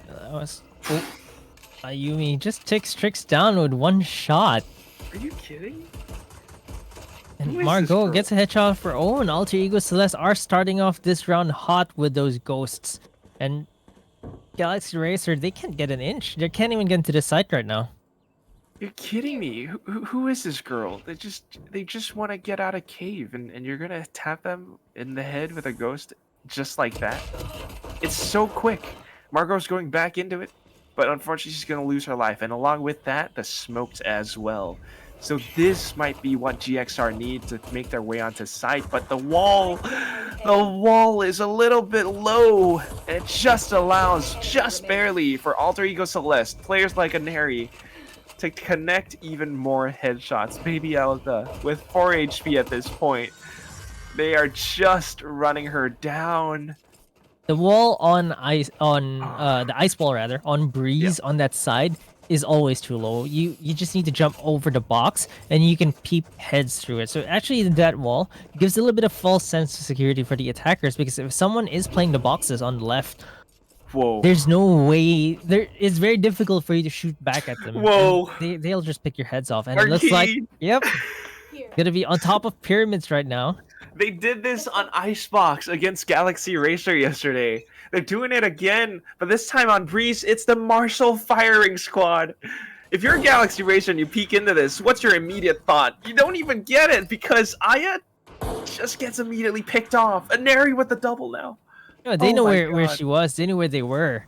That was Ayumi just takes Trix down with one shot. Are you kidding? And Who is this Margot girl? gets a headshot for Owen. Alter Ego Celeste are starting off this round hot with those ghosts. And Galaxy Racer, they can't get an inch. They can't even get into the site right now. You're kidding me. Who is this girl? They just want to get out of cave, and you're gonna tap them in the head with a ghost just like that. It's so quick. Margot's going back into it, but unfortunately she's gonna lose her life, and along with that, the smokes as well. So this might be what GXR need to make their way onto site, but the wall, The wall is a little bit low. It just allows, just barely, for Alter Ego Celeste, players like Aneri, to connect even more headshots. Baby Alta, with 4 HP at this point, they are just running her down. The wall on ice the ice wall rather on Breeze on that side is always too low. You just need to jump over the box and you can peep heads through it. So actually that wall gives a little bit of false sense of security for the attackers, because if someone is playing the boxes on the left, Whoa. there's no way it's very difficult for you to shoot back at them. Whoa. They'll just pick your heads off. And it looks like Here. gonna be on top of pyramids right now. They did this on Icebox against Galaxy Racer yesterday. They're doing it again, but this time on Breeze, it's the Marshall firing squad. If you're a Galaxy Racer and you peek into this, what's your immediate thought? You don't even get it, because Aya just gets immediately picked off. Aneri with the double now. No, they Oh know my where God. she was. They knew where they were.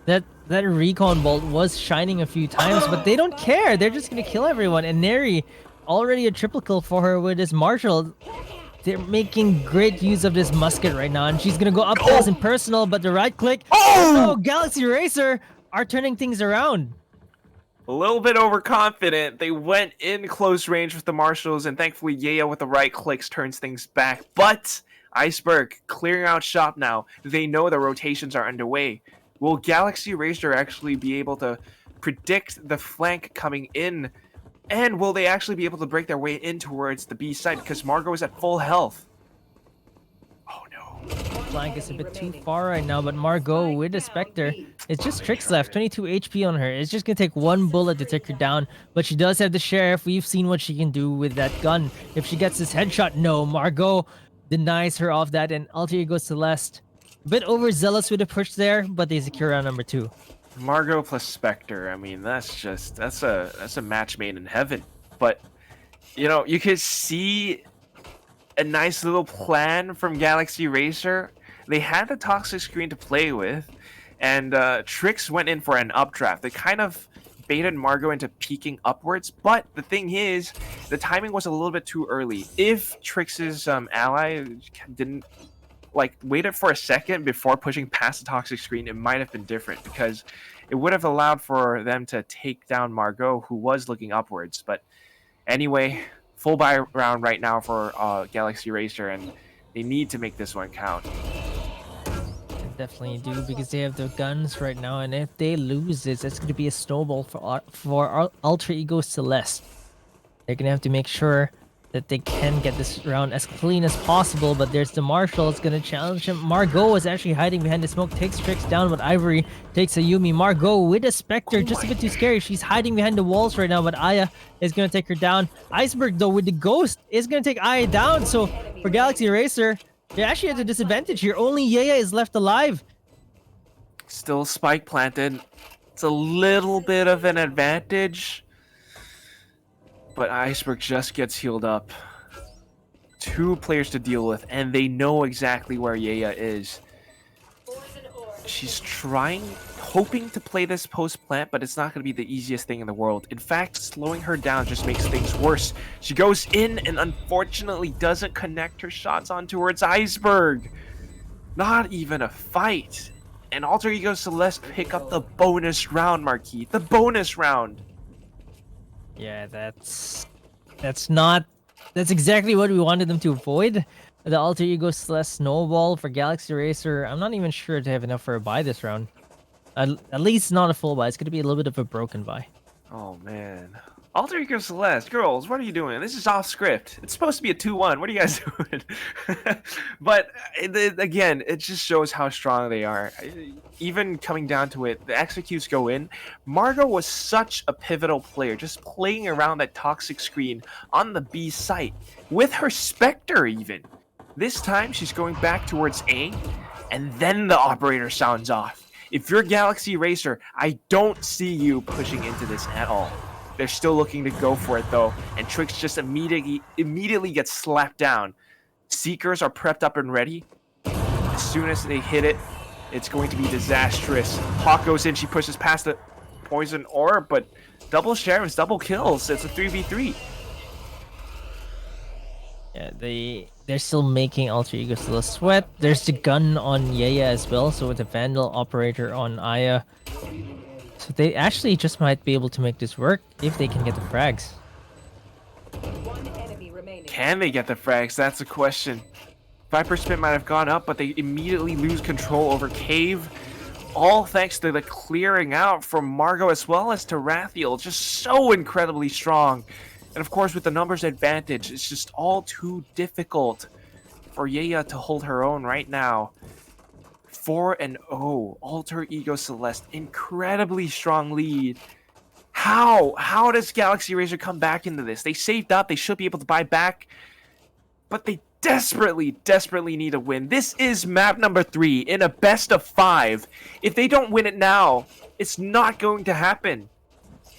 That recon bolt was shining a few times, but they don't care. They're just gonna kill everyone. And Neri, already a triple kill for her with this Marshall. They're making great use of this musket right now, and she's gonna go up close and personal, but the right click. Oh, Galaxy Racer are turning things around. A little bit overconfident. They went in close range with the Marshalls, and thankfully Yaya with the right clicks turns things back. But Iceberg clearing out shop now. They know the rotations are underway. Will Galaxy Racer actually be able to predict the flank coming in? And will they actually be able to break their way in towards the B side? Because Margot is at full health. Oh no. Flank is a bit too far right now, but Margot with the Spectre, it's just Tricks left, 22 HP on her. It's just gonna take one bullet to take her down, but she does have the Sheriff. We've seen what she can do with that gun. If she gets this headshot, no, Margot denies her off that, and Alter Ego Celeste, a bit overzealous with the push there, but they secure round number 2. Margot plus Spectre. I mean, that's a match made in heaven. But you know, you could see a nice little plan from Galaxy Racer. They had the toxic screen to play with, and Trix went in for an updraft. They kind of baited Margot into peeking upwards, but the thing is, the timing was a little bit too early. If Trix's ally didn't waited for a second before pushing past the toxic screen, it might have been different, because it would have allowed for them to take down Margot, who was looking upwards. But anyway, full buy round right now for Galaxy Racer, and they need to make this one count. Definitely do, because they have their guns right now, and if they lose this, it's going to be a snowball for Alter Ego Celeste. They're going to have to make sure that they can get this round as clean as possible, but there's the Marshall. It's going to challenge him. Margot is actually hiding behind the smoke, takes Tricks down, but Ivory takes a Yumi. Margot with a Spectre, just a bit too scary. She's hiding behind the walls right now, but Aya is going to take her down. Iceberg, though, with the Ghost, is going to take Aya down. So for Galaxy Racer, they're actually at a disadvantage here. Only Yaya is left alive. Still spike planted. It's a little bit of an advantage, but Iceberg just gets healed up. 2 players to deal with, and they know exactly where Yaya is. She's hoping to play this post-plant, but it's not going to be the easiest thing in the world. In fact, slowing her down just makes things worse. She goes in and unfortunately doesn't connect her shots on towards Iceberg. Not even a fight. And Alter Ego Celeste pick up the bonus round, Marquis. The bonus round. Yeah, that's exactly what we wanted them to avoid. The Alter Ego Celeste snowball for Galaxy Racer. I'm not even sure to have enough for a buy this round. At least not a full buy. It's going to be a little bit of a broken buy. Oh, man. Alter Ego Celeste, girls, what are you doing? This is off script. It's supposed to be a 2-1. What are you guys doing? But, again, it just shows how strong they are. Even coming down to it, the executes go in. Margot was such a pivotal player, just playing around that toxic screen on the B site, with her Spectre even. This time, she's going back towards A, and then the operator sounds off. If you're Galaxy Racer, I don't see you pushing into this at all. They're still looking to go for it, though, and Trix just immediately gets slapped down. Seekers are prepped up and ready. As soon as they hit it, it's going to be disastrous. Hawk goes in, she pushes past the poison orb, but double sheriffs, double kills. It's a 3v3. Yeah, they're still making Alter Ego still a sweat. There's the gun on Yeya as well, so with the Vandal operator on Aya. So they actually just might be able to make this work if they can get the frags. One enemy remaining. Can they get the frags? That's the question. Viper Spit might have gone up, but they immediately lose control over Cave. All thanks to the clearing out from Margot as well as to Rathiel. Just so incredibly strong. And of course, with the numbers advantage, it's just all too difficult for Yeya to hold her own right now. 4-0, Alter Ego Celeste, incredibly strong lead. How does Galaxy Razor come back into this? They saved up, they should be able to buy back, but they desperately need a win. This is map number 3 in a best of 5. If they don't win it now, it's not going to happen.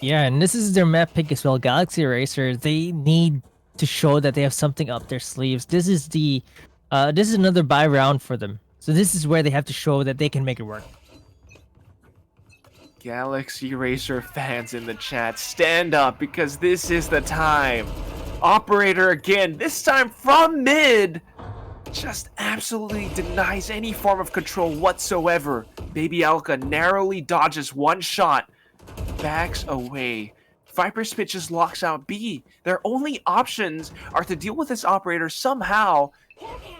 Yeah, and this is their map pick as well. Galaxy Racer, they need to show that they have something up their sleeves. This is another buy round for them. So this is where they have to show that they can make it work. Galaxy Racer fans in the chat, stand up because this is the time. Operator again, this time from mid, just absolutely denies any form of control whatsoever. Baby Alka narrowly dodges one shot, backs away. Viper Spit just locks out B. Their only options are to deal with this operator somehow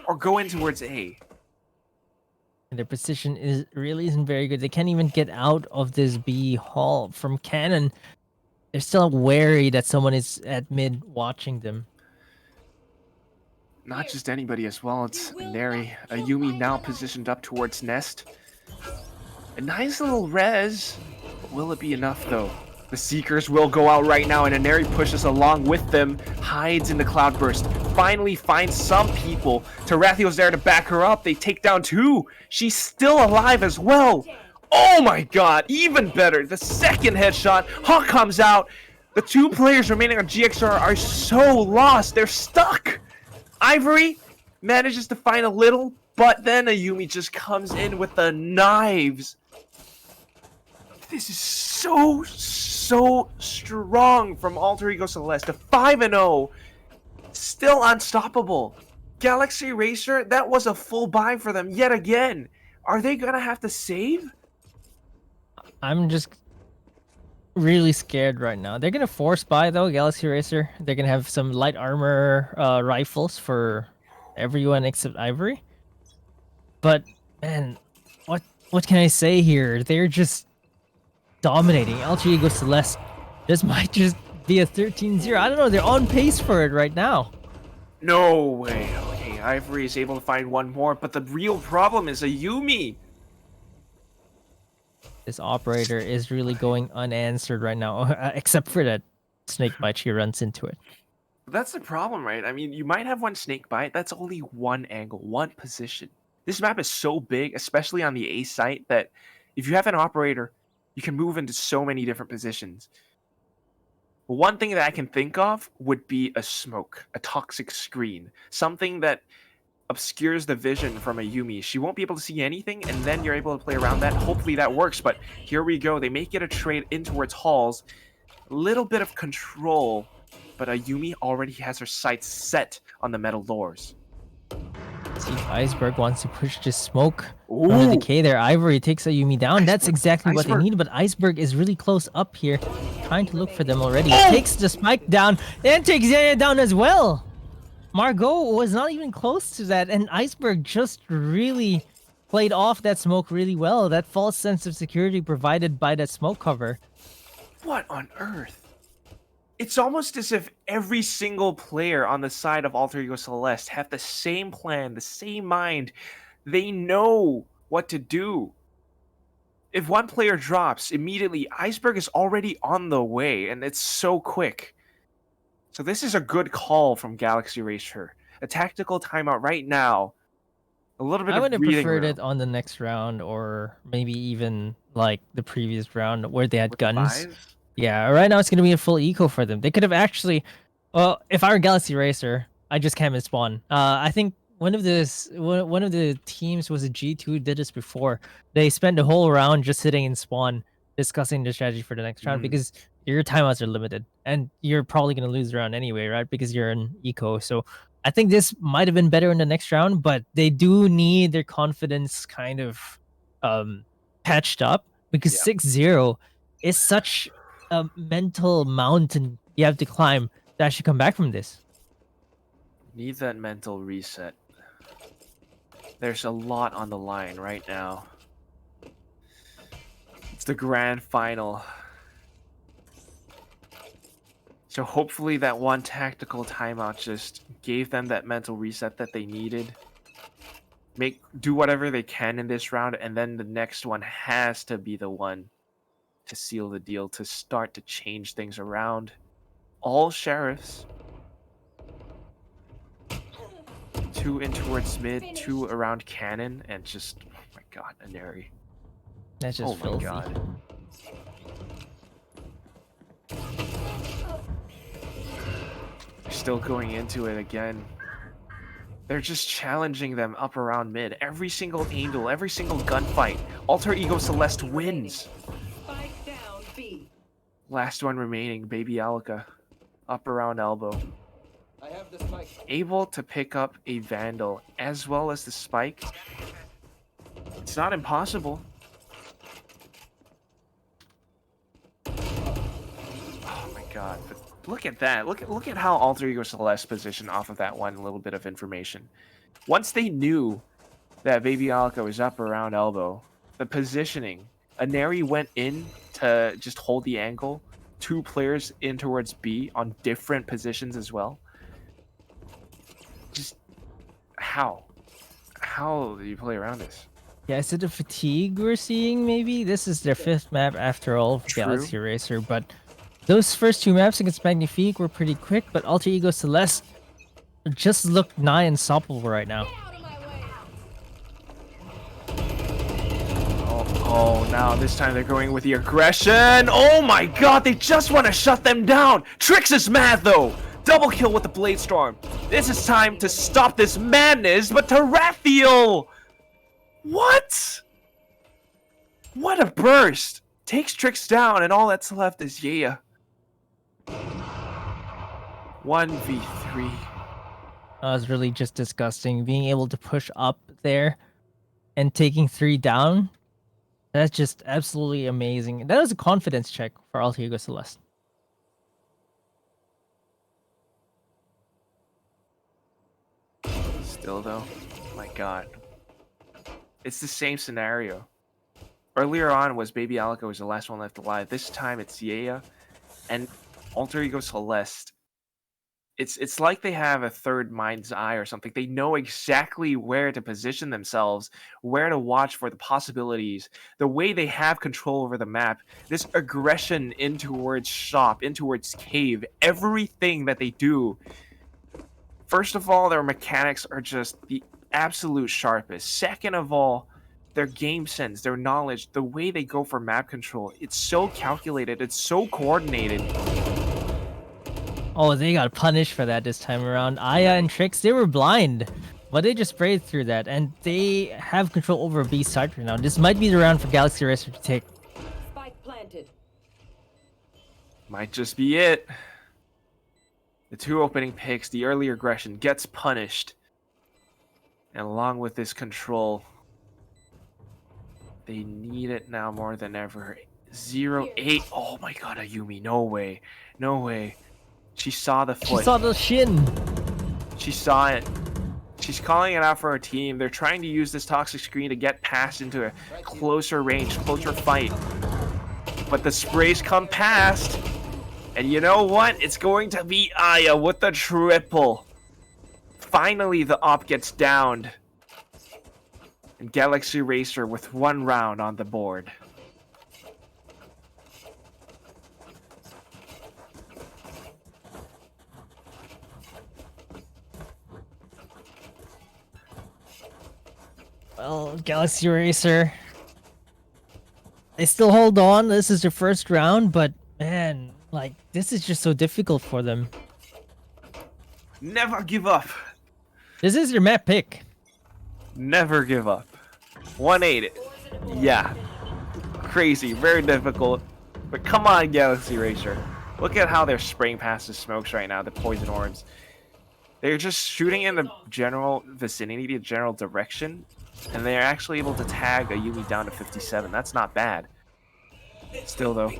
or go in towards A. And their position isn't very good. They can't even get out of this B hall from cannon. They're still wary that someone is at mid watching them. Not just anybody as well, it's Neri. Ayumi now positioned up towards Nest. A nice little res, but will it be enough though? The Seekers will go out right now, and Neri pushes along with them, hides in the Cloudburst, finally finds some people. Tarathiel's there to back her up. They take down 2. She's still alive as well. Oh my god, even better. The second headshot. Hawk comes out. The 2 players remaining on GXR are so lost. They're stuck. Ivory manages to find a little, but then Ayumi just comes in with the knives. This is so strong from Alter Ego Celeste. A 5-0. Still unstoppable. Galaxy Racer, that was a full buy for them yet again. Are they gonna have to save? I'm just really scared right now. They're gonna force buy though, Galaxy Racer. They're gonna have some light armor rifles for everyone except Ivory. But man, what can I say here? They're just dominating. Alter Ego Celeste. This might just be a 13-0. I don't know. They're on pace for it right now. No way. Okay, Ivory is able to find one more, but the real problem is Ayumi. This operator is really going unanswered right now, except for that snake bite. She runs into it. That's the problem, right? I mean, you might have one snake bite. That's only one angle, one position. This map is so big, especially on the A site, that if you have an operator, you can move into so many different positions. One thing that I can think of would be a smoke, a toxic screen, something that obscures the vision from Ayumi. She won't be able to see anything, and then you're able to play around that. Hopefully that works, but here we go. They may get a trade in towards halls. A little bit of control, but Ayumi already has her sights set on the metal doors. See if Iceberg wants to push this smoke Ooh. from the decay there. Ivory takes Ayumi down. That's exactly what they Iceberg. need, but Iceberg is really close up here, trying to look for them already. Takes the spike down, and takes Zaya down as well. Margot was not even close to that, and Iceberg just really played off that smoke really well. That false sense of security provided by that smoke cover. What on earth? It's almost as if every single player on the side of Alter Ego Celeste have the same plan, the same mind. They know what to do. If one player drops, immediately Iceberg is already on the way, and it's so quick. So this is a good call from Galaxy Racer. A tactical timeout right now. A little bit I of would have breathing preferred room. it on the next round, or maybe even like the previous round where they had With guns. 5? Yeah, right now it's gonna be a full eco for them. They could have actually, well, if I were Galaxy Racer, I just came and spawn. I think one of the teams was a G2 did this before. They spent the whole round just sitting in spawn discussing the strategy for the next round because your timeouts are limited and you're probably gonna lose the round anyway, right? Because you're in eco. So I think this might have been better in the next round, but they do need their confidence kind of patched up because Yeah. 6-0 is such a mental mountain you have to climb to actually come back from this. Need that mental reset. There's a lot on the line right now. It's the grand final. So hopefully that one tactical timeout just gave them that mental reset that they needed. Do whatever they can in this round, and then the next one has to be the one to seal the deal, to start to change things around. All sheriffs. 2 in towards mid, 2 around cannon, and just, oh my god, Aneri. That's just Oh my filthy. god. Still going into it again. They're just challenging them up around mid. Every single angle, every single gunfight. Alter Ego Celeste wins. Spike down B. Last one remaining, Baby Alka. Up around elbow. I have the spike. Able to pick up a Vandal as well as the spike. It's not impossible. Oh my god, but look at that. Look at how Alter Ego Celeste positioned off of that one little bit of information. Once they knew that Baby Alka was up around elbow, the positioning, Aneri went in to just hold the angle. 2 players in towards B on different positions as well. Just how? How do you play around this? Yeah, is it the fatigue we're seeing maybe? This is their 5th map after all for True. Galaxy Racer, but those first 2 maps against Magnifique were pretty quick, but Alter Ego Celeste just look nigh unstoppable right now. Get out of my way. Oh, now this time they're going with the aggression. Oh my god, they just want to shut them down. Trix is mad though. Double kill with the Blade Storm. This is time to stop this madness, but Tarathiel! What? What a burst! Takes Trix down, and all that's left is Yaya. 1v3. That was really just disgusting. Being able to push up there and taking 3 down, that's just absolutely amazing. That was a confidence check for Alter Ego Celeste. Still though, my god. It's the same scenario. Earlier on was Baby Alka was the last one left alive. This time it's Yaya and Alter Ego Celeste. It's like they have a third mind's eye or something. They know exactly where to position themselves, where to watch for the possibilities, the way they have control over the map, this aggression in towards shop, in towards cave, everything that they do. First of all, their mechanics are just the absolute sharpest. Second of all, their game sense, their knowledge, the way they go for map control, it's so calculated, it's so coordinated. Oh, they got punished for that this time around. Aya and Trix, they were blind, but they just sprayed through that, and they have control over B side right now. This might be the round for Galaxy Racer to take. Spike planted. Might just be it. The 2 opening picks, the early aggression gets punished. And along with this control, they need it now more than ever. 0-8. Oh my god, Ayumi, no way. No way. She saw the foot. She saw the shin. She saw it. She's calling it out for her team. They're trying to use this toxic screen to get past into a closer range, closer fight. But the sprays come past. And you know what? It's going to be Aya with the triple. Finally, the op gets downed. And Galaxy Racer with 1 round on the board. Well, Galaxy Racer, they still hold on. This is their first round, but man, like, this is just so difficult for them. Never give up. This is your map pick. Never give up. 1-8. Yeah. Crazy. Very difficult. But come on, Galaxy Racer. Look at how they're spraying past the smokes right now, the poison orbs. They're just shooting in the general vicinity, the general direction, and they're actually able to tag a Yumi down to 57. That's not bad. Still, though,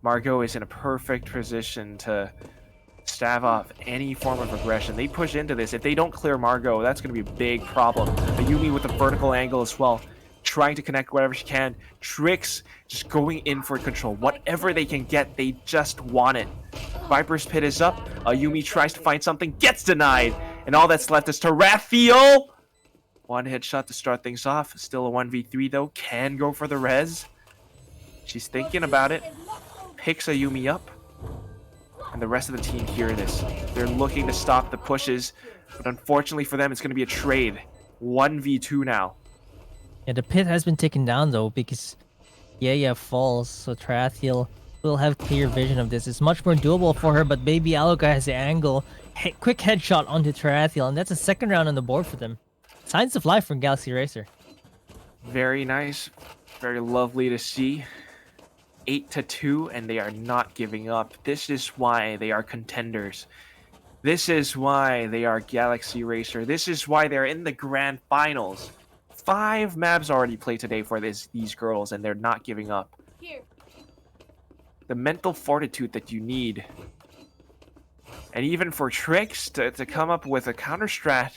Margot is in a perfect position to stave off any form of aggression. They push into this. If they don't clear Margot, that's going to be a big problem. A Yumi with a vertical angle as well, trying to connect whatever she can. Tricks just going in for control. Whatever they can get, they just want it. Viper's Pit is up. Ayumi tries to find something, gets denied. And all that's left is Tarathiel. One headshot to start things off. Still a 1v3 though. Can go for the res. She's thinking about it. Picks Ayumi up. And the rest of the team hear this. They're looking to stop the pushes. But unfortunately for them, it's going to be a trade. 1v2 now. Yeah, the pit has been taken down though because Yaya falls, so Tarathiel will have clear vision of this. It's much more doable for her, but Baby Aloka has the angle. Quick headshot onto Tarathiel, and that's a second round on the board for them. Signs of life from Galaxy Racer. Very nice. Very lovely to see. 8-2, and they are not giving up. This is why they are contenders. This is why they are Galaxy Racer. This is why they're in the grand finals. 5 maps already played today for these girls, and they're not giving up. Here. The mental fortitude that you need. And even for Tricks to come up with a counter strat,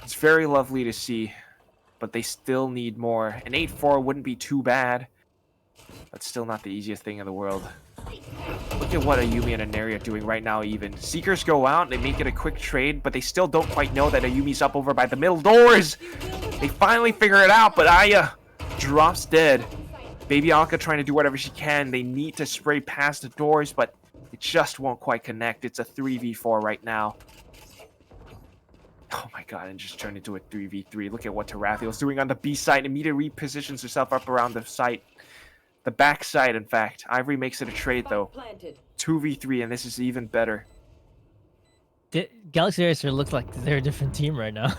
it's very lovely to see. But they still need more. An 8-4 wouldn't be too bad. But still not the easiest thing in the world. Look at what Ayumi and Aneri are doing right now even. Seekers go out, they make it a quick trade, but they still don't quite know that Ayumi's up over by the middle doors. They finally figure it out, but Aya drops dead. Baby Alka trying to do whatever she can. They need to spray past the doors, but it just won't quite connect. It's a 3v4 right now. Oh my god, and just turned into a 3v3. Look at what Tarathiel's doing on the B side. Immediately repositions herself up around the site. The back side, in fact. Ivory makes it a trade, though. 2v3, and this is even better. Galaxy Racer looks like they're a different team right now.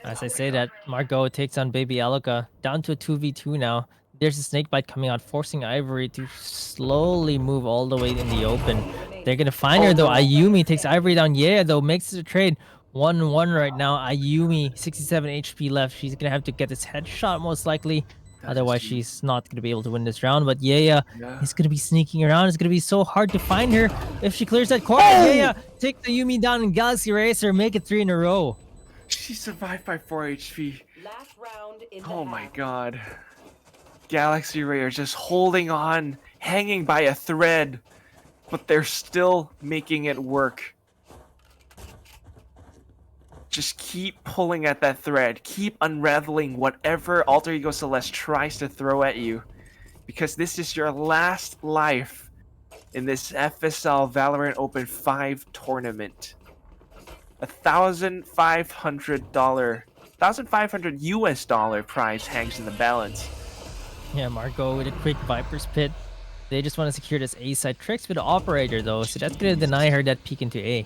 As I say that, Margot takes on Baby Aloka. Down to a 2v2 now. There's a snake bite coming out, forcing Ivory to slowly move all the way in the open. They're going to find her, though. Ayumi takes Ivory down. Yeah, though, makes it a trade. 1-1 right now. Ayumi, 67 HP left. She's going to have to get this headshot, most likely. Otherwise, she's not going to be able to win this round. But Yaya is going to be sneaking around. It's going to be so hard to find her if she clears that corner. Yaya, take the Yumi down in Galaxy Racer. Make it 3 in a row. She survived by 4 HP. Last round in Oh my god. Galaxy Ray are just holding on, hanging by a thread. But they're still making it work. Just keep pulling at that thread. Keep unraveling whatever Alter Ego Celeste tries to throw at you. Because this is your last life in this FSL Valorant Open 5 tournament. $1,500 US dollar prize hangs in the balance. Yeah, Margot with a quick Viper's Pit. They just want to secure this A side. Tricks with the operator though, so that's going to deny her that peek into A.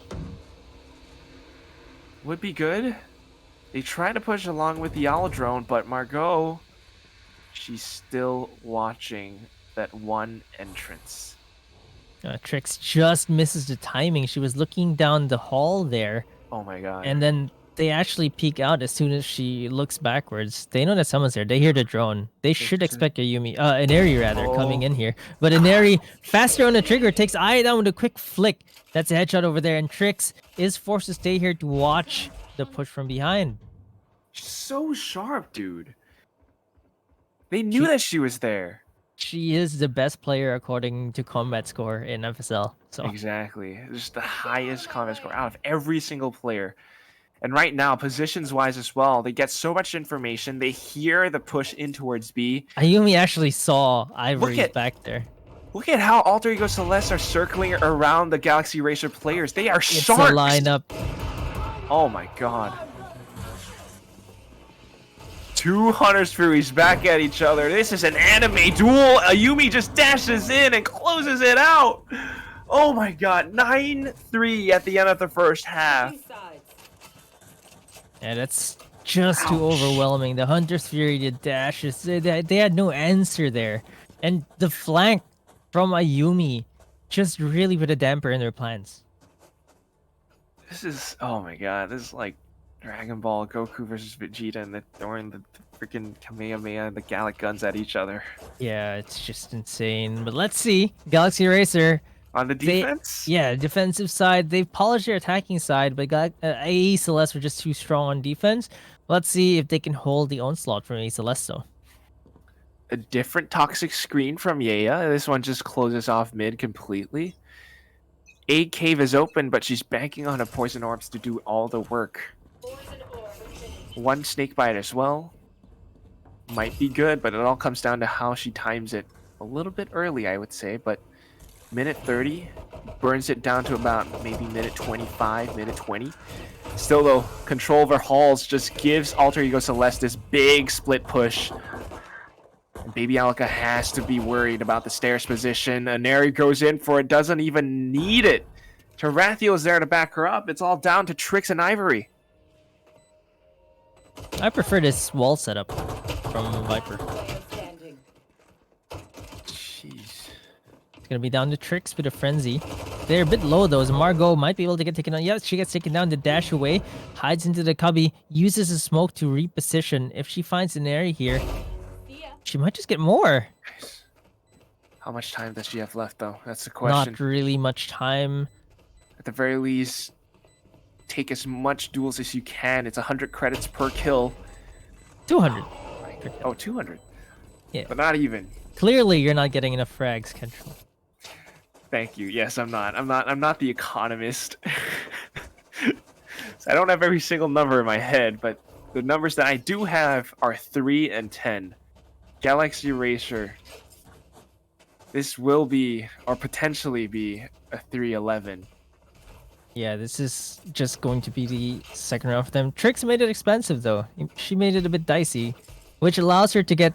Would be good. They try to push along with the Owl Drone, but Margot, she's still watching that one entrance. Trix just misses the timing. She was looking down the hall there. Oh my god. And then they actually peek out as soon as she looks backwards. They know that someone's there. They hear the drone. They should expect a Yumi, an Eri rather, coming in here. But an Eri, faster on the trigger, takes Aya down with a quick flick. That's a headshot over there. And Trix is forced to stay here to watch the push from behind. So sharp, dude. They knew that she was there. She is the best player according to combat score in FSL. So Exactly. Just the highest combat score out of every single player. And right now, positions-wise as well, they get so much information. They hear the push in towards B. Ayumi actually saw Ivory back there. Look at how Alter Ego Celeste are circling around the Galaxy Racer players. They are sharks. It's a lineup. Oh my god. 2 Hunters Furies back at each other. This is an anime duel. Ayumi just dashes in and closes it out. Oh my god. 9-3 at the end of the first half. Yeah, that's just too overwhelming. The Hunter's Fury, the dashes, they had no answer there. And the flank from Ayumi just really put a damper in their plans. This is, oh my god, this is like Dragon Ball Goku versus Vegeta, and they're throwing the freaking Kamehameha and the Gallic guns at each other. Yeah, it's just insane. But let's see. Galaxy Racer, On the they, defense? yeah, defensive side, they've polished their attacking side, but AE Celeste were just too strong on defense. Let's see if they can hold the onslaught from AE Celeste, though. A different toxic screen from Yaya. This one just closes off mid completely. A cave is open, but she's banking on a poison orbs to do all the work. One snake bite as well. Might be good, but it all comes down to how she times it. A little bit early, I would say, but minute 30 burns it down to about maybe minute 25, minute 20. Still though, control over Halls just gives Alter Ego Celeste this big split push. And Baby Alaka has to be worried about the stairs position. Aneri goes in for it, doesn't even need it. Tarathio's there to back her up. It's all down to Trix and Ivory. I prefer this wall setup from Viper. Standing. Jeez. It's gonna be down to Trix with a frenzy. They're a bit low though, so Margot might be able to get taken down. Yeah, she gets taken down to dash away, hides into the cubby, uses the smoke to reposition. If she finds an area here, See ya. she might just get more. Nice. How much time does she have left, though? That's the question. Not really much time. At the very least, take as much duels as you can. It's 100 credits per kill. 200. Oh, 200. Yeah. But not even. Clearly, you're not getting enough frags, Kentrell. Thank you. Yes, I'm not. I'm not the economist. So I don't have every single number in my head, but the numbers that I do have are 3 and 10. Galaxy Racer. This will be, or potentially be, a 3-11. Yeah, this is just going to be the second round for them. Trix made it expensive, though. She made it a bit dicey, which allows her to get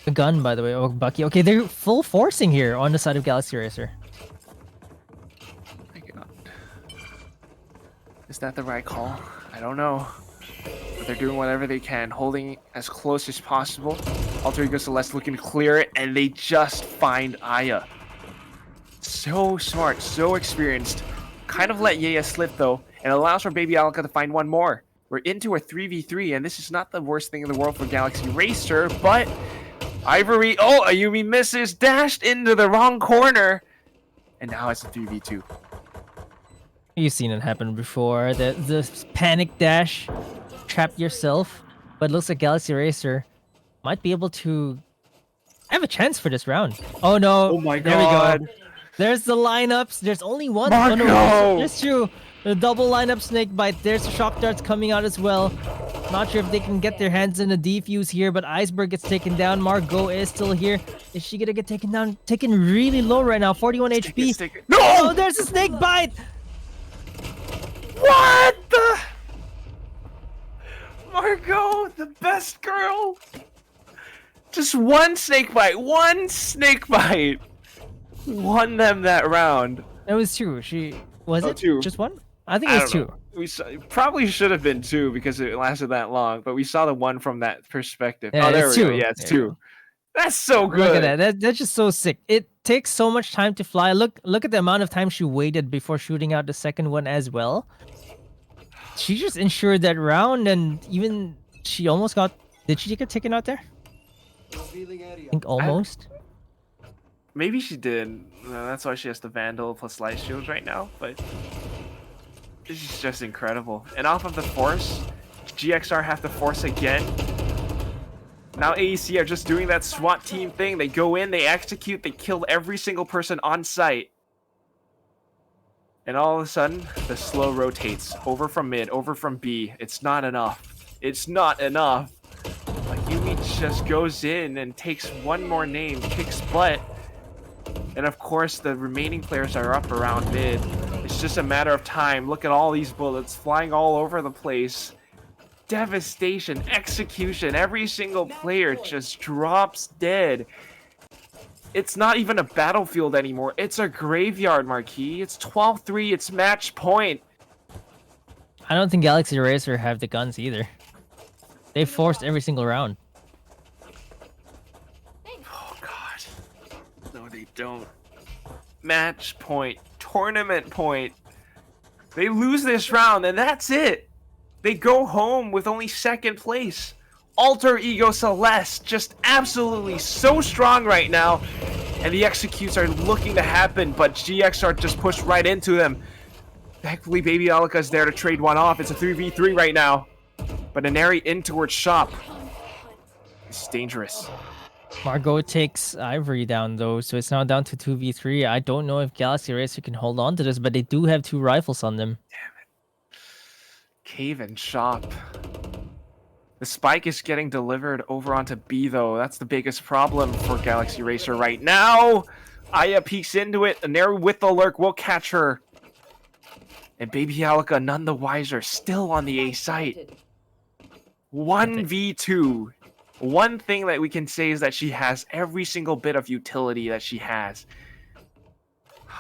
a gun, by the way. Oh, Bucky. Okay, they're full forcing here on the side of Galaxy Racer. My God. Is that the right call? I don't know. But they're doing whatever they can, holding as close as possible. Alter Ego Celeste looking to clear it, and they just find Aya. So smart, so experienced. Kind of let Yaya slip though, and allows for Baby Alaka to find one more. We're into a 3v3, and this is not the worst thing in the world for Galaxy Racer, but Ivory, oh, Ayumi misses, dashed into the wrong corner, and now it's a 3v2. You've seen it happen before. The panic dash, trap yourself, but it looks like Galaxy Racer might be able to have a chance for this round. Oh no! Oh my there we God. go. There's the lineups. There's only one. Marco! Oh no, that's true. The double lineup snake bite. There's the shock darts coming out as well. Not sure if they can get their hands in the defuse here, but Iceberg gets taken down. Margot is still here. Is she gonna get taken down? Taken really low right now. 41 HP. No! Oh, there's a snake bite. What the? Margot, the best girl. Just one snake bite. One snake bite. Won them that round. It was two. She was Oh, it two. just one? I think it I was don't two. know. We saw, it probably should have been 2 because it lasted that long, but we saw the one from that perspective. Yeah, oh, there it's we go. 2. Yeah, it's There you 2. That's so good. Look at that. That's just so sick. It takes so much time to fly. Look at the amount of time she waited before shooting out the second one as well. She just ensured that round, and even she almost got. Did she get taken out there? Revealing area. I think almost. Maybe she did. That's why she has the Vandal plus Light Shields right now, but this is just incredible. And off of the Force, GXR have to Force again. Now AEC are just doing that SWAT team thing. They go in, they execute, they kill every single person on site. And all of a sudden, the slow rotates. Over from mid, over from B. It's not enough. It's not enough. Like, Yumi just goes in and takes one more name, kicks butt. And of course, the remaining players are up around mid. It's just a matter of time. Look at all these bullets flying all over the place. Devastation, execution. Every single player just drops dead. It's not even a battlefield anymore. It's a graveyard, Marquis. It's 12-3. It's match point. I don't think Galaxy Racer have the guns either. They forced every single round. Oh, God. No, they don't. Match point. Tournament point. They lose this round, and that's it. They go home with only second place. Alter Ego Celeste just absolutely so strong right now. And the executes are looking to happen, but GXR just pushed right into them. Thankfully, Baby Alika's there to trade one off. It's a 3v3 right now. But Inari in towards shop. This is dangerous. Margot takes Ivory down though, so it's now down to 2v3. I don't know if Galaxy Racer can hold on to this, but they do have 2 rifles on them. Cave and shop. The spike is getting delivered over onto B though. That's the biggest problem for Galaxy Racer right now. Aya peeks into it. Inari with the lurk will catch her. And Baby Alika none the wiser, still on the A site. 1v2. One thing that we can say is that she has every single bit of utility that she has.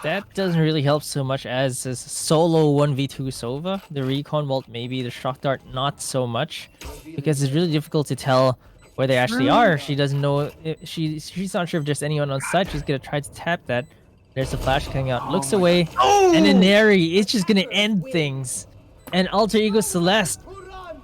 That doesn't really help so much as a solo 1v2 Sova. The recon bolt maybe, the shock dart not so much. Because it's really difficult to tell where they actually are. She doesn't know, she's not sure if there's anyone on site. She's gonna try to tap that. There's a flash coming out, looks away, and Inari is just gonna end things. And Alter Ego Celeste,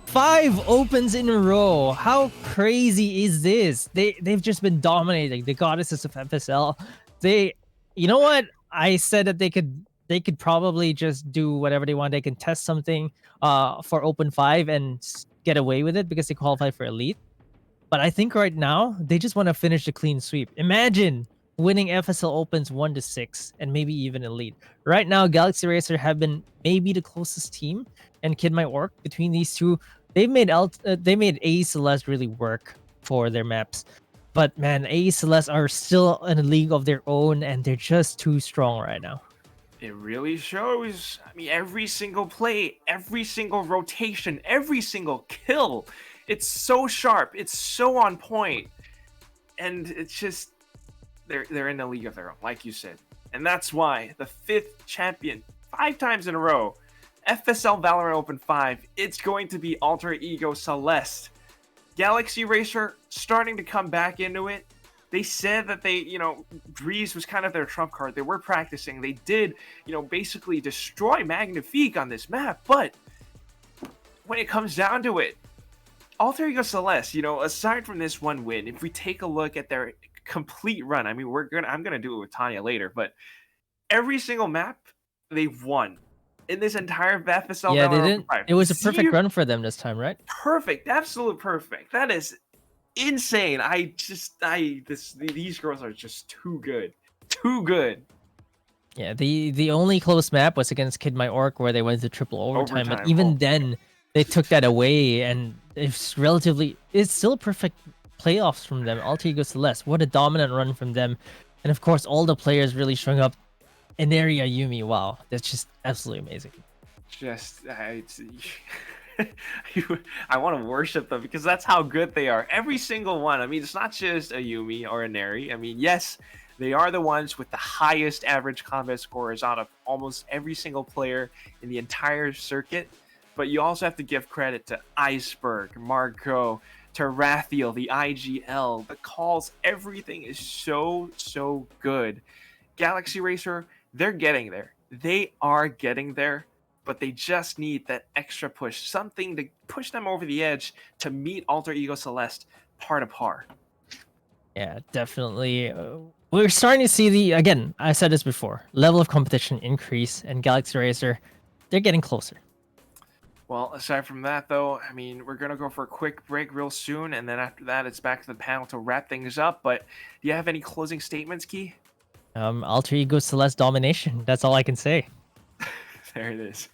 5 opens in a row. How crazy is this? They've just been dominating the goddesses of FSL. You know what? I said that they could probably just do whatever they want. They can test something for Open 5 and get away with it because they qualify for Elite. But I think right now they just want to finish the clean sweep. Imagine winning FSL Opens 1-6 and maybe even Elite. Right now, Galaxy Racer have been maybe the closest team, and Kid My Orc between these two, they made AE Celeste really work for their maps. But man, AE Celeste are still in a league of their own, and they're just too strong right now. It really shows. I mean, every single play, every single rotation, every single kill, it's so sharp, it's so on point, and it's just they're in a league of their own, like you said, and that's why the 5th champion 5 times in a row, FSL Valorant Open 5, it's going to be Alter Ego Celeste. Galaxy Racer starting to come back into it. They said that Breeze was kind of their trump card. They were practicing. They did, basically destroy Magnifique on this map. But when it comes down to it, Alter Ego Celeste, aside from this one win, if we take a look at their complete run, I mean, I'm gonna do it with Tanya later, but every single map they've won in this entire FSL. Yeah, they didn't. It was a perfect run for them this time, right? Perfect, absolute perfect. That is insane. These girls are just too good, too good. Yeah, the only close map was against Kid My Orc where they went to triple overtime, but even then they took that away, and it's still perfect playoffs from them. Alter Ego Celeste, what a dominant run from them, and of course all the players really showing up. Inari Ayumi, wow, that's just absolutely amazing. I want to worship them because that's how good they are. Every single one. I mean, it's not just Ayumi or Inari. I mean, yes, they are the ones with the highest average combat scores out of almost every single player in the entire circuit. But you also have to give credit to Iceberg, Margot, to Rathiel, the IGL, the calls. Everything is so good. Galaxy Racer, they're getting there. They are getting there, but they just need that extra push, something to push them over the edge to meet Alter Ego Celeste par to par. Yeah, definitely. We're starting to see again, I said this before, level of competition increase, and Galaxy Racer, they're getting closer. Well, aside from that, though, I mean, we're going to go for a quick break real soon, and then after that, it's back to the panel to wrap things up. But do you have any closing statements, Key? Alter Ego Celeste domination. That's all I can say. There it is.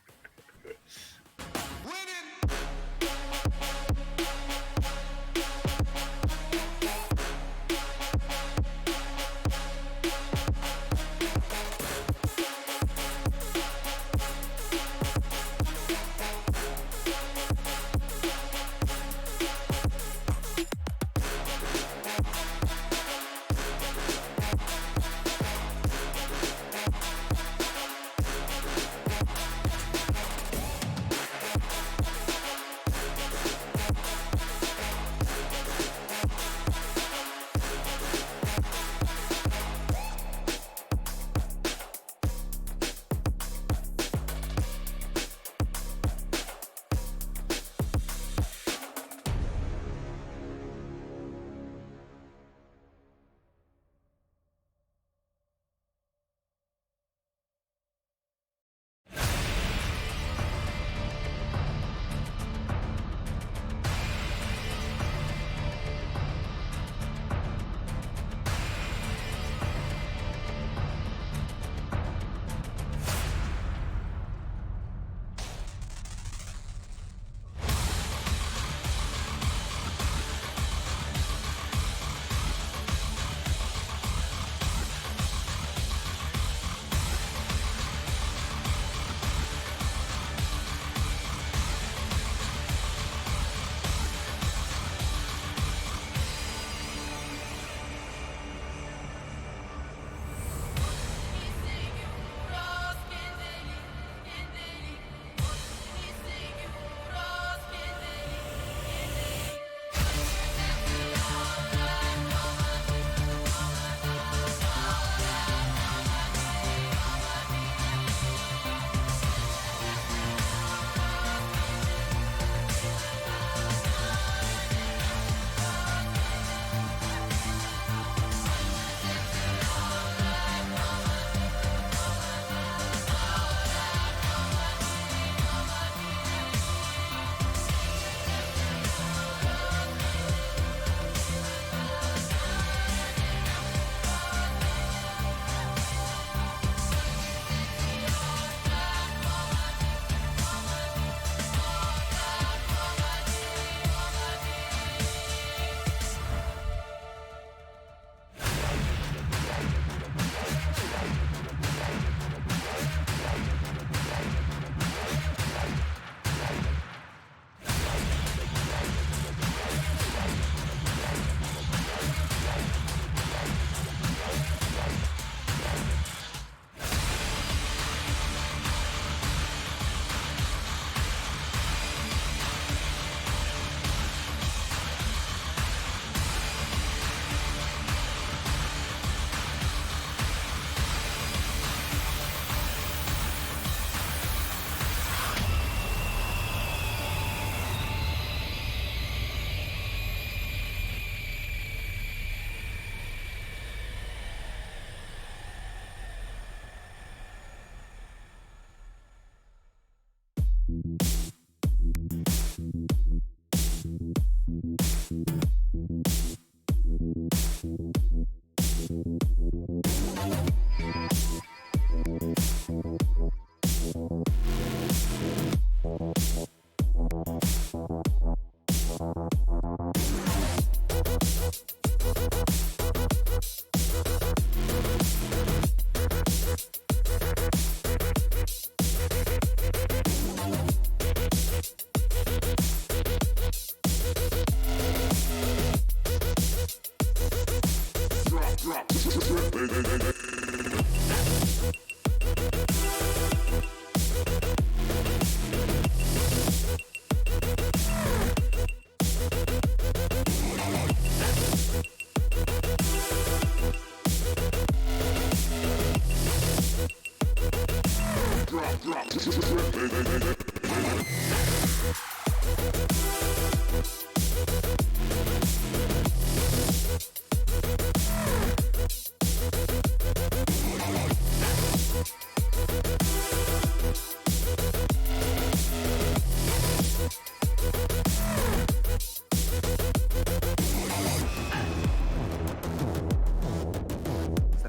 That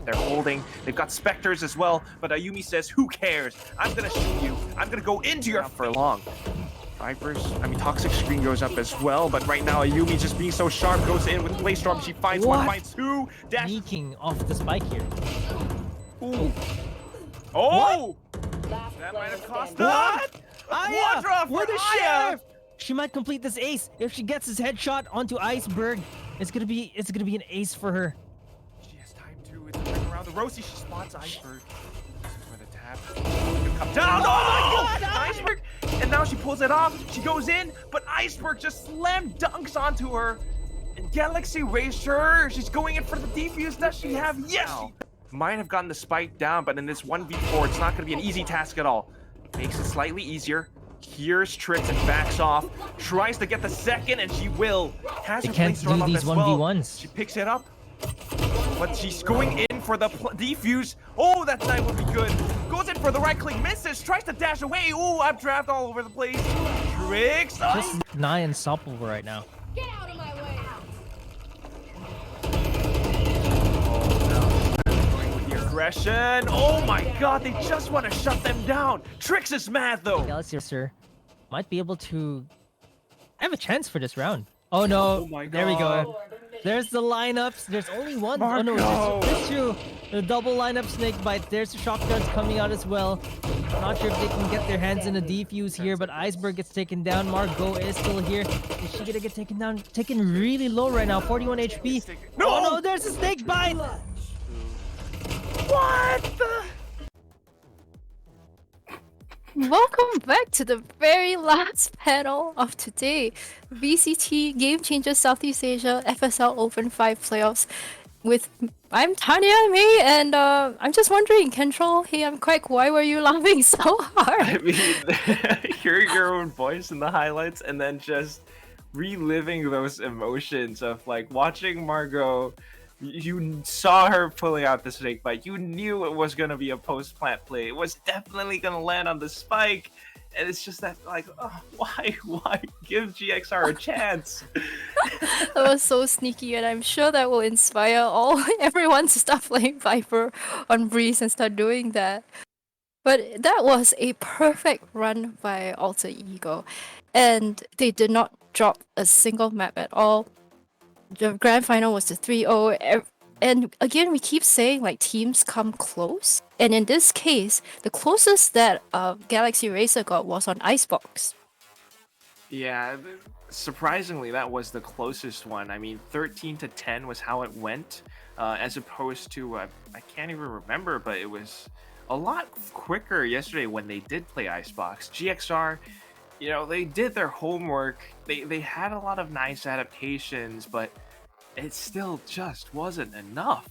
they're holding. They've got Spectres as well, but Ayumi says, who cares? I'm gonna shoot you. I'm gonna go into your for long. Vipers, Toxic Screen goes up as well, but right now Ayumi just being so sharp goes in with Play Storm. She finds one, finds two, dash. Sneaking off the spike here. Ooh. Oh! Last That player might have cost standing. us. Aya! Quadra for What a Aya! sheriff! She might complete this ace if she gets his headshot onto Iceberg. It's gonna be an ace for her. She has time to. It's going around the Rosie. She spots Iceberg. With a tap. Gonna come down. Oh my God! Iceberg! And now she pulls it off. She goes in, but Iceberg just slam dunks onto her. And Galaxy Racer. She's going in for the defuse. Does she have? Yes! She might have gotten the spike down, but in this 1v4, it's not going to be an easy task at all. Makes it slightly easier. Here's Trix and backs off. Tries to get the second, and she will. Has They her can't Play Storm do up these as well. 1v1s. She picks it up. But she's going in for the defuse. Oh, that knife would be good. Goes in for the right click, misses, tries to dash away. Oh, I'm trapped all over the place. Tricks. Just nigh unstoppable right now. Get out of my way. The aggression. Oh my God, they just want to shut them down. Tricks is mad though. Galaxy Racer might be able to have a chance for this round. Oh no! Oh my There we God. go. There's the lineups. There's only one. Marco. Oh no, there's two. The double lineup snake bite. There's the shotguns coming out as well. Not sure if they can get their hands in a defuse here, but Iceberg gets taken down. Margot is still here. Is she gonna get taken down? Taken really low right now. 41 HP. No! Oh no! There's a snake bite. What the? Welcome back to the very last panel of today. VCT Game Changer Southeast Asia FSL Open 5 playoffs with I'm Tanya May and I'm just wondering, Control, hey I'm Quack, why were you laughing so hard? I mean, hear your own voice in the highlights and then just reliving those emotions of like watching Margot. You saw her pulling out the snake bite. You knew it was going to be a post-plant play. It was definitely going to land on the spike. And it's just that, like, oh, why give GXR a chance? That was so sneaky, and I'm sure that will inspire everyone to start playing Viper on Breeze and start doing that. But that was a perfect run by Alter Ego, and they did not drop a single map at all. The grand final was the 3-0, and again we keep saying like teams come close, and in this case the closest that Galaxy Racer got was on Icebox. Yeah, surprisingly that was the closest one. I mean, 13-10 was how it went, as opposed to I can't even remember, but it was a lot quicker yesterday when they did play Icebox. GXR, you know, they did their homework. They had a lot of nice adaptations, but it still just wasn't enough.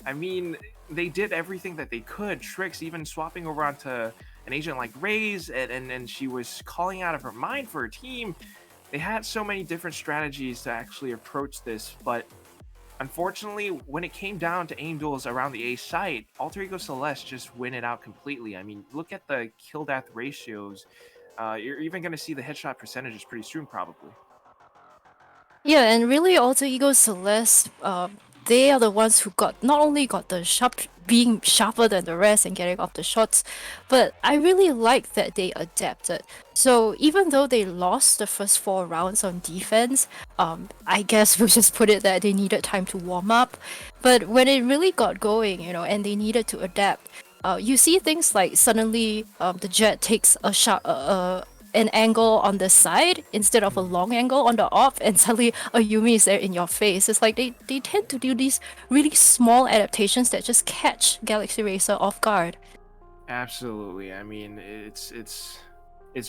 I mean, they did everything that they could. Trix even swapping over onto an agent like Raze, and she was calling out of her mind for her team. They had so many different strategies to actually approach this, but unfortunately, when it came down to aim duels around the A site, Alter Ego Celeste just win it out completely. I mean, look at the kill-death ratios. You're even going to see the headshot percentages pretty soon, probably. Yeah, and really Alter Ego Celeste, they are the ones who not only got the being sharper than the rest and getting off the shots, but I really like that they adapted. So even though they lost the first 4 rounds on defense, I guess we'll just put it that they needed time to warm up. But when it really got going, you know, and they needed to adapt, you see things like suddenly the Jet takes a an angle on the side instead of a long angle on the off, and suddenly a Yumi is there in your face. It's like they tend to do these really small adaptations that just catch Galaxy Racer off guard. Absolutely. I mean, it's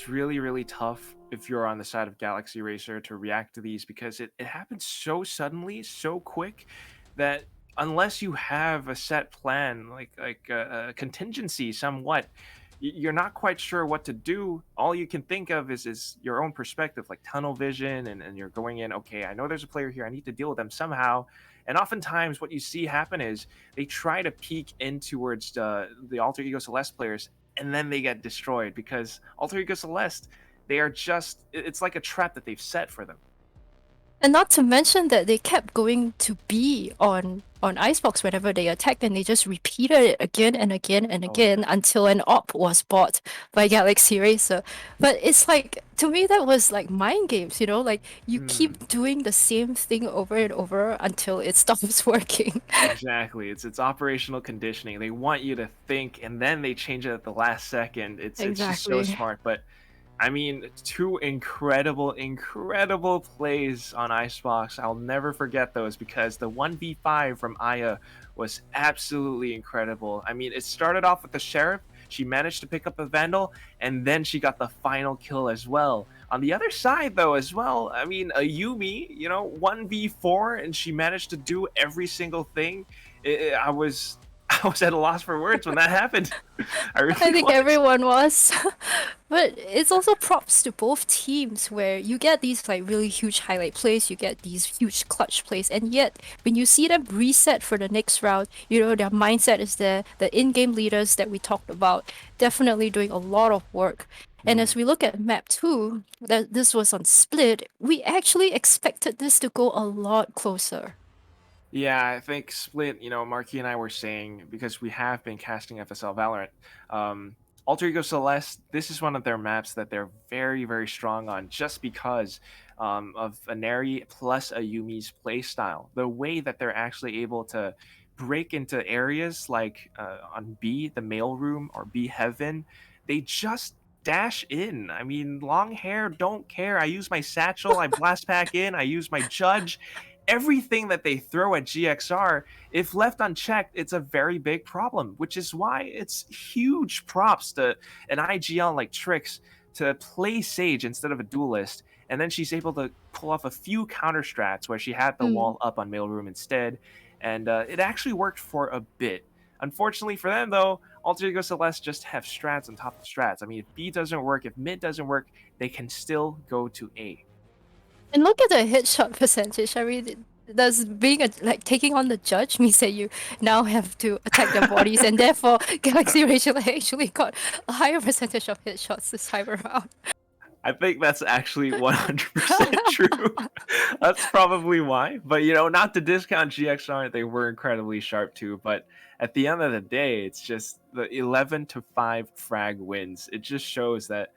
really really tough if you're on the side of Galaxy Racer to react to these because it happens so suddenly, so quick that unless you have a set plan, like a contingency somewhat, you're not quite sure what to do. All you can think of is your own perspective, like tunnel vision, and you're going in, okay, I know there's a player here, I need to deal with them somehow. And oftentimes what you see happen is they try to peek in towards the Alter Ego Celeste players, and then they get destroyed because Alter Ego Celeste, they are just, it's like a trap that they've set for them. And not to mention that they kept going to B on Icebox whenever they attacked, and they just repeated it again and again and Oh, again until an op was bought by Galaxy Racer. But it's like, to me, that was like mind games, you know? Like, you keep doing the same thing over and over until it stops working. Exactly. It's operational conditioning. They want you to think and then they change it at the last second. It's just so Exactly. smart. But I mean, two incredible plays on Icebox. I'll never forget those because the 1v5 from Aya was absolutely incredible. I mean, it started off with the Sheriff. She managed to pick up a Vandal, and then she got the final kill as well. On the other side, though, as well, I mean, a Yumi, 1v4, and she managed to do every single thing. I was I was at a loss for words when that happened. I really I think was. everyone was. But it's also props to both teams where you get these like really huge highlight plays, you get these huge clutch plays, and yet when you see them reset for the next round, you know, their mindset is there. The in-game leaders that we talked about definitely doing a lot of work. And as we look at map 2, that this was on split, we actually expected this to go a lot closer. Yeah, I think Split, Marky and I were saying, because we have been casting FSL Valorant, um, Alter Ego Celeste, this is one of their maps that they're very, very strong on just because of a Neri plus a Yumi's playstyle. The way that they're actually able to break into areas like on B, the mail room, or B Heaven, they just dash in. I mean, long hair, don't care. I use my satchel, I blast back in, I use my judge. Everything that they throw at GXR, if left unchecked, it's a very big problem, which is why it's huge props to an IGL like Trix to play Sage instead of a duelist. And then she's able to pull off a few counter strats where she had the wall up on Mailroom instead. And it actually worked for a bit. Unfortunately for them, though, Alter Ego Celeste just have strats on top of strats. I mean, if B doesn't work, if mid doesn't work, they can still go to A. And look at the headshot percentage. I mean, does being like taking on the judge means that you now have to attack their bodies, and therefore Galaxy Rachel actually got a higher percentage of headshots this time around. I think that's actually 100% true. That's probably why. But, not to discount GXR, they were incredibly sharp too. But at the end of the day, it's just the 11-5 frag wins. It just shows that,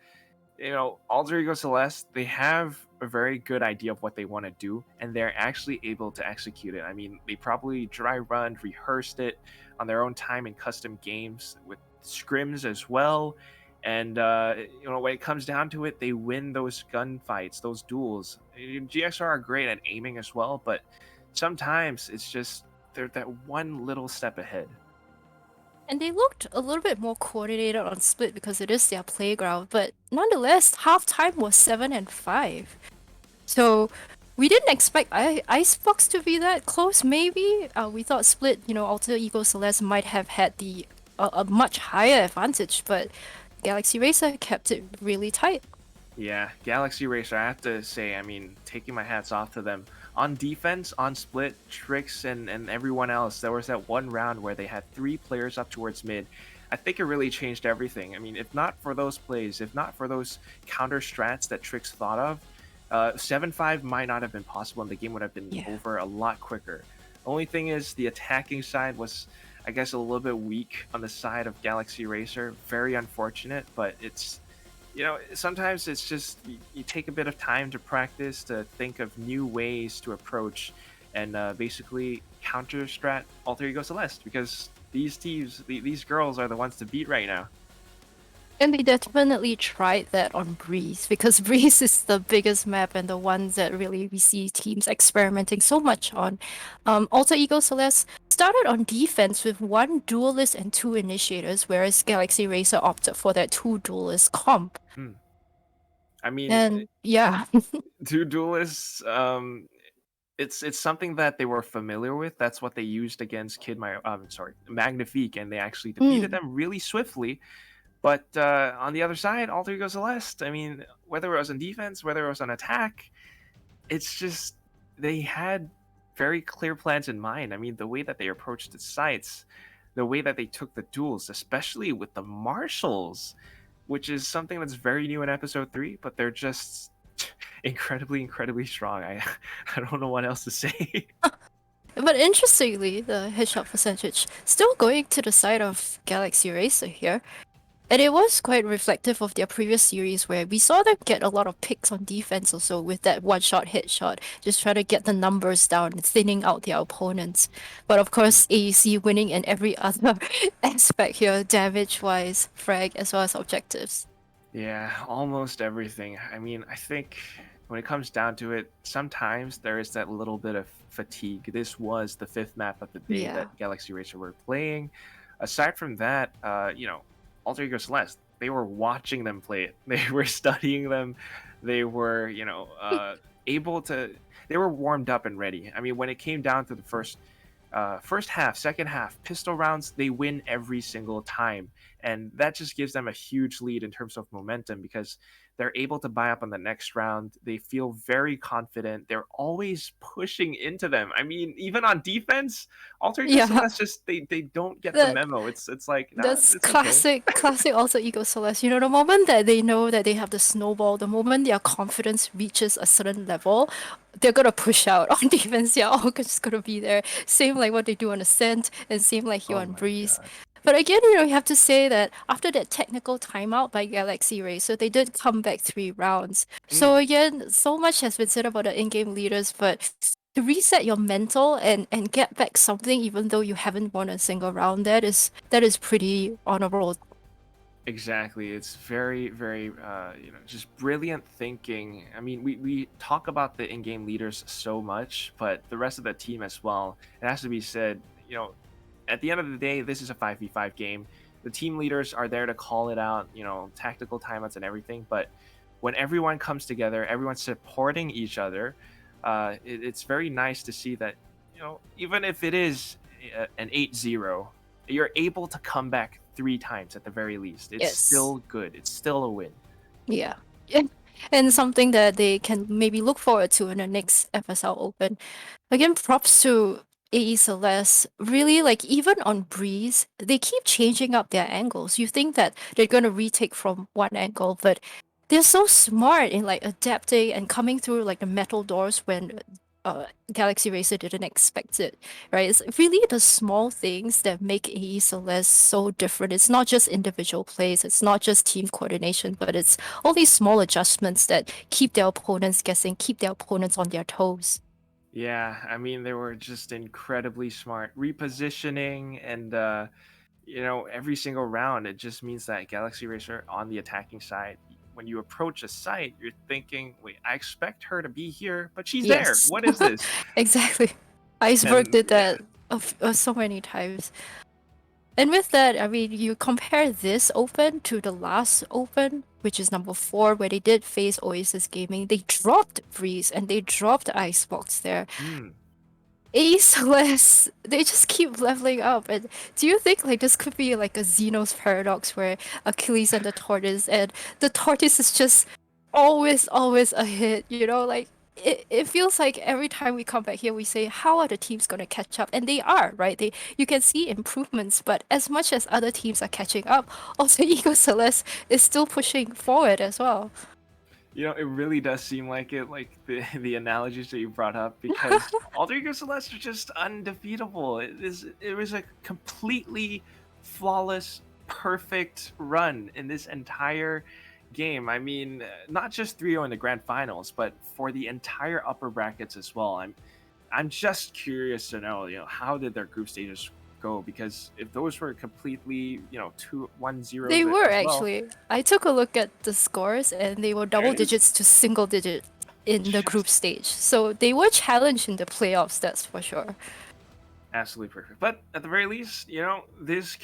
Alter Ego Celeste, they have a very good idea of what they want to do, and they're actually able to execute it. I mean, they probably dry run, rehearsed it on their own time in custom games with scrims as well. And when it comes down to it, they win those gunfights, those duels. GXR are great at aiming as well, but sometimes it's just they're that one little step ahead. And they looked a little bit more coordinated on split because it is their playground, but nonetheless, halftime was 7-5. So we didn't expect Icebox to be that close. Maybe we thought split, Alter Ego Celeste might have had a much higher advantage, but Galaxy Racer kept it really tight. Yeah, Galaxy Racer, I have to say, I mean, taking my hats off to them. On defense, on split, Trix and everyone else, there was that one round where they had 3 players up towards mid. I think it really changed everything. I mean, if not for those plays, if not for those counter strats that Trix thought of, 7-5 might not have been possible and the game would have been over a lot quicker. Only thing is, the attacking side was, I guess, a little bit weak on the side of Galaxy Racer. Very unfortunate, but it's, sometimes it's just you take a bit of time to practice, to think of new ways to approach and basically counter strat Alter Ego Celeste, because these teams, these girls are the ones to beat right now. And they definitely tried that on Breeze because Breeze is the biggest map and the ones that really we see teams experimenting so much on. Alter Ego Celeste started on defense with one duelist and two initiators, whereas Galaxy Racer opted for that two duelist comp. Hmm. I mean, And yeah, two duelists. It's something that they were familiar with. That's what they used against Magnifique, and they actually defeated mm, them really swiftly. But on the other side, Alter Ego Celeste. I mean, whether it was on defense, whether it was on attack, it's just they had very clear plans in mind. I mean, the way that they approached the sites, the way that they took the duels, especially with the marshals, which is something that's very new in episode 3, but they're just incredibly strong. I don't know what else to say. but interestingly, the headshot percentage still going to the side of Galaxy Racer here. And it was quite reflective of their previous series where we saw them get a lot of picks on defense also with that one shot headshot, just trying to get the numbers down and thinning out their opponents. But of course, AEC winning in every other aspect here, damage wise, frag, as well as objectives. Yeah, almost everything. I mean, I think when it comes down to it, sometimes there is that little bit of fatigue. This was the 5th map of the day Yeah. that Galaxy Racer were playing. Aside from that, Alter Ego Celeste, they were watching them play it. They were studying them. They were, able to. They were warmed up and ready. I mean, when it came down to the first half, second half, pistol rounds, they win every single time. And that just gives them a huge lead in terms of momentum because they're able to buy up on the next round. They feel very confident. They're always pushing into them. I mean, even on defense, Alter Ego Yeah. Celeste just they don't get the That memo. It's like, nah, That's it's okay. classic also Ego Celeste. You know, the moment that they know that they have the snowball, the moment their confidence reaches a certain level, they're gonna push out on defense. They're all just gonna be there. Same like what they do on Ascent and same like here Oh on my Breeze. god. But again, you know, you have to say that after that technical timeout by Galaxy Racer, they did come back 3 rounds. So Mm, again, so much has been said about the in-game leaders, but to reset your mental and get back something even though you haven't won a single round, that is pretty honorable. exactly. It's very just brilliant thinking. I mean, we talk about the in-game leaders so much, but the rest of the team as well. It has to be said, at the end of the day, this is a 5v5 game. The team leaders are there to call it out, tactical timeouts and everything. But when everyone comes together, everyone's supporting each other, it's very nice to see that, even if it is an 8-0, you're able to come back 3 times at the very least. It's Yes. still good. It's still a win. Yeah. And something that they can maybe look forward to in the next FSL Open. Again, props to AE Celeste. Really, like even on Breeze, they keep changing up their angles. You think that they're gonna retake from one angle, but they're so smart in like adapting and coming through like the metal doors when Galaxy Racer didn't expect it. Right? It's really the small things that make AE Celeste so different. It's not just individual plays, it's not just team coordination, but it's all these small adjustments that keep their opponents guessing, keep their opponents on their toes. Yeah, I mean, they were just incredibly smart. Repositioning and, every single round, it just means that Galaxy Racer on the attacking side, when you approach a site, you're thinking, wait, I expect her to be here, but she's there. Yes, What is this? exactly. Iceberg And did yeah. that so many times. And with that, I mean, you compare this open to the last open, which is number 4, where they did face Oasis Gaming. They dropped Breeze and they dropped Icebox there. Mm. Aceless, they just keep leveling up. And do you think like this could be like a Xenos paradox where Achilles and the tortoise is just always a hit, you know? Like it feels like every time we come back here we say how are the teams gonna catch up? And they are, right? You can see improvements, but as much as other teams are catching up, also Ego Celeste is still pushing forward as well. It really does seem like it, like the analogies that you brought up, because Alter Ego Celeste are just undefeatable. It was a completely flawless, perfect run in this entire game. I mean, not just 3-0 in the grand finals, but for the entire upper brackets as well. I'm just curious to know, how did their group stages go? Because if those were completely, 2-1-0, They were as well, actually. I took a look at the scores and they were double it is digits to single digit in the group just stage. So they were challenged in the playoffs, that's for sure. absolutely perfect. But at the very least, this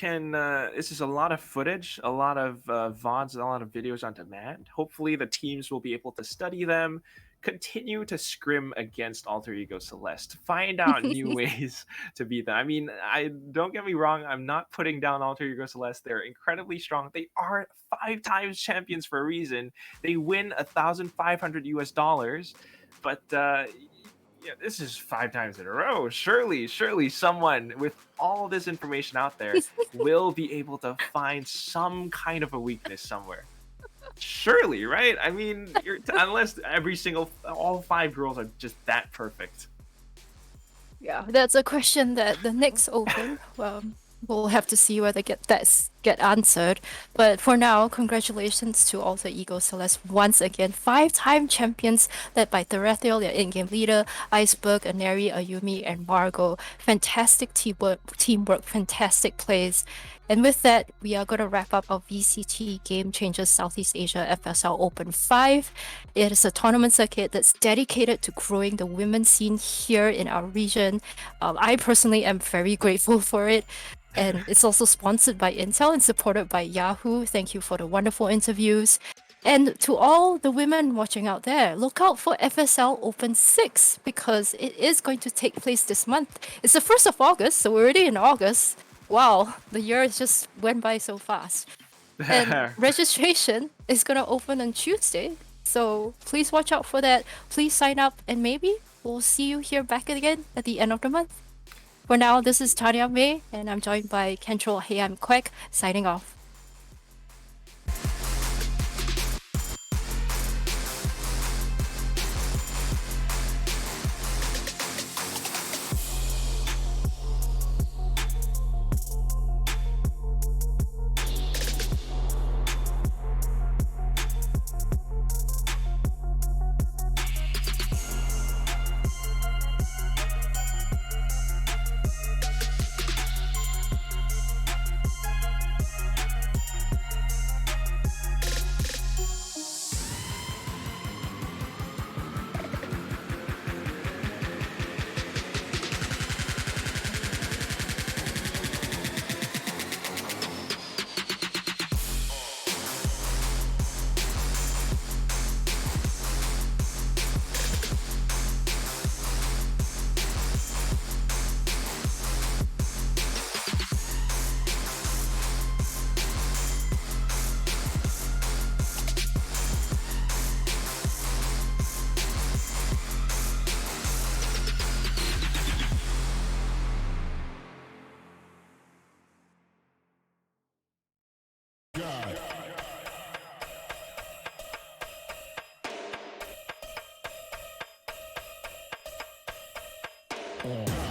is a lot of footage, a lot of VODs, a lot of videos on demand. Hopefully, the teams will be able to study them, continue to scrim against Alter Ego Celeste, find out new ways to beat them. I mean, I don't get me wrong, I'm not putting down Alter Ego Celeste. They're incredibly strong. They are 5 times champions for a reason. They win 1,500 US dollars, but yeah, this is 5 times in a row. Surely, someone with all this information out there will be able to find some kind of a weakness somewhere. Surely, right? I mean, unless all 5 girls are just that perfect. Yeah, that's a question that the next Open, we'll have to see whether get answered. But for now, congratulations to Alter Ego Celeste once again, 5-time champions led by Therethiel, their in-game leader, Iceberg, Aneri, Ayumi, and Margot. Fantastic teamwork, fantastic plays. And with that, we are going to wrap up our VCT Game Changers Southeast Asia FSL Open 5. It is a tournament circuit that's dedicated to growing the women's scene here in our region. I personally am very grateful for it. And it's also sponsored by Intel and supported by Yahoo. Thank you for the wonderful interviews. And to all the women watching out there, look out for FSL Open 6 because it is going to take place this month. It's the 1st of August, so we're already in August. Wow, the year just went by so fast. And registration is going to open on Tuesday. So please watch out for that. Please sign up and maybe we'll see you here back again at the end of the month. For now, this is Tanya May and I'm joined by Kentrol Hey I'm Quack signing off. Yeah.